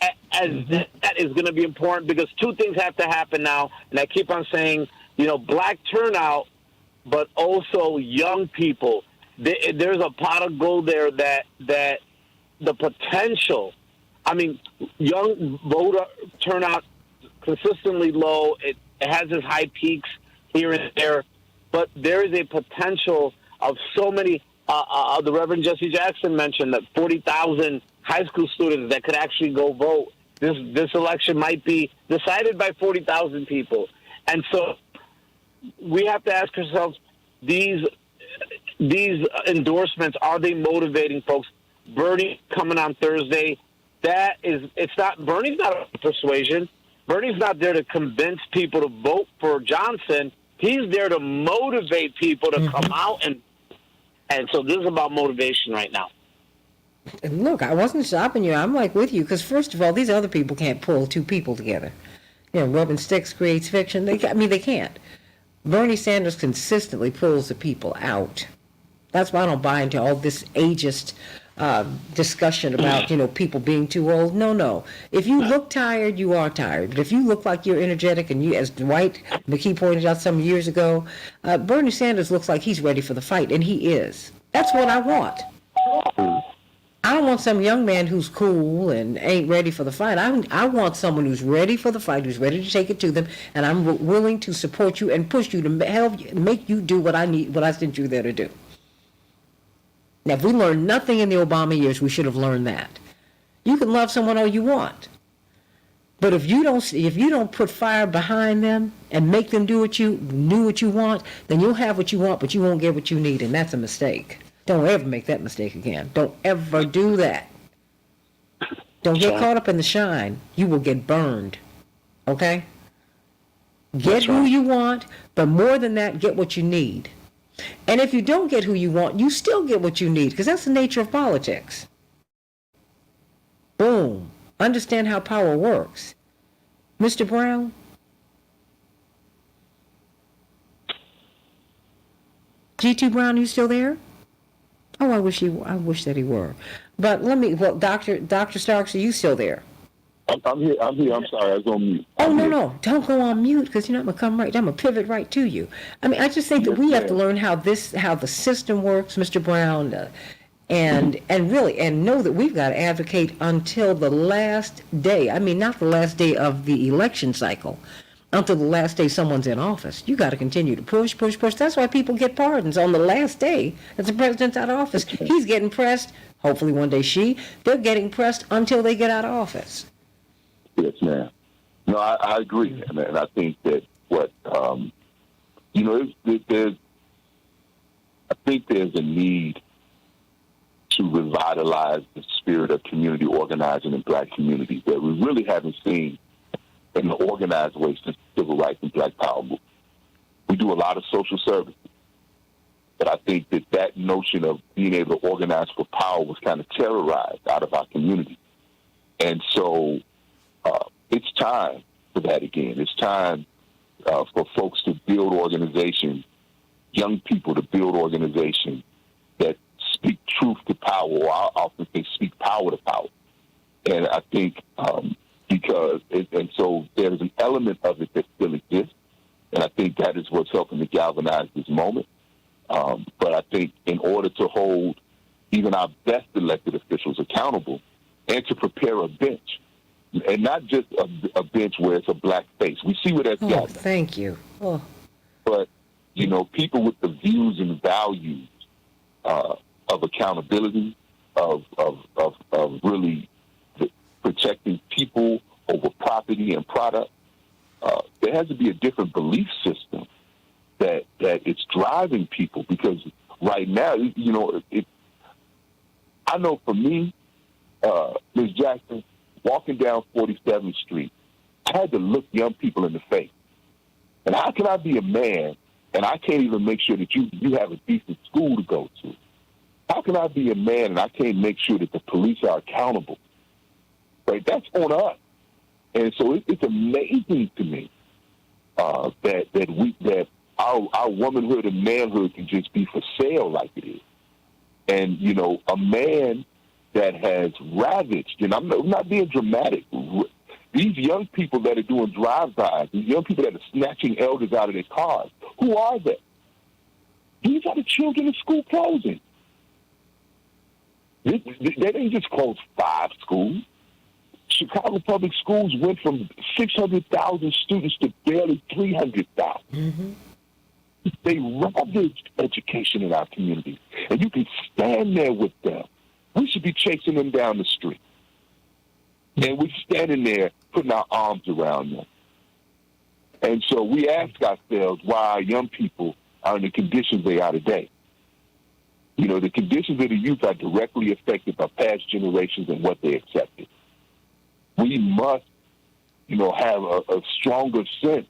That is going to be important because 2 things have to happen now. And I keep on saying, black turnout, but also young people. There's a pot of gold there that the potential, young voter turnout consistently low. It has its high peaks here and there, but there is a potential of so many, the Reverend Jesse Jackson mentioned that 40,000 high school students that could actually go vote. This election might be decided by 40,000 people. And so we have to ask ourselves, these endorsements, are they motivating folks? Bernie coming on Thursday, Bernie's not a persuasion. Bernie's not there to convince people to vote for Johnson. He's there to motivate people to come out and so this is about motivation right now. And look, I wasn't stopping you. I'm with you because first of all, these other people can't pull 2 people together. Rubbing sticks creates fiction. They can't. Bernie Sanders consistently pulls the people out. That's why I don't buy into all this ageist discussion about, people being too old. No. If you look tired, you are tired. But if you look like you're energetic and you, as Dwight McKee pointed out some years ago, Bernie Sanders looks like he's ready for the fight, and he is. That's what I want. I don't want some young man who's cool and ain't ready for the fight. I want someone who's ready for the fight, who's ready to take it to them, and I'm willing to support you and push you to help you, make you do what I need, what I sent you there to do. Now, if we learned nothing in the Obama years, we should have learned that. You can love someone all you want, but if you don't put fire behind them and make them do what you want, then you'll have what you want, but you won't get what you need, and that's a mistake. Don't ever make that mistake again. Don't ever do that. Don't get caught up in the shine. You will get burned. Okay? Get who you want, but more than that, get what you need. And if you don't get who you want, you still get what you need, because that's the nature of politics. Boom. Understand how power works. Mr. Brown? G2 Brown, you still there? Oh, I wish that he were. But Dr. Starks, are you still there? I'm here. I'm sorry. I was on mute. No. Don't go on mute, because I'm going to come right. I'm going to pivot right to you. I mean, I just think that we have to learn how the system works, Mr. Brown, and know that we've got to advocate until the last day. I mean, not the last day of the election cycle, until the last day someone's in office. You got to continue to push. That's why people get pardons on the last day that the president's out of office. He's getting pressed. Hopefully one day they're getting pressed until they get out of office. Yes, ma'am. No, I agree, and I think that there's a need to revitalize the spirit of community organizing in Black communities that we really haven't seen in the organized way since civil rights and Black Power movement. We do a lot of social services, but I think that notion of being able to organize for power was kind of terrorized out of our community. And so it's time for that again. It's time for folks to build organizations, young people to build organizations that speak truth to power, or I often say speak power to power. And I think so there's an element of it that still exists, and I think that is what's helping to galvanize this moment. But I think in order to hold even our best elected officials accountable and to prepare a bench, and not just a bench where it's a black face. We see what that's got. Thank you. Oh. But, people with the views and values of accountability, of really protecting people over property and product, there has to be a different belief system that it's driving people, because right now, I know for me, Ms. Jackson, walking down 47th Street, I had to look young people in the face. And how can I be a man and I can't even make sure that you have a decent school to go to? How can I be a man and I can't make sure that the police are accountable? Right? That's on us. And so it's amazing to me that our womanhood and manhood can just be for sale like it is. And, a man that has ravaged, and I'm not being dramatic, these young people that are doing drive-bys, these young people that are snatching elders out of their cars, who are they? These are the children of school closing. They didn't just close 5 schools. Chicago Public Schools went from 600,000 students to barely 300,000. Mm-hmm. They ravaged education in our community, and you can stand there with them. We should be chasing them down the street. And we're standing there putting our arms around them. And so we ask ourselves why our young people are in the conditions they are today. The conditions of the youth are directly affected by past generations and what they accepted. We must, have a stronger sense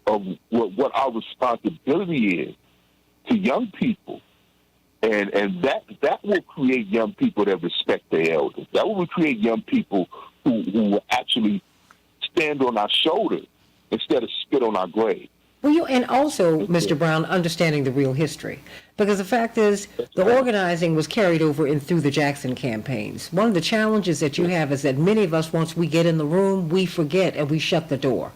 of what our responsibility is to young people. And that will create young people that respect their elders. That will create young people who will actually stand on our shoulders instead of spit on our grave. Well, and also, Mr. Brown, understanding the real history. Because the fact is, the organizing was carried over through the Jackson campaigns. One of the challenges that you have is that many of us, once we get in the room, we forget and we shut the door.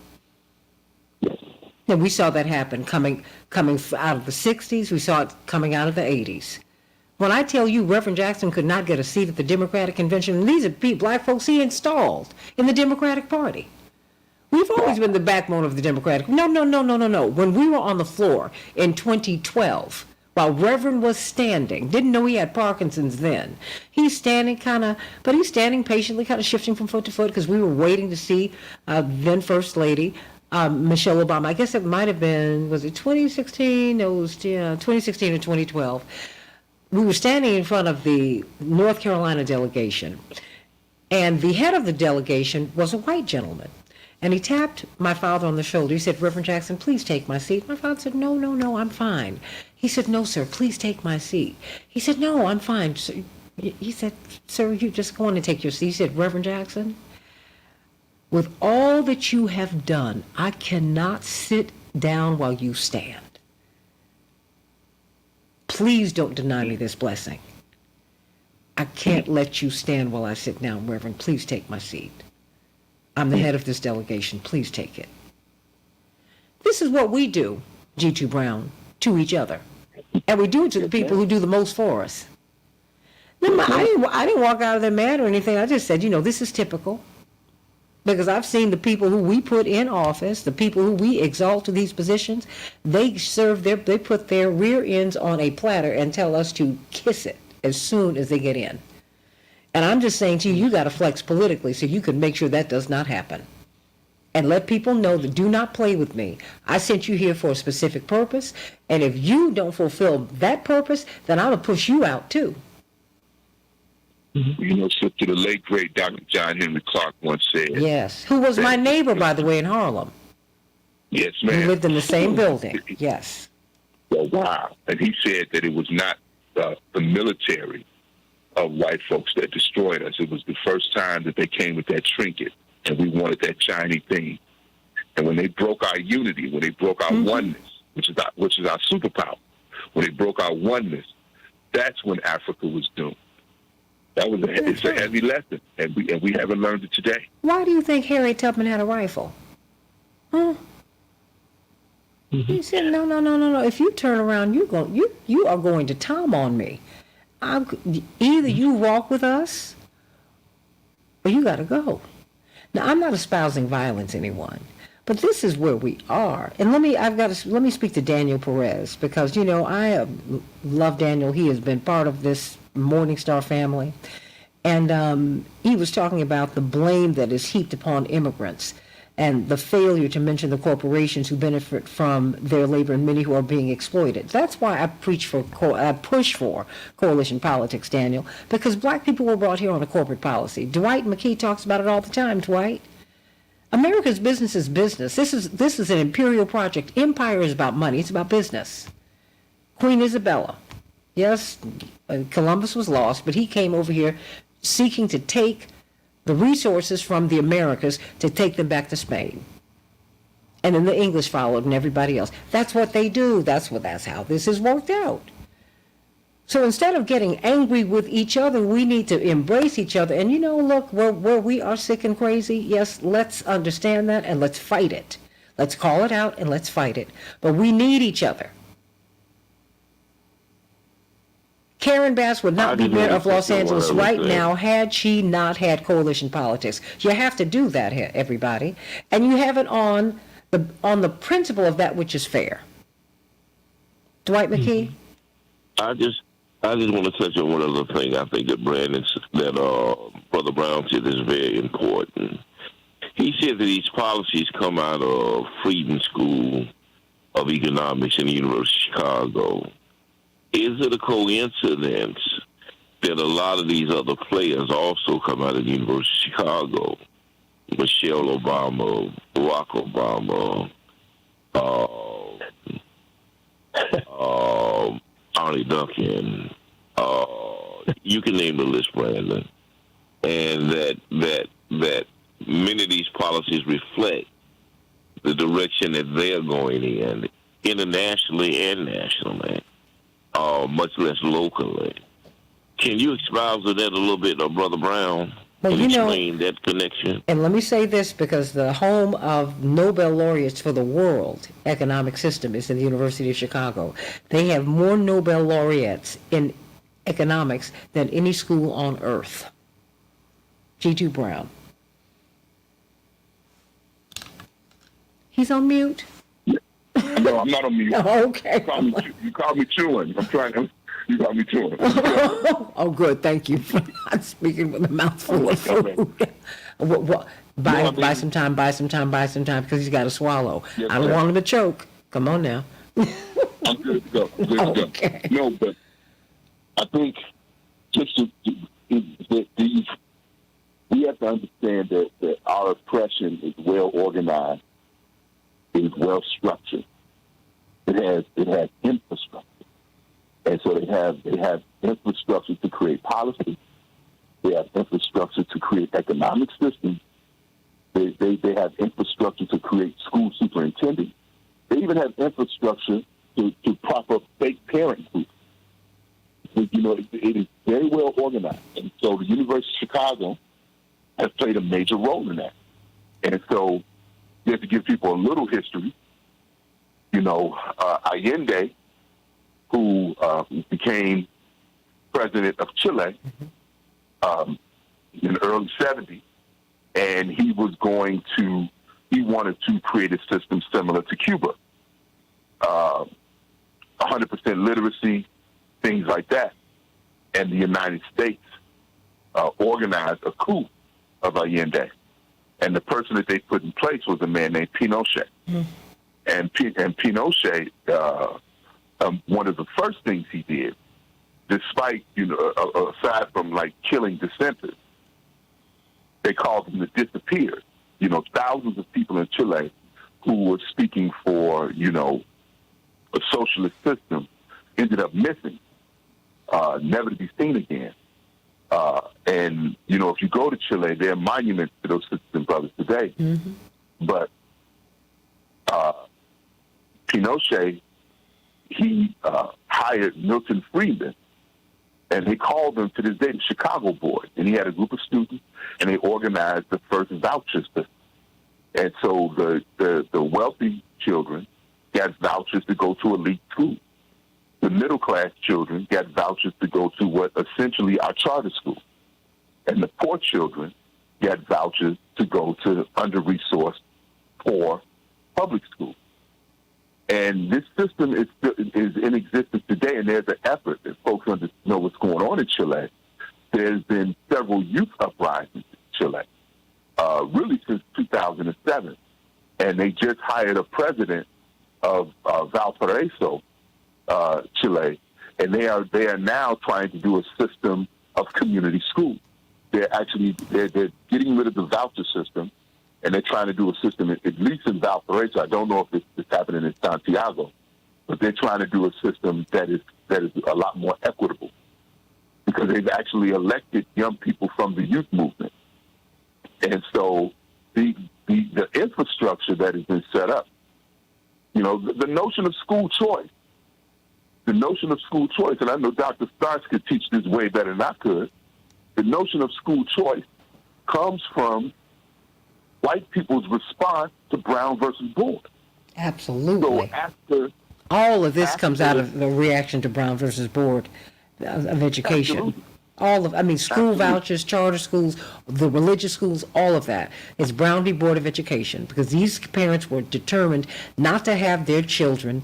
And we saw that happen coming out of the 60s. We saw it coming out of the 80s. When I tell you Reverend Jackson could not get a seat at the Democratic convention, and these are black folks he installed in the Democratic Party. We've always been the backbone of the Democratic. No. When we were on the floor in 2012, while Reverend was standing, didn't know he had Parkinson's then. He's standing but he's standing patiently, kind of shifting from foot to foot because we were waiting to see then First Lady Michelle Obama. I guess it might have been, was it 2016? No, it was 2016 or 2012. We were standing in front of the North Carolina delegation, and the head of the delegation was a white gentleman. And he tapped my father on the shoulder. He said, Reverend Jackson, please take my seat. My father said, no, I'm fine. He said, no, sir, please take my seat. He said, no, I'm fine. He said, sir, you just go on and take your seat. He said, Reverend Jackson, with all that you have done, I cannot sit down while you stand. Please don't deny me this blessing. I can't let you stand while I sit down, Reverend. Please take my seat. I'm the head of this delegation. Please take it. This is what we do, G2 Brown, to each other. And we do it to the people who do the most for us. I didn't walk out of there mad or anything. I just said, this is typical. Because I've seen the people who we put in office, the people who we exalt to these positions, they put their rear ends on a platter and tell us to kiss it as soon as they get in. And I'm just saying to you, you got to flex politically so you can make sure that does not happen. And let people know that do not play with me. I sent you here for a specific purpose, and if you don't fulfill that purpose, then I'm going to push you out too. Sister, the late, great Dr. John Henry Clark once said. Yes, who was my neighbor, by the way, in Harlem. Yes, ma'am. We lived in the same building, yes. Oh, wow. And he said that it was not the military of white folks that destroyed us. It was the first time that they came with that trinket, and we wanted that shiny thing. And when they broke our unity, when they broke our oneness, which is our superpower, when they broke our oneness, that's when Africa was doomed. It's a heavy lesson, and we haven't learned it today. Why do you think Harriet Tubman had a rifle? Huh? He said, no. If you turn around, you are going to Tom on me. Either you walk with us, or you got to go. Now, I'm not espousing violence, anyone, but this is where we are. And let me speak to Daniel Perez, because I love Daniel. He has been part of this Morning Star family, and he was talking about the blame that is heaped upon immigrants and the failure to mention the corporations who benefit from their labor and many who are being exploited. That's why I push for coalition politics, Daniel, because black people were brought here on a corporate policy. Dwight McKee talks about it all the time, Dwight. America's business is business. This is an imperial project. Empire is about money. It's about business. Queen Isabella. Yes, Columbus was lost, but he came over here seeking to take the resources from the Americas to take them back to Spain. And then the English followed and everybody else. That's what they do. That's how this has worked out. So instead of getting angry with each other, we need to embrace each other. And look, where we are sick and crazy, yes, let's understand that and let's fight it. Let's call it out and let's fight it. But we need each other. Karen Bass would not be mayor of Los Angeles right now had she not had coalition politics. You have to do that, everybody. And you have it on the principle of that which is fair. Dwight McKee? I just want to touch on one other thing. I think that Brother Brown said is very important. He said that these policies come out of Frieden School of Economics in the University of Chicago. Is it a coincidence that a lot of these other players also come out of the University of Chicago? Michelle Obama, Barack Obama, Arnie Duncan, you can name the list, Brandon. And that many of these policies reflect the direction that they're going in, internationally and nationally. Much less locally. Can you expound on that a little bit, Brother Brown? Well, explain that connection? And let me say this, because the home of Nobel laureates for the world economic system is in the University of Chicago. They have more Nobel laureates in economics than any school on earth. G2 Brown. He's on mute? No, I'm not on mute. Oh, okay. You called me chewing. You got me chewing. Oh, good. Thank you for not speaking with a mouthful of food. Buy some time, because he's got to swallow. Yes, I don't want him to choke. Come on now. I'm good to go. Okay. No, but I think just that we have to understand that our oppression is well organized, it is well structured. It has infrastructure. And so they have infrastructure to create policy. They have infrastructure to create economic systems. They have infrastructure to create school superintendents. They even have infrastructure to prop up fake parent groups. It is very well organized. And so the University of Chicago has played a major role in that. And so you have to give people a little history. Allende, who became president of Chile in the early 70s, and he wanted to create a system similar to Cuba. 100% literacy, things like that. And the United States organized a coup of Allende. And the person that they put in place was a man named Pinochet. And Pinochet, one of the first things he did, despite, aside from like killing dissenters, they called them the disappeared. Thousands of people in Chile who were speaking for, a socialist system ended up missing, never to be seen again. And, if you go to Chile, there are monuments to those sisters and brothers today. Mm-hmm. But Pinochet, he hired Milton Friedman, and they called them to this day the Chicago Board. And he had a group of students, and they organized the first voucher system. And so the wealthy children got vouchers to go to elite schools. The middle-class children got vouchers to go to what essentially are charter schools. And the poor children got vouchers to go to under-resourced, poor public schools. And this system is in existence today, and there's an effort, if folks know what's going on in Chile, there's been several youth uprisings in Chile, really since 2007. And they just hired a president of Valparaiso, Chile, and they are now trying to do a system of community schools. They're getting rid of the voucher system, and they're trying to do a system, at least in Valparaiso. I don't know if it's happening in Santiago, but they're trying to do a system that is a lot more equitable, because they've actually elected young people from the youth movement. And so the infrastructure that has been set up, the notion of school choice, and I know Dr. Starks could teach this way better than I could, the notion of school choice comes from white people's response to Brown versus Board. Absolutely. So all of this comes out of the reaction to Brown versus Board of Education. Absolutely. School vouchers, charter schools, the religious schools, all of that is Brown v. Board of Education, because these parents were determined not to have their children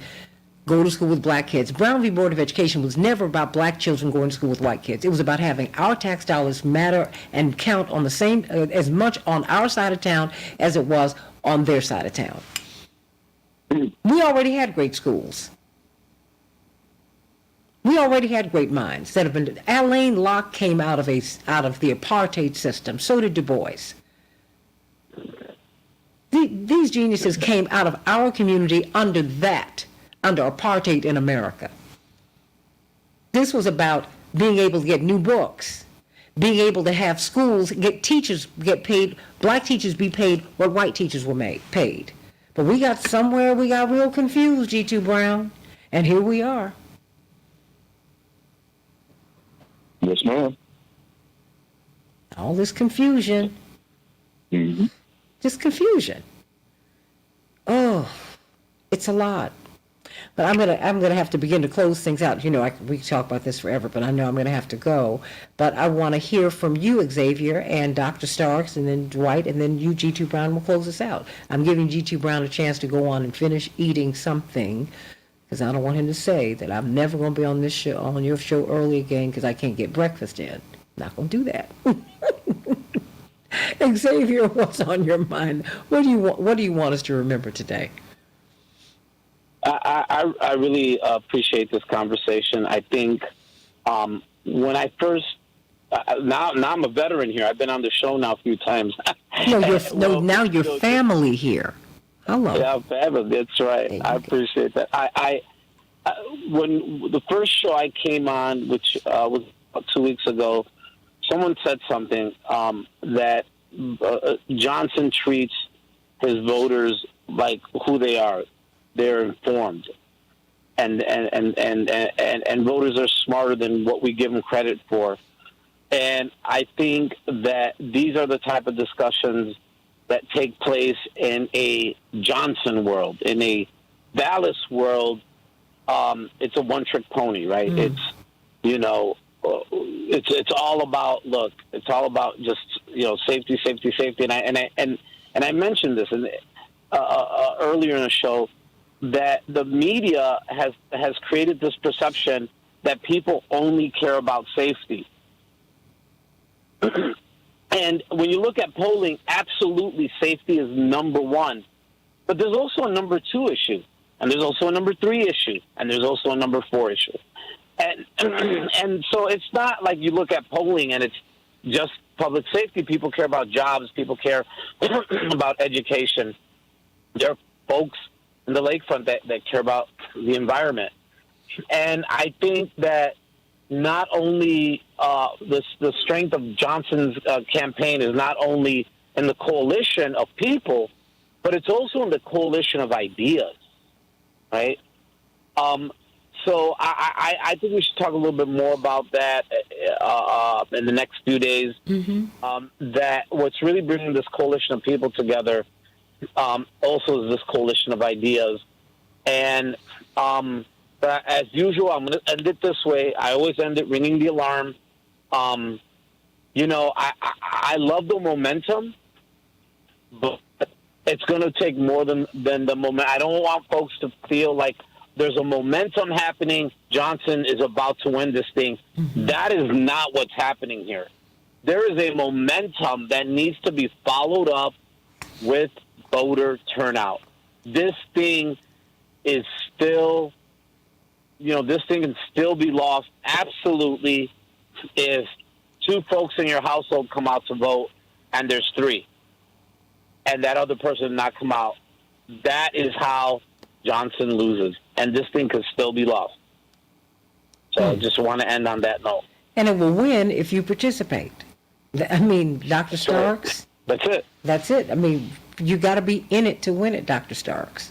go to school with black kids. Brown v. Board of Education was never about black children going to school with white kids. It was about having our tax dollars matter and count on the same, as much on our side of town as it was on their side of town. We already had great schools. We already had great minds that have been. Alain Locke came out of the apartheid system. So did Du Bois. These geniuses came out of our community under apartheid in America. This was about being able to get new books, being able to have schools, teachers get paid, black teachers be paid what white teachers were paid. But we got real confused, G2 Brown, and here we are. Yes, ma'am. All this confusion. Mm-hmm. Just confusion. Oh, it's a lot. But I'm gonna have to begin to close things out. You know, we can talk about this forever, but I know I'm gonna have to go. But I want to hear from you, Xavier, and Dr. Starks, and then Dwight, and then you, G2 Brown, will close us out. I'm giving G2 Brown a chance to go on and finish eating something, because I don't want him to say that I'm never going to be on this show, on your show early again, because I can't get breakfast in. Not going to do that. Xavier, what's on your mind? What do you want us to remember today? I really appreciate this conversation. I think when I first now I'm a veteran here. I've been on the show now a few times. Now your family here. Hello. Yeah, family. That's right. I appreciate that. I when the first show I came on, which was about 2 weeks ago, someone said something that Johnson treats his voters like who they are. They're informed, and voters are smarter than what we give them credit for. And I think that these are the type of discussions that take place in a Johnson world. In a Vallis world, it's a one-trick pony, right? It's, you know, it's all about, look, it's all about just, you know, safety. And I mentioned this earlier in the show, that the media has created this perception that people only care about safety. And when you look at polling, absolutely safety is number one. But there's also a number 2 issue, and there's also a number 3 issue, and there's also a number 4 issue. And so it's not like you look at polling and it's just public safety. People care about jobs. People care about education. There are folks in the lakefront that care about the environment. And I think that not only the strength of Johnson's campaign is not only in the coalition of people, but it's also in the coalition of ideas, right? So I think we should talk a little bit more about that in the next few days. That what's really bringing this coalition of people together also is this coalition of ideas. And but as usual, I'm going to end it this way. I always end it ringing the alarm. You know, I love the momentum, but it's going to take more than the moment. I don't want folks to feel like there's a momentum happening. Johnson is about to win this thing. That is not what's happening here. There is a momentum that needs to be followed up with voter turnout. This thing is still, you know, this thing can still be lost absolutely if 2 folks in your household come out to vote and there's 3 and that other person did not come out. That is how Johnson loses, and this thing could still be lost. So I just want to end on that note. And it will win if you participate. I mean, Dr. Starks. That's it. That's it. I mean, you got to be in it to win it, Dr. Starks.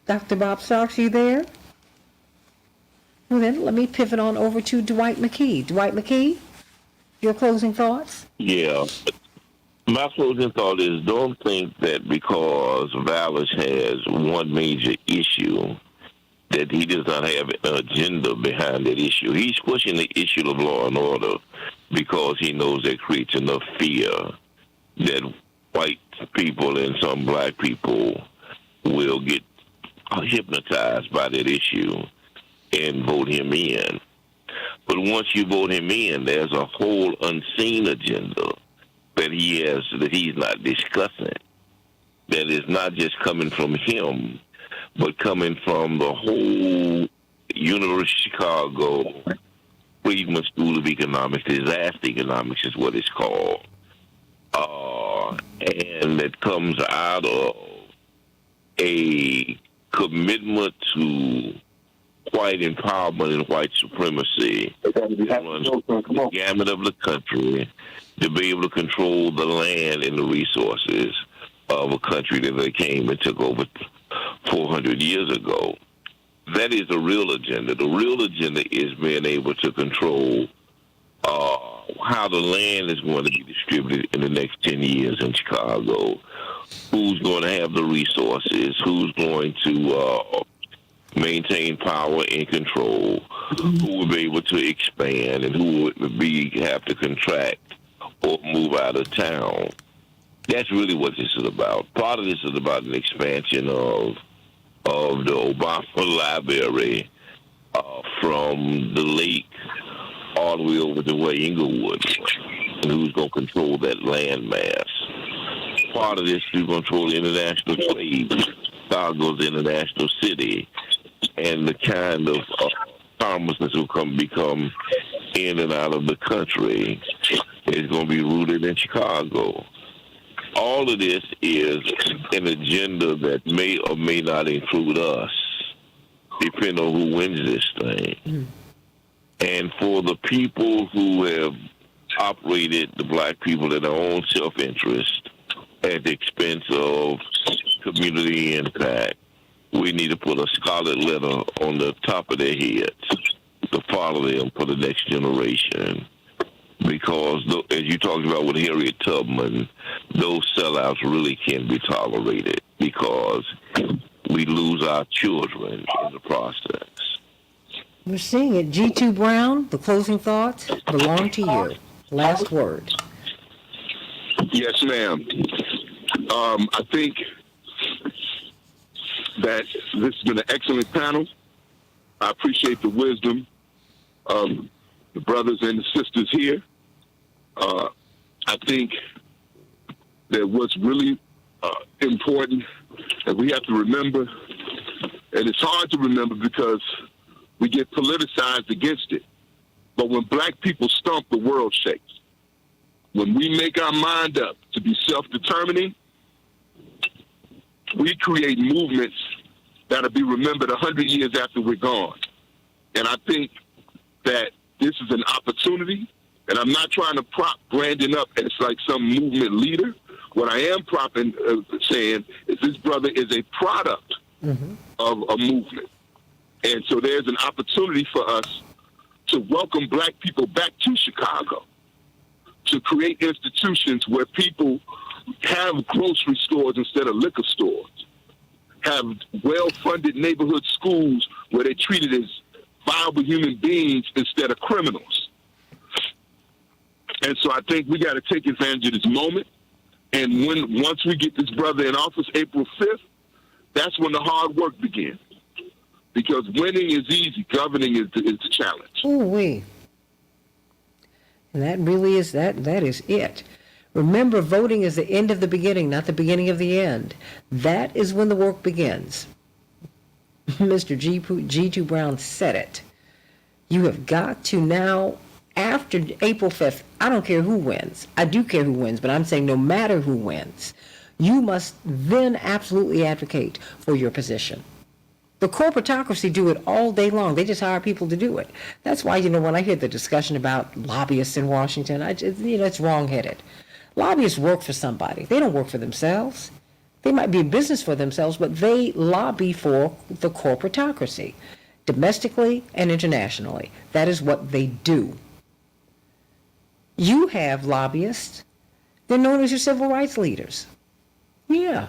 Dr. Bob Starks, you there? Well, then let me pivot on over to Dwight McKee. Dwight McKee, your closing thoughts? Yeah. My closing thought is, don't think that because Vallis has one major issue that he does not have an agenda behind that issue. He's pushing the issue of law and order because he knows that creates enough fear that white people and some black people will get hypnotized by that issue and vote him in. But once you vote him in, there's a whole unseen agenda that he has that he's not discussing, that is not just coming from him, but coming from the whole University of Chicago, Friedman School of Economics, disaster economics is what it's called, and that comes out of a commitment to white empowerment and white supremacy that runs the gamut of the country to be able to control the land and the resources of a country that they came and took over 400 years ago. That is a real agenda. The real agenda is being able to control how the land is going to be distributed in the next 10 years in Chicago, who's going to have the resources, who's going to maintain power and control, who will be able to expand, and who would have to contract or move out of town. That's really what this is about. Part of this is about an expansion of the Obama Library from the lake all the way over to where Inglewood was, and who's going to control that landmass. Part of this is control international trade, Chicago's international city, and the kind of commerce that will become in and out of the country is going to be rooted in Chicago. All of this is an agenda that may or may not include us, depending on who wins this thing. And for the people who have operated the black people in their own self-interest at the expense of community impact, we need to put a scarlet letter on the top of their heads to follow them for the next generation. Because, as you talked about with Harriet Tubman, those sellouts really can't be tolerated because we lose our children in the process. We're seeing it. G2 Brown, the closing thoughts belong to you. Last word. Yes, ma'am. I think that this has been an excellent panel. I appreciate the wisdom of the brothers and the sisters here. I think that what's really important that we have to remember, and it's hard to remember because we get politicized against it, but when black people stomp, the world shakes. When we make our mind up to be self-determining, we create movements that'll be remembered 100 years after we're gone. And I think that this is an opportunity, and I'm not trying to prop Brandon up as like some movement leader. What I am saying is this brother is a product of a movement. And so there's an opportunity for us to welcome black people back to Chicago, to create institutions where people have grocery stores instead of liquor stores, have well-funded neighborhood schools where they're treated as viable human beings instead of criminals. And so I think we got to take advantage of this moment. And once we get this brother in office, April 5th, that's when the hard work begins. Because winning is easy, governing is the challenge. Ooh-wee. And that really is, that is it. Remember, voting is the end of the beginning, not the beginning of the end. That is when the work begins. Mr. G2 Brown said it. You have got to now, after April 5th, I don't care who wins. I do care who wins, but I'm saying no matter who wins, you must then absolutely advocate for your position. The corporatocracy do it all day long. They just hire people to do it. That's why, when I hear the discussion about lobbyists in Washington, it's wrong-headed. Lobbyists work for somebody. They don't work for themselves. They might be in business for themselves, but they lobby for the corporatocracy, domestically and internationally. That is what they do. You have lobbyists. They're known as your civil rights leaders. Yeah.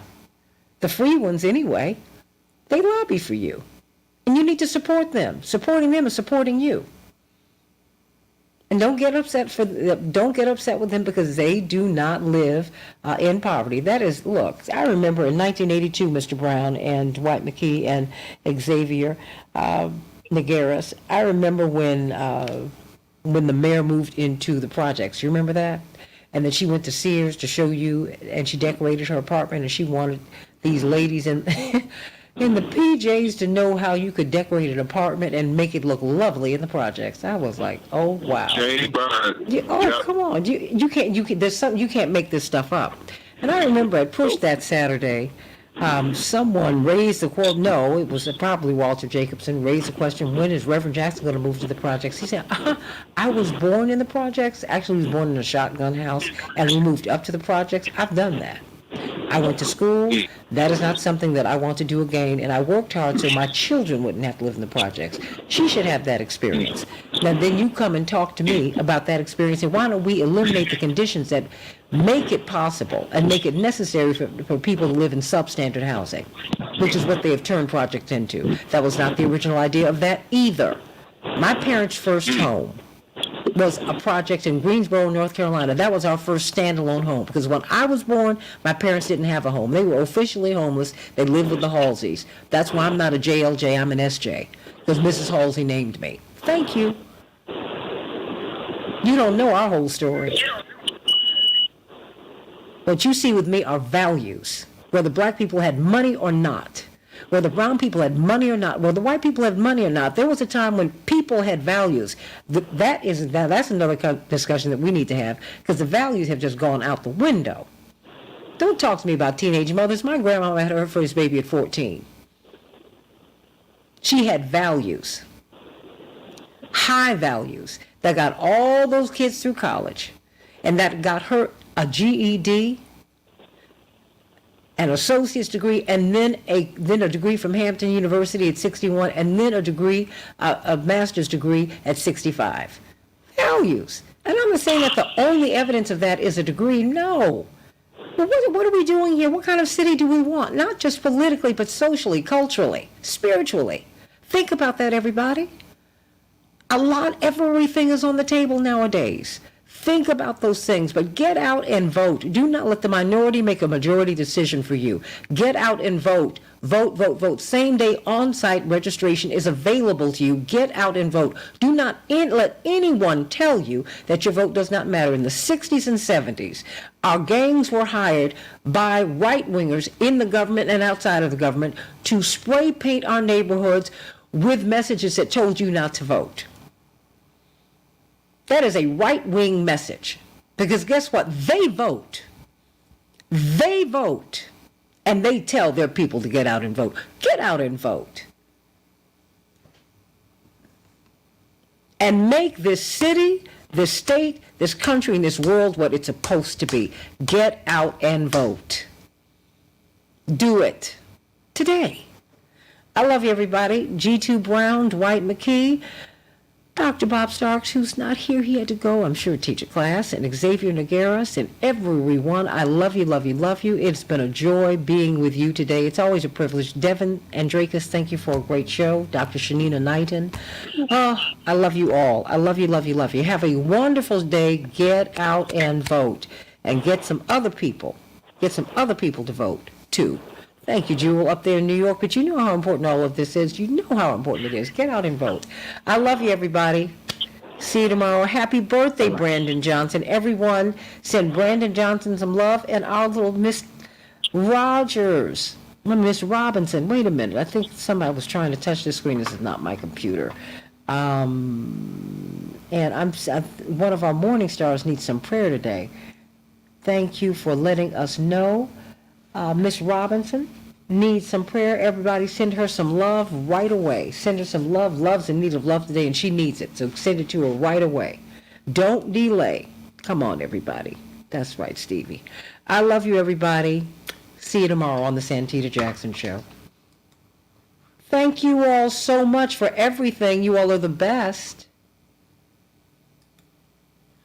The free ones anyway. They lobby for you. And you need to support them. Supporting them is supporting you. And don't get upset with them because they do not live in poverty. That is, look, I remember in 1982, Mr. Brown and Dwight McKee and Xavier Nagaris, I remember when the mayor moved into the projects. You remember that? And then she went to Sears to show you, and she decorated her apartment, and she wanted these ladies in the PJs to know how you could decorate an apartment and make it look lovely in the projects. I was like, oh wow. Come on, you can't. There's something you can't make this stuff up. And I remember at Push that Saturday, someone raised the quote. No, it was probably Walter Jacobson raised the question: when is Reverend Jackson going to move to the projects? He said, I was born in the projects. Actually, he was born in a shotgun house, and we moved up to the projects. I've done that. I went to school. That is not something that I want to do again. And I worked hard so my children wouldn't have to live in the projects. She should have that experience. Now, then you come and talk to me about that experience. And why don't we eliminate the conditions that make it possible and make it necessary for people to live in substandard housing, which is what they have turned projects into. That was not the original idea of that either. My parents' first home was a project in Greensboro, North Carolina. That was our first standalone home, because when I was born, my parents didn't have a home. They were officially homeless. They lived with the Halseys. That's why I'm not a JLJ, I'm an SJ, because Mrs. Halsey named me. Thank you. You don't know our whole story. What you see with me are values, whether black people had money or not, whether brown people had money or not, whether white people had money or not. There was a time when people had values. That's another discussion that we need to have, because the values have just gone out the window. Don't talk to me about teenage mothers. My grandma had her first baby at 14. She had values, high values, that got all those kids through college, and that got her a GED, an associate's degree, and then a degree from Hampton University at 61, and then a master's degree at 65. Values. And I'm not saying that the only evidence of that is a degree. No. But what are we doing here? What kind of city do we want? Not just politically, but socially, culturally, spiritually. Think about that, everybody. Everything is on the table nowadays. Think about those things, but get out and vote. Do not let the minority make a majority decision for you. Get out and vote. Vote, vote, vote. Same day on-site registration is available to you. Get out and vote. Do not let anyone tell you that your vote does not matter. In the 60s and 70s, our gangs were hired by right-wingers in the government and outside of the government to spray paint our neighborhoods with messages that told you not to vote. That is a right-wing message, because guess what? They vote. They vote, and they tell their people to get out and vote. Get out and vote. And make this city, this state, this country, and this world what it's supposed to be. Get out and vote. Do it today. I love you, everybody. G2 Brown, Dwight McKee, Dr. Bob Starks, who's not here, he had to go, I'm sure, teach a class, and Xavier Nagaris, and everyone. I love you, love you, love you. It's been a joy being with you today. It's always a privilege. Devin Andrakis, thank you for a great show. Dr. Shanina Knighton. Oh, I love you all. I love you, love you, love you. Have a wonderful day. Get out and vote. And get some other people to vote, too. Thank you, Jewel, up there in New York. But you know how important all of this is. You know how important it is. Get out and vote. I love you, everybody. See you tomorrow. Happy birthday, Brandon Johnson. Everyone, send Brandon Johnson some love. And our little Miss Rogers, Miss Robinson. Wait a minute. I think somebody was trying to touch the screen. This is not my computer. And one of our morning stars needs some prayer today. Thank you for letting us know. Miss Robinson needs some prayer. Everybody send her some love right away. Send her some love. Love's in need of love today, and she needs it. So send it to her right away. Don't delay. Come on, everybody. That's right, Stevie. I love you, everybody. See you tomorrow on the Santita Jackson Show. Thank you all so much for everything. You all are the best.